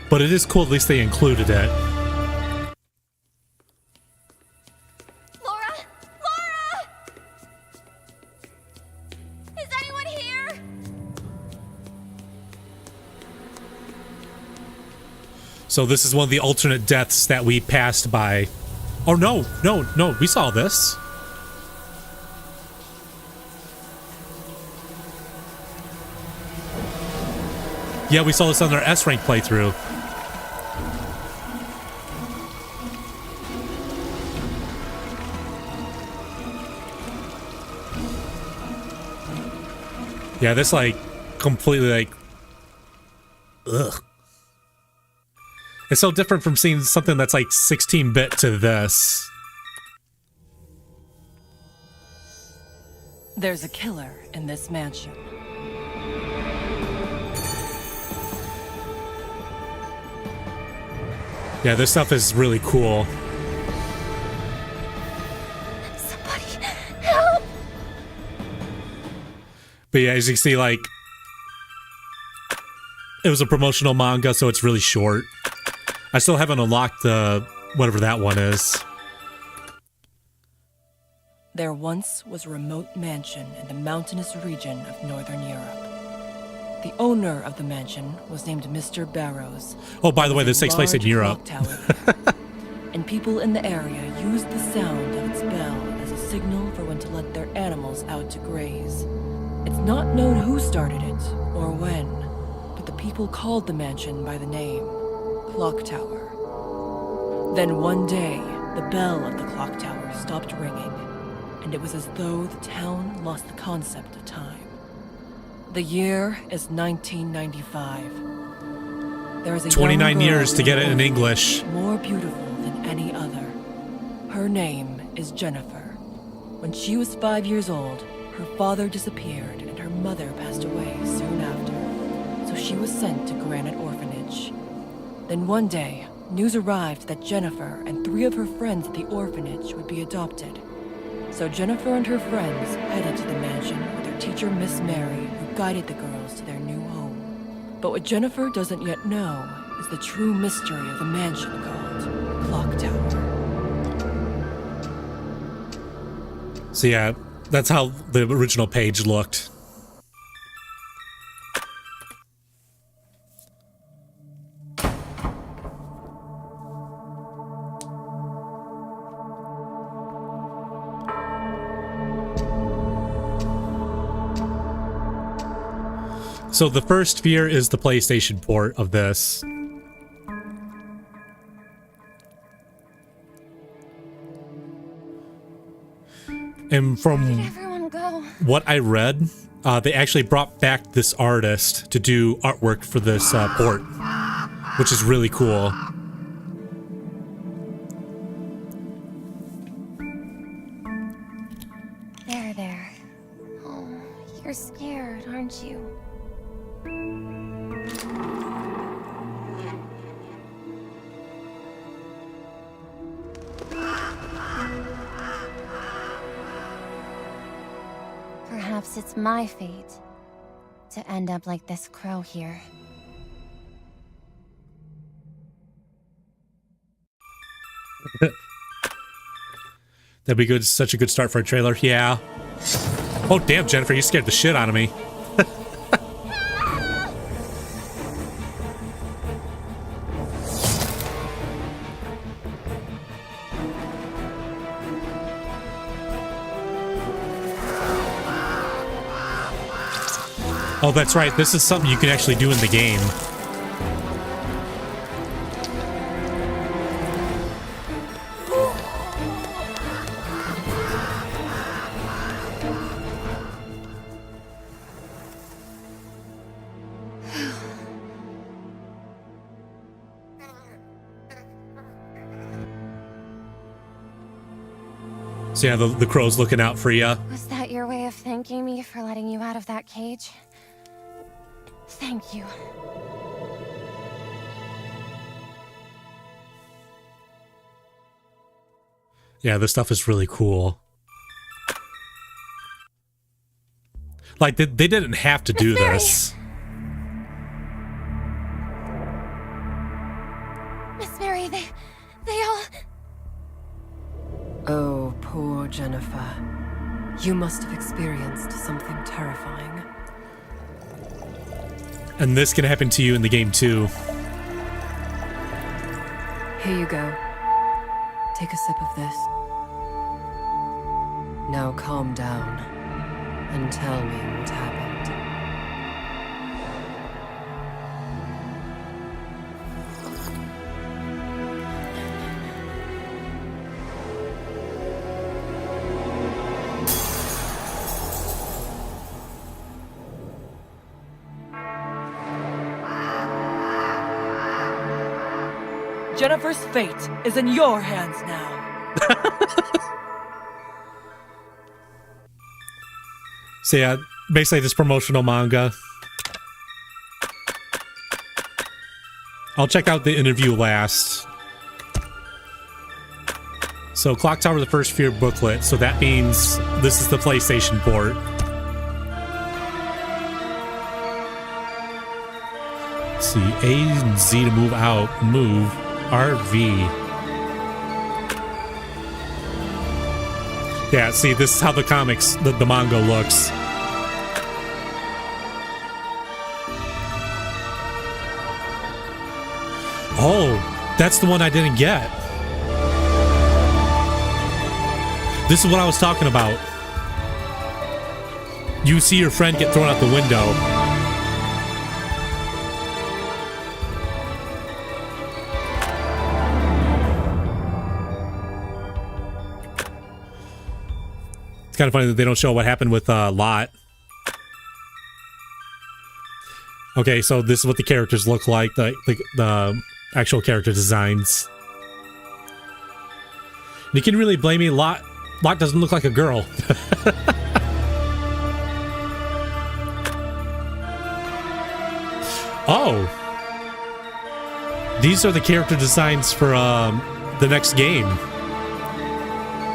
But it is cool at least they included it. Laura! Laura! Is anyone here? So this is one of the alternate deaths that we passed by. Oh no, we saw this. Yeah, we saw this on our S-Rank playthrough. Yeah, this like completely like ugh. It's so different from seeing something that's like 16-bit to this. There's a killer in this mansion. Yeah, this stuff is really cool. Somebody help! But yeah, as you can see, like, it was a promotional manga, so it's really short. I still haven't unlocked whatever that one is. There once was a remote mansion in the mountainous region of Northern Europe. The owner of the mansion was named Mr. Barrows. Oh, by the way, this There takes was place a in large Europe. clock tower there. And people in the area used the sound of its bell as a signal for when to let their animals out to graze. It's not known who started it or when, but the people called the mansion by the name Clock Tower. Then one day, the bell of the clock tower stopped ringing, and it was as though the town lost the concept of time. The year is 1995. There is a 29 young girl years to get it in born English. more beautiful than any other. Her name is Jennifer. When she was 5 years old, her father disappeared and her mother passed away soon after, so she was sent to Granite Orphanage. Then one day, news arrived that Jennifer and 3 of her friends at the orphanage would be adopted. So Jennifer and her friends headed to the mansion with their teacher Miss Mary, who guided the girls to their new home. But what Jennifer doesn't yet know is the true mystery of the mansion called Clock Tower. So yeah, that's how the original page looked. So the first sphere is the PlayStation port of this. And Where did from everyone go? what I read, they actually brought back this artist to do artwork for this port, which is really cool. There. Oh, you're scared, aren't you? Perhaps it's my fate to end up like this crow here. That'd be good. Such a good start for a trailer. Yeah. Oh, damn, Jennifer, you scared the shit out of me. Oh, that's right. This is something you can actually do in the game. So yeah, the crow's looking out for ya. Was that your way of thanking me for letting you out of that cage? Thank you. Yeah, this stuff is really cool. Like, they didn't have to do this. Miss Mary, they all... Oh, poor Jennifer. You must have experienced something terrifying. And this can happen to you in the game too. Here you go. Take a sip of this. Now calm down and tell me what happened. Jennifer's fate is in your hands now. So yeah, basically this promotional manga. I'll check out the interview last. So Clock Tower, the First Fear booklet. So that means this is the PlayStation port. Let's see, A and Z to move out. Move. RV. Yeah, see, this is how the comics, the manga looks. Oh, that's the one I didn't get. This is what I was talking about. You see your friend get thrown out the window. Kind of funny that they don't show what happened with Lot. Okay, so this is what the characters look like, the actual character designs. And you can really blame me. Lot doesn't look like a girl. Oh, these are the character designs for the next game.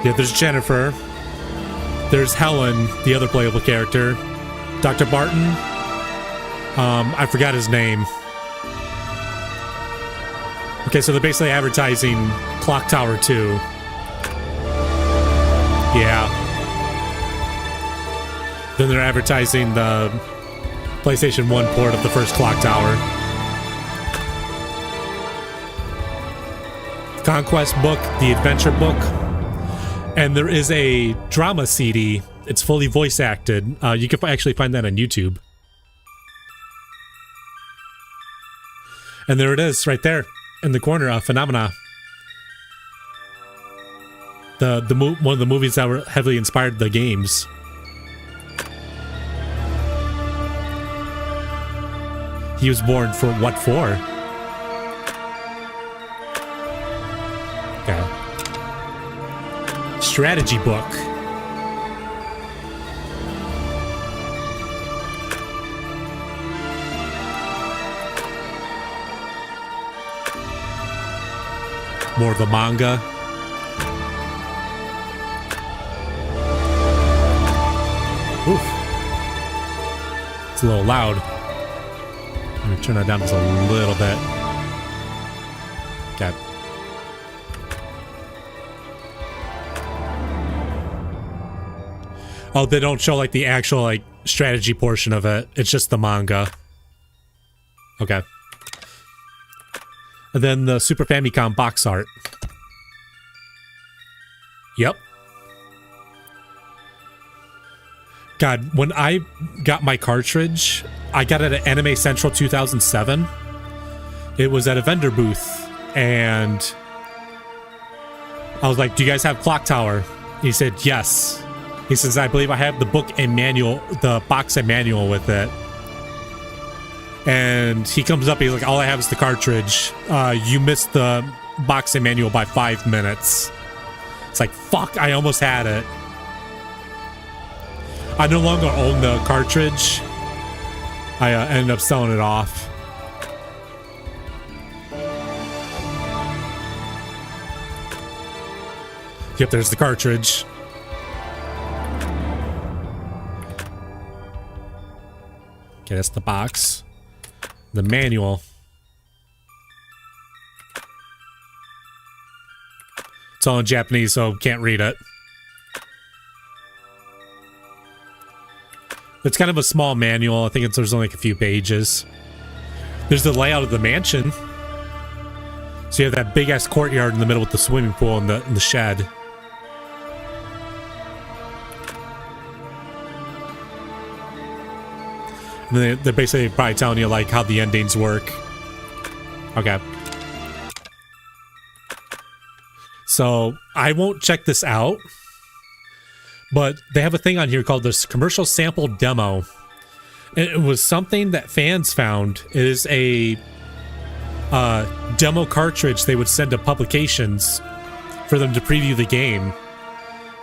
Yeah, there's Jennifer. There's Helen, the other playable character. Dr. Barton. I forgot his name. Okay, so they're basically advertising Clock Tower 2. Yeah. Then they're advertising the PlayStation 1 port of the first Clock Tower. Conquest book, the adventure book. And there is a drama CD. It's fully voice acted. You can actually find that on YouTube. And there it is, right there in the corner. Phenomena. One of the movies that were heavily inspired the games. He was born for what for? Okay. Strategy book. More of the manga. Oof. It's a little loud. I'm gonna turn that down just a little bit. Okay. Oh, they don't show like the actual like strategy portion of it. It's just the manga. Okay. And then the Super Famicom box art. Yep. God, when I got my cartridge, I got it at Anime Central 2007. It was at a vendor booth, and I was like, "Do you guys have Clock Tower?" He said, "Yes." He says, "I believe I have the book and manual, the box and manual with it." And he comes up, he's like, "All I have is the cartridge. You missed the box and manual by 5 minutes." It's like, fuck, I almost had it. I no longer own the cartridge. I ended up selling it off. Yep, there's the cartridge. Okay, that's the box. The manual. It's all in Japanese, so can't read it. It's kind of a small manual. I think there's only like a few pages. There's the layout of the mansion. So you have that big ass courtyard in the middle with the swimming pool and the shed. And then they're basically probably telling you like how the endings work. Okay. So I won't check this out. But they have a thing on here called this commercial sample demo. And it was something that fans found. It is a demo cartridge they would send to publications for them to preview the game.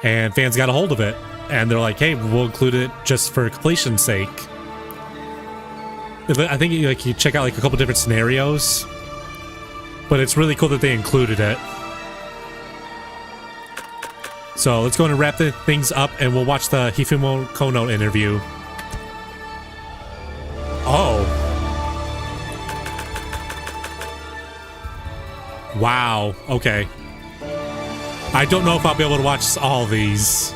And fans got a hold of it. And they're like, hey, we'll include it just for completion's sake. I think you check out like a couple different scenarios. But it's really cool that they included it. So let's go and wrap the things up and we'll watch the Hifumo Kono interview. Oh. Wow. Okay. I don't know if I'll be able to watch all these.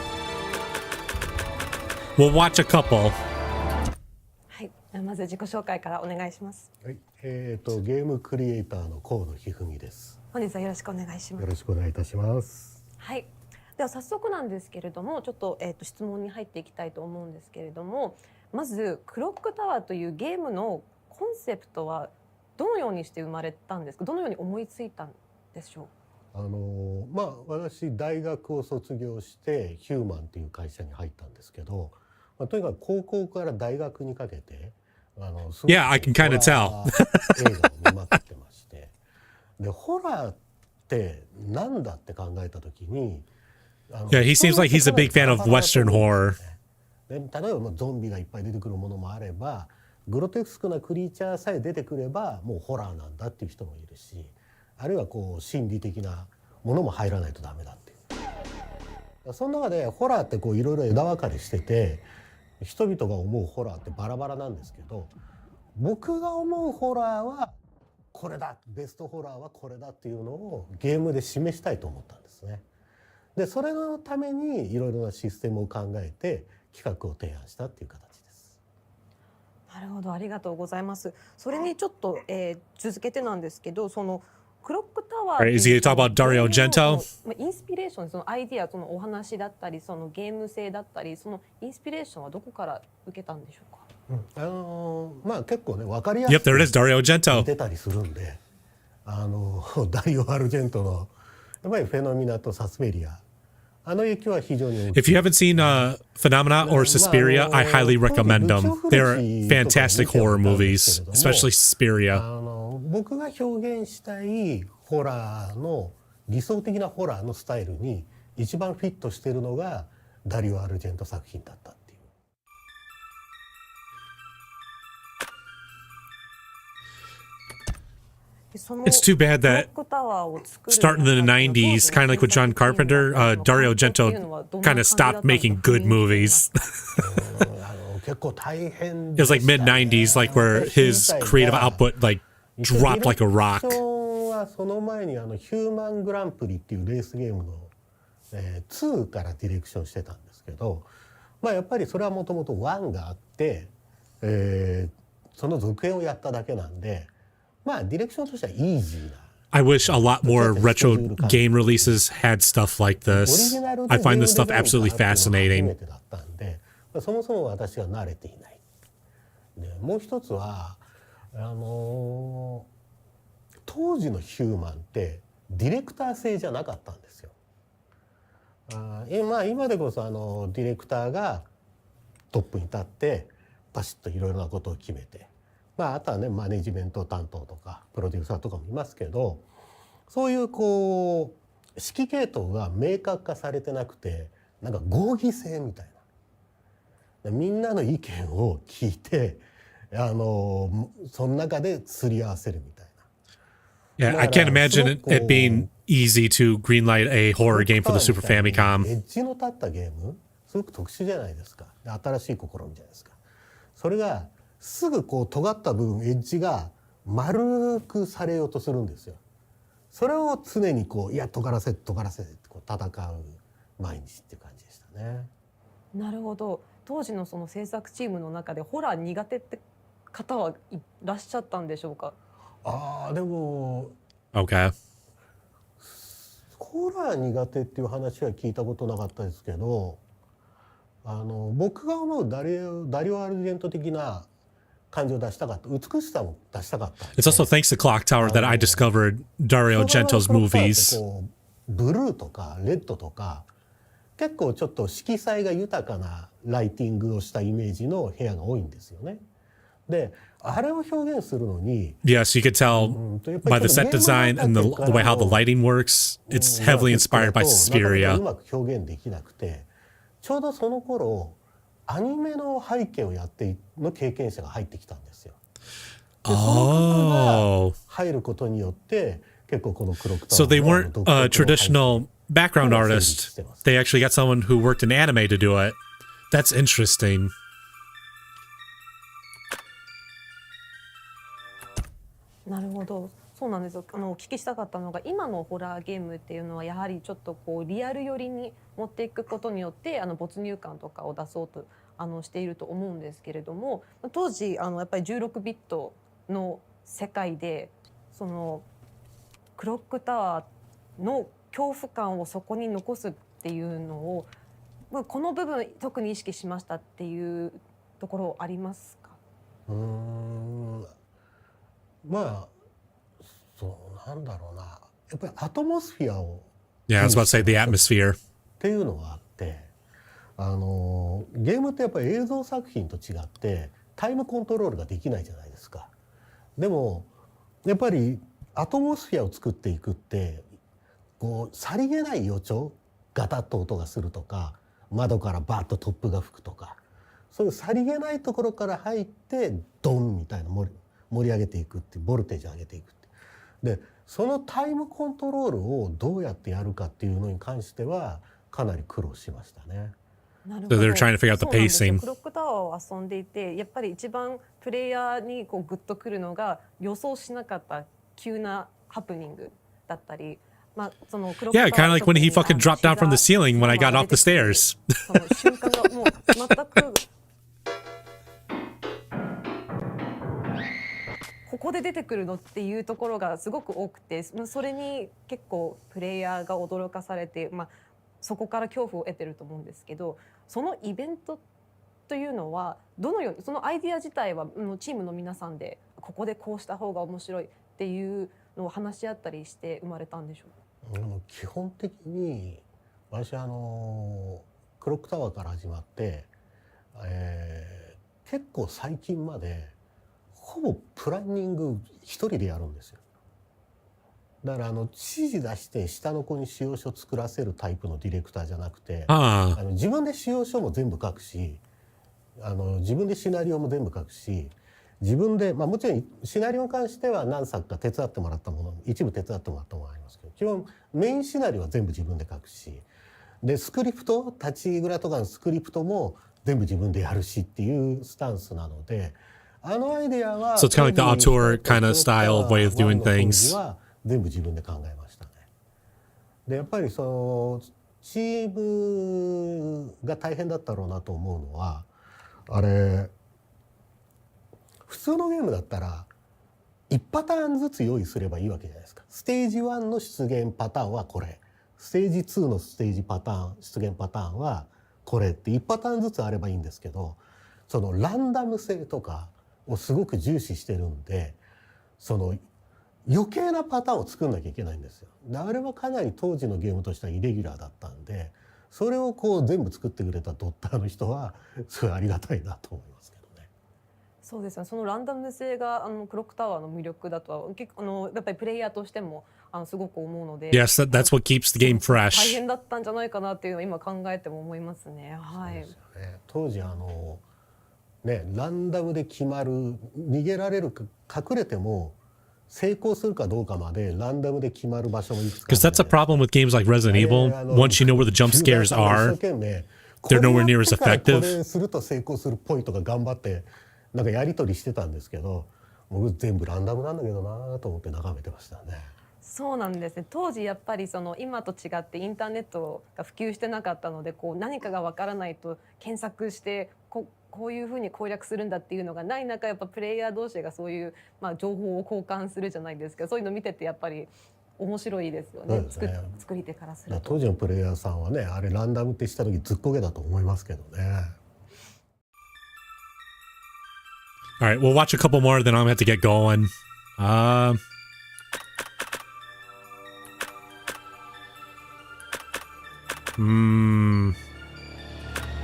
We'll watch a couple. はい、まず自己紹介からお願いします。はい、ゲームクリエイターの河野一二です。本日はよろしくお願いします。よろしくお願いいたします。はい。では早速なんですけれども、ちょっと質問に入っていきたいと思うんですけれども、まずクロックタワーというゲームのコンセプトはどのようにして生まれたんですか？どのように思いついたんでしょう？まあ私大学を卒業してヒューマンっていう会社に入ったんですけど、とにかく高校から大学にかけてYeah, I can kind of tell. 映画を見まくってまして、でホラーってなんだって考えた時に。Yeah, he seems like he's a big fan of Western horror. 例えばゾンビがいっぱい出てくるものもあれば、グロテスクなクリーチャーさえ出てくればもうホラーなんだっていう人もいるし、あるいはこう心理的なものも入らないとダメだっていう。その中でホラーってこういろいろ枝分かれしてて、人々が思うホラーってバラバラなんですけど、僕が思うホラーはこれだ、ベストホラーはこれだっていうのをゲームで示したいと思ったんですね。でそれのためにいろいろなシステムを考えて企画を提案したっていう形です。なるほど、ありがとうございます。それにちょっと、続けてなんですけど、そのクロックタワー Is he talking about Dario Gento? インスピレーション、そのアイディア、そのお話だったり、そのゲーム性だったり、そのインスピレーションはどこから受けたんでしょうか？まあ結構ね分かりやすく Yep, there it is, Dario Gento. 出たりするんで、ダリオ・アルジェントのやっぱりフェノミナとサスペリア。If you haven't seen Phenomena or Suspiria, I highly recommend them. They're fantastic horror movies, especially Suspiria. 僕が表現したいホラーの理想的なホラーのスタイルに一番フィットしているのがダリオ・アルジェント作品だったっていう。It's too bad that starting in the 90s, kind of like with John Carpenter, Dario Gento kind of stopped making good movies. It was like mid 90s, like where his creative output like dropped like a rock. その前にヒューマングランプリっていうレースゲームの2からディレクションしてたんですけど、まあやっぱりそれはもともと1があって、その続編をやっただけなんで、まあディレクションとしてはイージーな。I wish a lot more retro game releases had stuff like オリ this. ジナル I で find ゲーム this デ stuff ザイン absolutely があるっていうのは初め fascinating. てだったんで、そもそも私は慣れていない。でもう一つは当時のヒューマンってディレクター制じゃなかったんですよ。今でこそディレクターがトップに立ってバシッといろいろなことを決めて、あとはねマネジメント担当とかプロデューサーとかもいますけど、そういうこう指揮系統が明確化されてなくて、なんか合議制みたいな、みんなの意見を聞いてその中ですり合わせるみたいな。Yeah, I can't imagine it being easy to greenlight a horror game for the Super エ Famicom. ッジの立ったゲームすごく特殊じゃないですか。で新しい試みじゃないですか。それがすぐこう尖った部分エッジが丸くされようとするんですよ。それを常にこういや尖らせってこう戦う毎日っていう感じでしたね。なるほど。当時のその制作チームの中でホラー苦手って方はいらっしゃったんでしょうか。でも Okay. ホラー苦手っていう話は聞いたことなかったですけど、僕が思うダリオ・アルジェント的な感情を出したかった、美しさも出したかった。It's also thanks to Clock Tower that I discovered Dario Gento's movies. ブルーとかレッドとか結構ちょっと色彩が豊かなライティングをしたイメージの部屋が多いんですよね。であれを表現するのに Yes, you could tell by the set design and the way how the lighting works. It's heavily inspired by う Suspiria. まく表現できなくて、ちょうどその頃アニメの背景をやっての経験者が入ってきたんですよ。でその方が入ることによって結構このクロックタワー So they の weren't 独特の a traditional background artist. They actually got someone who worked in anime to do it. That's interesting. なるほど。そうなんですよ。お聞きしたかったのが、今のホラーゲームっていうのはやはりちょっとこうリアル寄りに持っていくことによって没入感とかを出そうとしていると思うんですけれども、当時やっぱり16ビットの世界でそのクロックタワーの恐怖感をそこに残すっていうのを、この部分特に意識しましたっていうところありますか？そうなんだろうな、やっぱりアトモスフィアを Yeah, I was about to say the atmosphere. っていうのがあって、ゲームってやっぱり映像作品と違ってタイムコントロールができないじゃないですか。でもやっぱりアトモスフィアを作っていくってこうさりげない予兆、ガタッと音がするとか窓からバッと突風が吹くとか、そういうさりげないところから入ってドンみたいな盛り上げていくっていう、ボルテージを上げていくって。でそのタイムコントロールをどうやってやるかっていうのに関してはかなり苦労しましたね。なるほど。 So they're trying to figure out the そうなんですよ。 pacing. クロックタワーを遊んでいて、やっぱり一番プレイヤーにこうグッとくるのが予想しなかった急なハプニングだったり、そのクロックタワ Yeah, ー kind of like when he fucking dropped down from the 血 ceiling when I got が off the stairs. その瞬間がもう全くここで出てくるのっていうところがすごく多くて、それに結構プレイヤーが驚かされて、そこから恐怖を得てると思うんですけど、そのイベントというのはどのように、そのアイディア自体はチームの皆さんでここでこうした方が面白いっていうのを話し合ったりして生まれたんでしょうか？基本的に私クロックタワーから始まって、結構最近までほぼプランニング一人でやるんですよ。だから指示出して下の子に仕様書作らせるタイプのディレクターじゃなくて、自分で仕様書も全部書くし、自分でシナリオも全部書くし、自分で、もちろんシナリオに関しては何作か手伝ってもらったもの、一部手伝ってもらったものがありますけど、基本メインシナリオは全部自分で書くし、でスクリプト、立ち蔵とかのスクリプトも全部自分でやるしっていうスタンスなので、アイデアは So it's kind of like the auteur kind of style of way of doing things. 全部自分で考えましたね。でやっぱりそのチームが大変だったろうなと思うのは、あれ普通のゲームだったら1パターンずつ用意すればいいわけじゃないですか。ステージ1の出現パターンはこれ、ステージ2の出現パターンはこれって1パターンずつあればいいんですけど、そのランダム性とかをすごく重視してるんで、その余計なパターンを作んなきゃいけないんですよ。あれはかなり当時のゲームとしてはイレギュラーだったんで、それをこう全部作ってくれたドッターの人はすごいありがたいなと思いますけどね。そうですね。そのランダム性がクロックタワーの魅力だとは結構やっぱりプレイヤーとしてもすごく思うので。Yes, that's what keeps the game 大 fresh. 変だったんじゃないかなっていうのは今考えても思いますね。はい。当時ね、ランダムで決まる、逃げられるか隠れても成功するかどうかまでランダムで決まる場所もいくつか。Because that's a problem with games like Resident Evil. Once you know where the jump scares are, they're nowhere near as こ effective. れすると成功するっぽいとか頑張ってなんかやり取りしてたんですけど、僕全部ランダムなんだけどなと思って眺めてましたね。そうなんですね。当時やっぱり今と違ってインターネットが普及してなかったので、何かがわからないと検索してこういうふうに攻略するんだっていうのがない中、やっぱプレイヤー同士がそういう、情報を交換するじゃないですけど、そういうの見ててやっぱり面白いですよね。作り手からすると。当時のプレイヤーさんはね、あれランダムってした時ずっこけだと思いますけどね。All right, we'll watch a couple more, then I'm gonna have to get going.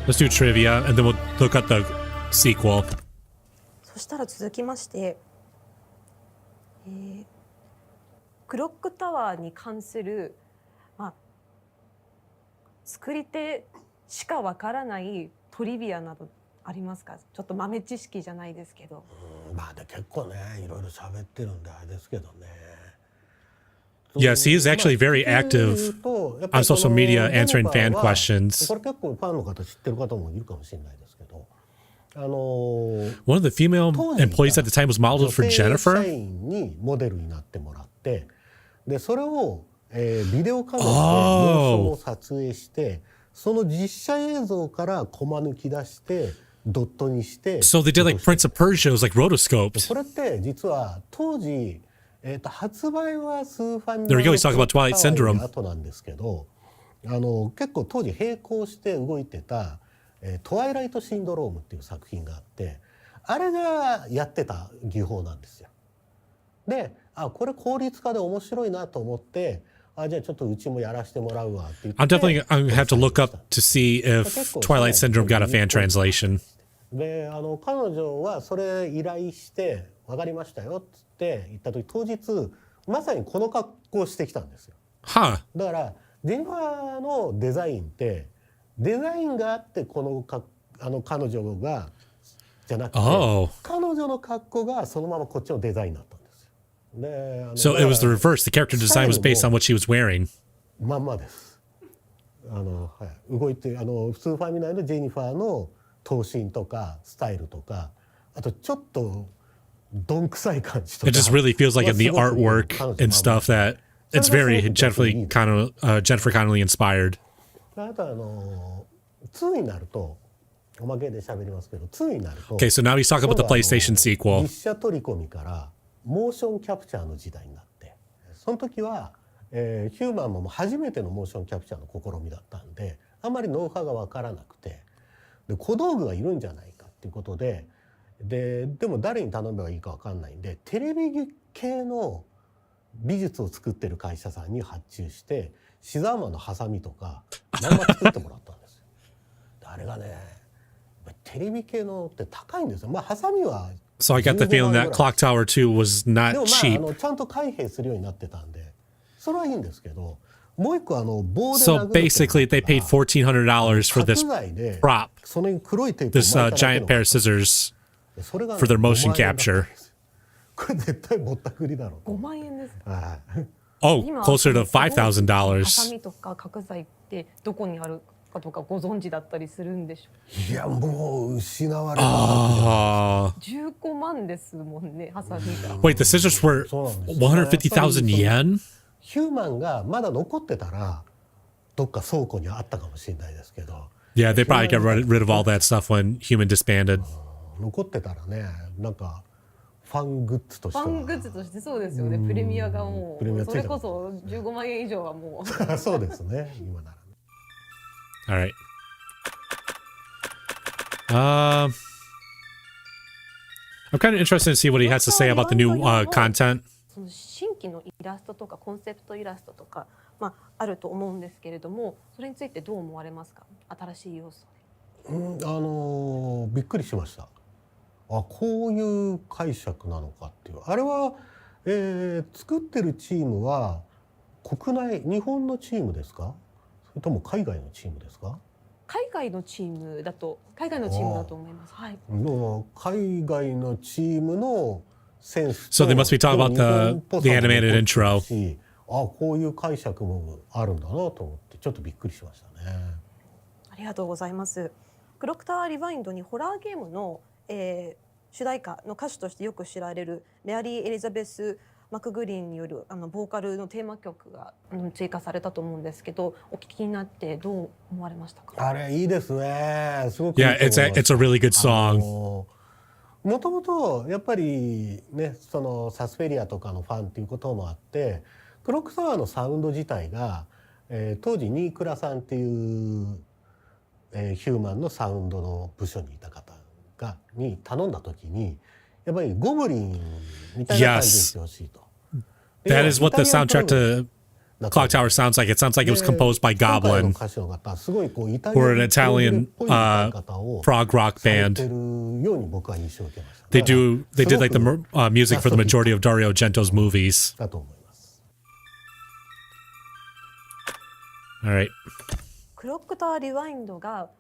Let's do trivia, and then we'll look at the sequel. そしたら続きまして、クロックタワーに関する、作り手しかわからないトリビアなどありますか？ちょっと豆知識じゃないですけど。で結構ね、いろいろ喋ってるんであれですけどね。Yes, he is actually very active on social media answering fan questions. これ結構ファンの方知ってる方もいるかもしれないですけど、one of the female employees at the time was modeled for 女性 Jennifer. 社員にモデルになってもらって、でそれを、ビデオカメラでモーションを撮影して、その実写映像からコマ抜き出してドットにして。So they did like Prince of Persia, it was like rotoscoped. これって実は当時発売はスーファミ There we go, he's talking about Twilight Syndrome. 後なんですけど、結構当時並行して動いてたトワイライトシンドロームっていう作品があって、あれがやってた技法なんですよ。で、これ効率化で面白いなと思って、じゃあちょっとうちもやらせてもらうわって言って。I'm definitely I'm gonna have to look up to see if Twilight Syndrome got a fan translation. で、彼女はそれ依頼して分かりましたよっつって言った時、当日まさにこの格好をしてきたんですよ。Huh. だからジェニファーのデザインってデザインがあって彼女がじゃなくて、彼女の格好がそのままこっちのデザインだったんですよ。で、So it was the reverse. The character design was based on what she was wearing. まんまです。動いて普通ファミ内のジェニファーの頭身とかスタイルとか、あとちょっとどんくさい感じとか。It just really feels like in the artwork and stuff that it's very Jennifer Connelly inspired. あと2になると、おまけで喋りますけど、2になると。Okay, so now he's talking about the PlayStation sequel. 実写取り込みからモーションキャプチャーの時代になって、その時は、ヒューマンも初めてのモーションキャプチャーの試みだったんで、あんまりノウハウが分からなくて、で小道具がいるんじゃないかっていうことで、でも誰に頼めばいいか分かんないんで、テレビ系の美術を作ってる会社さんに発注して、シザーマンのハサミとかまんま作ってもらったんですよ。あれがね、テレビ系のって高いんですよ。ハサミは。So I got the feeling that Clock Tower 2 was not でもcheap. ちゃんと開閉するようになってたんで、それはいいんですけど、もう一個棒で So basically they paid $1,400 for this prop, その黒いテープを this 巻いただけ giant の pair of scissors それがね for their motion 5万円だったん capture. ですよ。これ絶対ぼったくりだろう。 5万円ですか。はい。Oh, closer to ハサ$5,000. ミとか角材ってどこにあるかとかご存知だったりするんでしょう。いやもう失われた。 15万ですもんね、ハサミが。 Wait, the scissors were 150,000 yen? ヒューマンがまだ残ってたらどっか倉庫にあったかもしれないですけど、 Yeah, they probably got rid of all that stuff when Human disbanded. 残ってたらね、なんかファングッズとしてはファングッズとしてそうですよね。プレミアがもうそプレミアついてますれこそ15万円以上はもうそうですね、今なら。 All right. I'm kind of interested to see what he has to say about the new content. その新規のイラストとかコンセプトイラストとか、あると思うんですけれども、それについてどう思われますか？新しい要素で。びっくりしました。あ、こういう解釈なのかっていう。あれは、作ってるチームは国内、日本のチームですか？それとも海外のチームですか？海外のチームだと思います。はい。海外のチームのセンス。So they must be talking about the animated intro. あ、こういう解釈もあるんだなと思ってちょっとびっくりしましたね。ありがとうございます。クロックタワーリワインドにホラーゲームの、主題歌の歌手としてよく知られるメアリー・エリザベス・マクグリーンによるボーカルのテーマ曲が追加されたと思うんですけど、お聞きになってどう思われましたか？あれいいですね。すごくいいと Yeah, 思います。 it's a really good song. もともとやっぱりね、そのサスフェリアとかのファンっていうこともあって、クロックタワーのサウンド自体が、当時ニークラさんっていう、ヒューマンのサウンドの部署にいた方に頼んだ時に、やっぱりゴブリンみたいな感じにしてほしいと。That is what the soundtrack to Clock Tower sounds like. It sounds like it was composed by Goblin. We're an Italian prog rock band. They did like the music for the majority of Dario Argento's movies. All right. クロックタワーリワインドが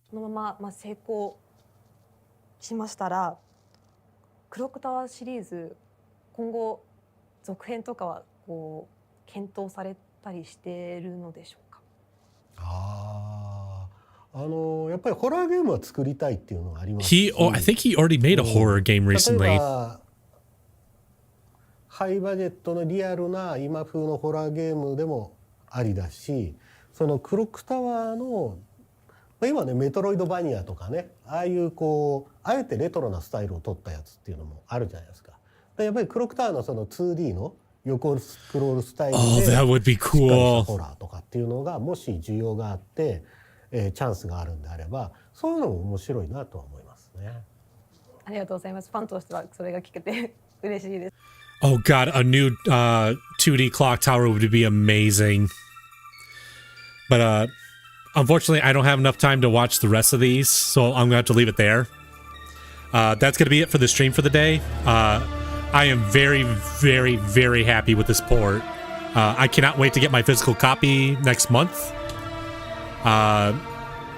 そのまま、成功しましたら、クロックタワーシリーズ今後続編とかはこう検討されたりしているのでしょうか？やっぱりホラーゲームは作りたいっていうのがあります。I think he already made a horror game recently. 例えばハイバジェットのリアルな今風のホラーゲームでもありだし、そのクロックタワーの今ね、メトロイドバニアとかね、ああいうこうあえてレトロなスタイルを取ったやつっていうのもあるじゃないですか。やっぱりクロックタワーのその 2D の横スクロールスタイルで that would be cool. ホラーとかっていうのがもし需要があって、チャンスがあるんであれば、そういうのも面白いなとは思いますね。ありがとうございます。ファンとしてはそれが聞けて嬉しいです。Oh God, a new 2D clock tower would be amazing. But unfortunately, I don't have enough time to watch the rest of these, so I'm gonna have to leave it there. That's gonna be it for the stream for the day. I am very, very, very happy with this port. I cannot wait to get my physical copy next month.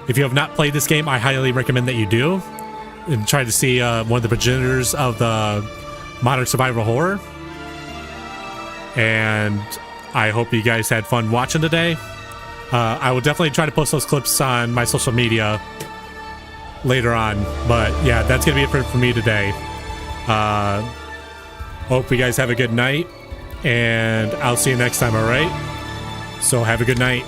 If you have not played this game, I highly recommend that you do and try to see one of the progenitors of the modern survival horror. And I hope you guys had fun watching today. I will definitely try to post those clips on my social media later on. But yeah, that's going to be it for me today. Hope you guys have a good night. And I'll see you next time, all right? So have a good night.